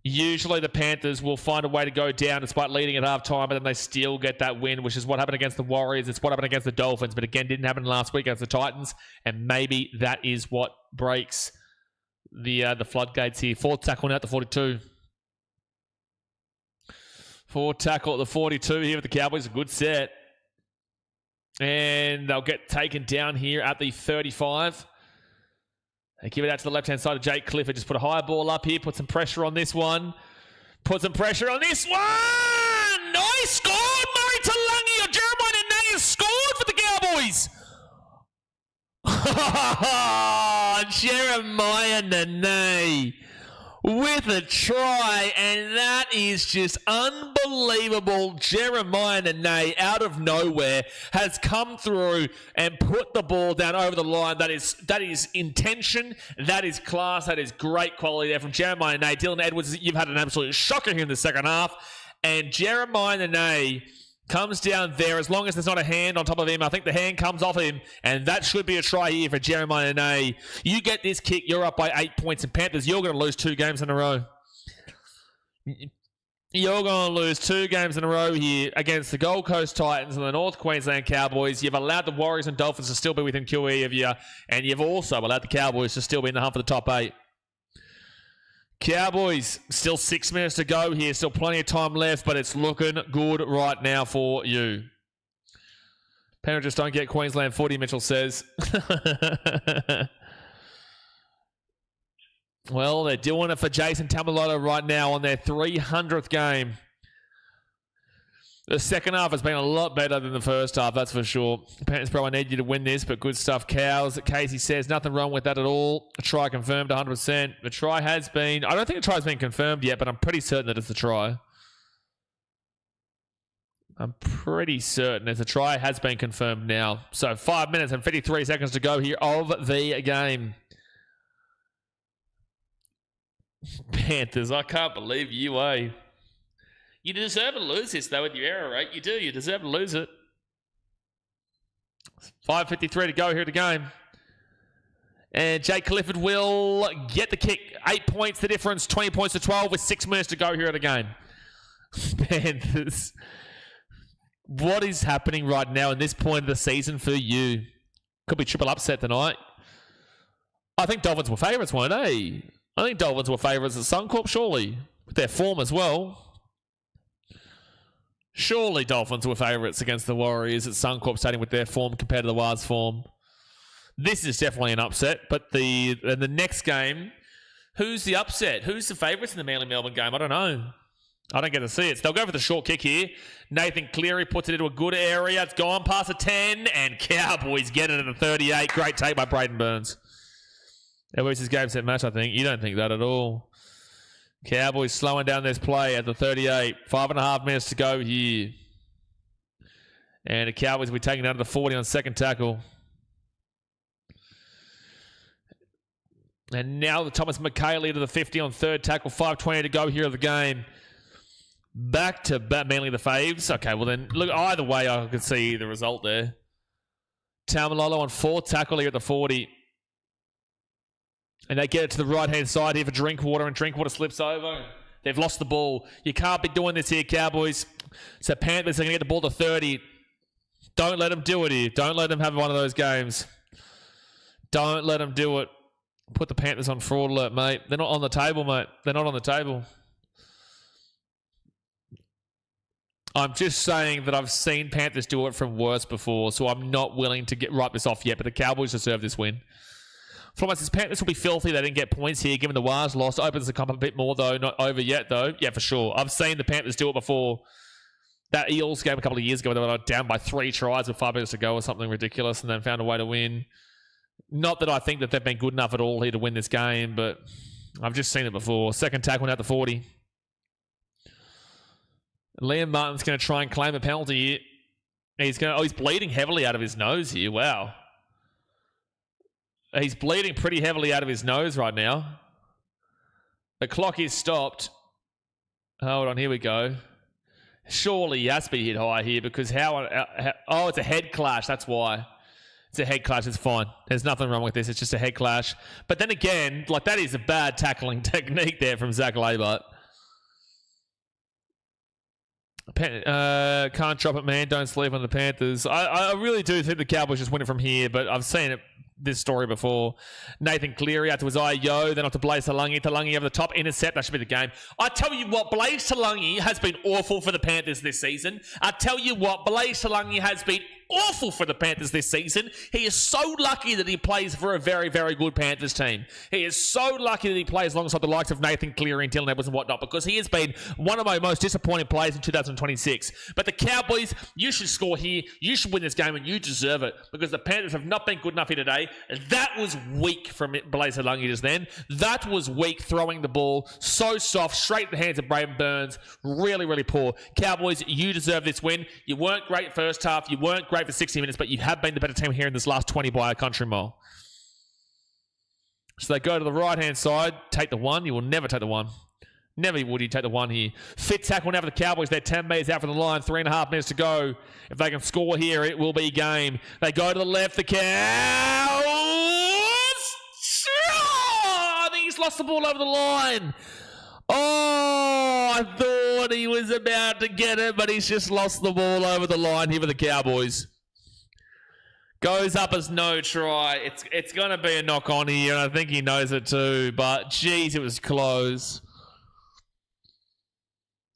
Usually the Panthers will find a way to go down despite leading at halftime, but then they still get that win, which is what happened against the Warriors. It's what happened against the Dolphins, but again, didn't happen last week against the Titans, and maybe that is what breaks the floodgates here. 4th tackle now at the 42. 4th tackle at the 42 here with the Cowboys. A good set. And they'll get taken down here at the 35. They give it out to the left-hand side of Jake Clifford. Just put a high ball up here. Put some pressure on this one. Put some pressure on this one! Nice score! Murray Talangi or Jeremiah Nene has scored for the Cowboys! Jeremiah Nene with a try, and that is just unbelievable. Jeremiah Nene, out of nowhere, has come through and put the ball down over the line. That is intention, that is class, that is great quality there from Jeremiah Nene. Dylan Edwards, you've had an absolute shocker here in the second half, and Jeremiah Nene comes down there. As long as there's not a hand on top of him, I think the hand comes off him, and that should be a try here for Jeremiah Nene. You get this kick, you're up by 8 points, and Panthers, you're going to lose 2 games in a row. You're going to lose 2 games in a row here against the Gold Coast Titans and the North Queensland Cowboys. You've allowed the Warriors and Dolphins to still be within QE of you, and you've also allowed the Cowboys to still be in the hunt for the top 8. Cowboys, still 6 minutes to go here. Still plenty of time left, but it's looking good right now for you. Penrith just don't get Queensland footy, Mitchell says. Well, they're doing it for Jason Tamalotto right now on their 300th game. The second half has been a lot better than the first half, that's for sure. Panthers probably need you to win this, but good stuff, Cows. Casey says nothing wrong with that at all. A try confirmed 100%. The try has been... I don't think the try has been confirmed yet, but I'm pretty certain that it's a try. I'm pretty certain that the try has been confirmed now. So 5 minutes and 53 seconds to go here of the game. Panthers, I can't believe you, eh? You deserve to lose this, though, with your error rate. You do. You deserve to lose it. 5:53 to go here at the game. And Jake Clifford will get the kick. 8 points the difference. 20 points to 12 with 6 minutes to go here at the game. Panthers. What is happening right now in this point of the season for you? Could be triple upset tonight. I think Dolphins were favourites, weren't they? I think Dolphins were favourites at Suncorp, surely. With their form as well. Surely Dolphins were favourites against the Warriors at Suncorp Stadium with their form compared to the Wars' form. This is definitely an upset, but the next game, who's the upset? Who's the favourites in the Manly Melbourne game? I don't know. I don't get to see it. So they'll go for the short kick here. Nathan Cleary puts it into a good area. It's gone past the 10, and Cowboys get it at the 38. Great take by Braden Burns. That was his game set match, I think. You don't think that at all. Cowboys slowing down this play at the 38. 5.5 minutes to go here. And the Cowboys will be taking down to the 40 on second tackle. And now the Thomas McKaylee to the 50 on third tackle. 5:20 to go here of the game. Back to Manly the faves. Okay, well then, look, either way, I can see the result there. Taumalolo on fourth tackle here at the 40. And they get it to the right-hand side here for Drinkwater, and Drinkwater slips over. They've lost the ball. You can't be doing this here, Cowboys. So Panthers are going to get the ball to 30. Don't let them do it here. Don't let them have one of those games. Don't let them do it. Put the Panthers on fraud alert, mate. They're not on the table, mate. They're not on the table. I'm just saying that I've seen Panthers do it from worse before, so I'm not willing to write this off yet, but the Cowboys deserve this win. From us, Panthers will be filthy. They didn't get points here, given the Wars loss. Opens the comp a bit more, though. Not over yet, though. Yeah, for sure. I've seen the Panthers do it before. That Eels game a couple of years ago, they were down by 3 tries with 5 minutes to go or something ridiculous, and then found a way to win. Not that I think that they've been good enough at all here to win this game, but I've just seen it before. Second tackle out to 40. Liam Martin's going to try and claim a penalty here. He's bleeding heavily out of his nose here. Wow. He's bleeding pretty heavily out of his nose right now. The clock is stopped. Hold on, here we go. Surely he has to be hit high here because oh, it's a head clash. That's why. It's a head clash. It's fine. There's nothing wrong with this. It's just a head clash. But then again, like that is a bad tackling technique there from Zach Labert. Can't drop it, man. Don't sleep on the Panthers. I really do think the Cowboys just win it from here, but I've seen this story before. Nathan Cleary out to his Yo, then off to Blaze Talangi. Talangi over the top, intercept. That should be the game. I tell you what, Blaze Talangi has been awful for the Panthers this season. I tell you what, Blaze Talangi has been awful for the Panthers this season. He is so lucky that he plays for a very, very good Panthers team. He is so lucky that he plays alongside the likes of Nathan Cleary and Dylan Edwards and whatnot, because he has been one of my most disappointing players in 2026. But the Cowboys, you should score here. You should win this game, and you deserve it, because the Panthers have not been good enough here today. That was weak from Blaze Talangi just then. That was weak, throwing the ball so soft, straight in the hands of Braden Burns. Really, really poor. Cowboys, you deserve this win. You weren't great first half. You weren't great for 60 minutes, but you have been the better team here in this last 20 by a country mile. So they go to the right-hand side, take the one. You will never take the one. Never would you take the one here. Fit tackle now for the Cowboys. They're 10 metres out from the line. 3.5 minutes to go. If they can score here, it will be game. They go to the left. The Cows. Oh, I think he's lost the ball over the line. Oh, I thought he was about to get it, but he's just lost the ball over the line here for the Cowboys. Goes up as no try. It's going to be a knock on here, and I think he knows it too. But, geez, it was close.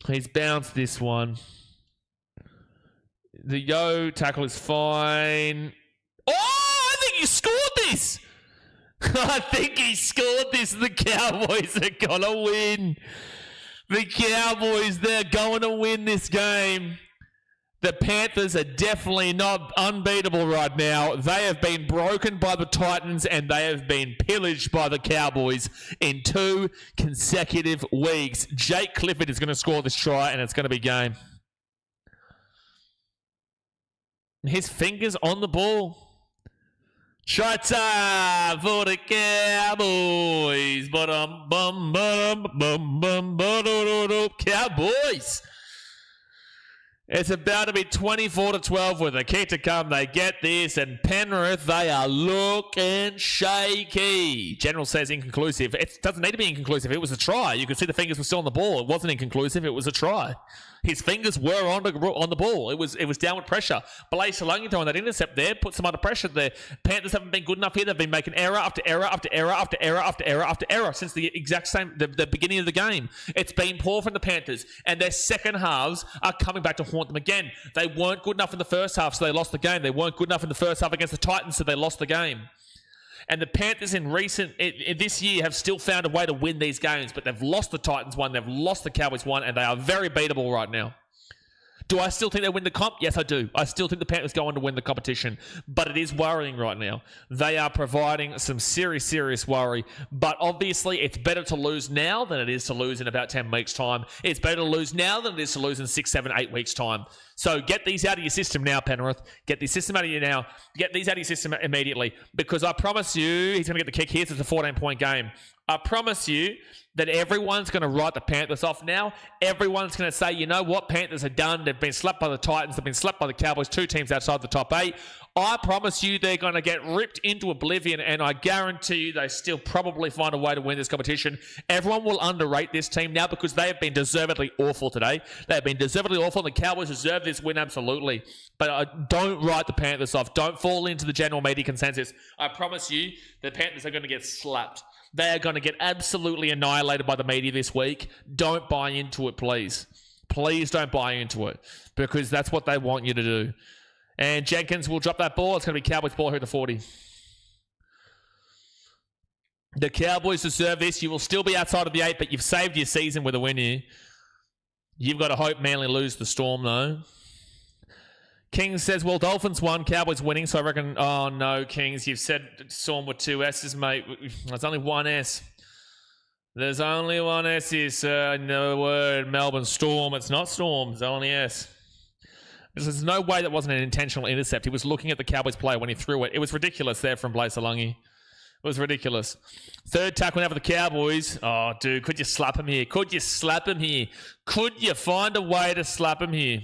He's bounced this one. The Yo tackle is fine. Oh, I think he scored this. I think he scored this. The Cowboys are going to win. The Cowboys, they're going to win this game. The Panthers are definitely not unbeatable right now. They have been broken by the Titans, and they have been pillaged by the Cowboys in 2 consecutive weeks. Jake Clifford is going to score this try, and it's going to be game. His fingers on the ball. Try time for the Cowboys. Cowboys. It's about to be 24-12 with a kick to come. They get this, and Penrith, they are looking shaky. General says inconclusive. It doesn't need to be inconclusive. It was a try. You could see the fingers were still on the ball. It wasn't inconclusive. It was a try. His fingers were on the ball. It was downward pressure. Blaze Talangi throwing that intercept there, put some under pressure there. Panthers haven't been good enough here. They've been making error after error after error after error after error after error since the beginning of the game. It's been poor from the Panthers, and their second halves are coming back to haunt them again. They weren't good enough in the first half, so they lost the game. They weren't good enough in the first half against the Titans, so they lost the game. And the Panthers in this year have still found a way to win these games, but they've lost the Titans one, they've lost the Cowboys one, and they are very beatable right now. Do I still think they win the comp? Yes, I do. I still think the Panthers go on to win the competition, but it is worrying right now. They are providing some serious worry, but obviously it's better to lose now than it is to lose in about 10 weeks' time. It's better to lose now than it is to lose in 6, 7, 8 weeks' time. So get these out of your system now, Penrith. Get these system out of you now. Get these out of your system immediately, because I promise you, he's going to get the kick here. So it's a 14-point game. I promise you that everyone's going to write the Panthers off now. Everyone's going to say, you know what, Panthers are done. They've been slapped by the Titans. They've been slapped by the Cowboys, 2 teams outside the top 8. I promise you they're going to get ripped into oblivion, and I guarantee you they still probably find a way to win this competition. Everyone will underrate this team now because they have been deservedly awful today. They have been deservedly awful, and the Cowboys deserve this win absolutely. But don't write the Panthers off. Don't fall into the general media consensus. I promise you the Panthers are going to get slapped. They are going to get absolutely annihilated by the media this week. Don't buy into it, please. Please don't buy into it, because that's what they want you to do. And Jenkins will drop that ball. It's going to be Cowboys ball here at the 40. The Cowboys deserve this. You will still be outside of the 8, but you've saved your season with a win here. You've got to hope Manly lose the Storm, though. Kings says, well, Dolphins won, Cowboys winning, so I reckon, oh no, Kings, you've said Storm with 2 S's, mate. There's only 1 S. There's only 1 S here, sir. In the word Melbourne Storm. It's not Storm, it's only S. There's no way that wasn't an intentional intercept. He was looking at the Cowboys player when he threw it. It was ridiculous there from Watchalong. It was ridiculous. 3rd tackle now for the Cowboys. Oh, dude, could you slap him here? Could you slap him here? Could you find a way to slap him here?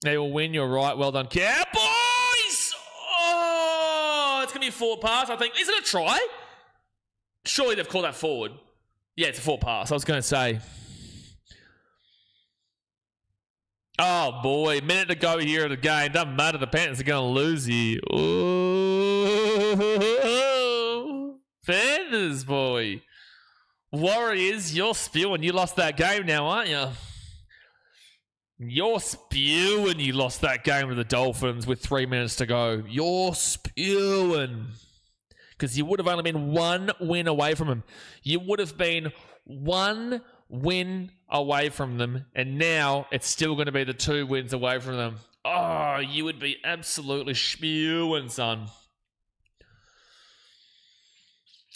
They will win, you're right. Well done, Cowboys! Oh, it's going to be a forward pass, I think. Is it a try? Surely they've called that forward. Yeah, it's a forward pass, I was going to say. Oh, boy. Minute to go here of the game. Doesn't matter. The Panthers are going to lose here. Ooh. Panthers, boy. Warriors, you're spewing. You lost that game now, aren't you? You're spewing you lost that game to the Dolphins with 3 minutes to go. You're spewing. Because you would have only been 1 win away from them. You would have been 1 win away from them. And now it's still going to be the 2 wins away from them. Oh, you would be absolutely spewing, son.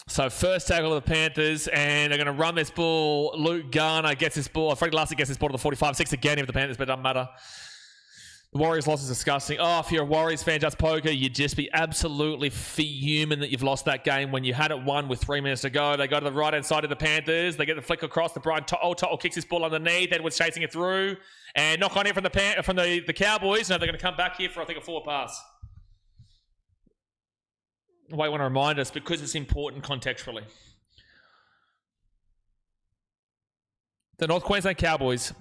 So first tackle of the Panthers, and they're going to run this ball. Luke Garner gets this ball. Freddie Lassie gets this ball to the 45. 6 again for the Panthers, but it doesn't matter. The Warriors loss is disgusting. Oh, if you're a Warriors fan, just poker, you'd just be absolutely fuming that you've lost that game when you had it won with 3 minutes to go. They go to the right-hand side of the Panthers. They get the flick across. The Brian To'o kicks this ball underneath. Edwards chasing it through. And knock on in from the Cowboys. No, they're going to come back here for, I think, a forward pass. I want to remind us because it's important contextually. The North Queensland Cowboys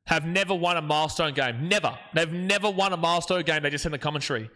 have never won a milestone game. Never. They've never won a milestone game. They just said in the commentary.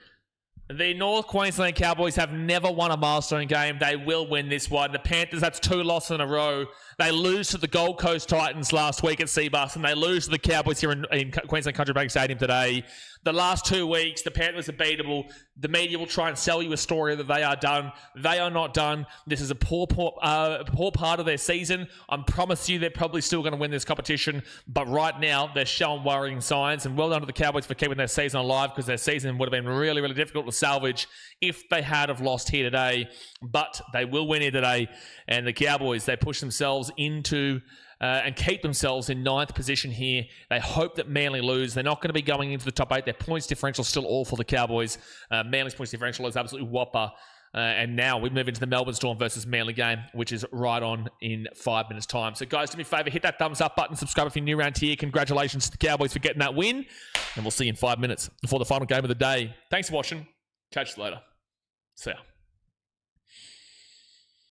The North Queensland Cowboys have never won a milestone game. They will win this one. The Panthers, that's 2 losses in a row. They lose to the Gold Coast Titans last week at Seabus, and they lose to the Cowboys here in Queensland Country Bank Stadium today. The last 2 weeks, the Panthers are beatable. The media will try and sell you a story that they are done. They are not done. This is a poor part of their season. I promise you they're probably still going to win this competition. But right now, they're showing worrying signs. And well done to the Cowboys for keeping their season alive, because their season would have been really, really difficult to salvage if they had have lost here today. But they will win here today. And the Cowboys, they push themselves into and keep themselves in 9th position here. They hope that Manly lose. They're not going to be going into the top 8. Their points differential is still all for the Cowboys. Manly's points differential is absolutely whopper. And now we move into the Melbourne Storm versus Manly game, which is right on in 5 minutes' time. So guys, do me a favour, hit that thumbs up button, subscribe if you're new around here. Congratulations to the Cowboys for getting that win. And we'll see you in 5 minutes before the final game of the day. Thanks for watching. Catch you later. See ya.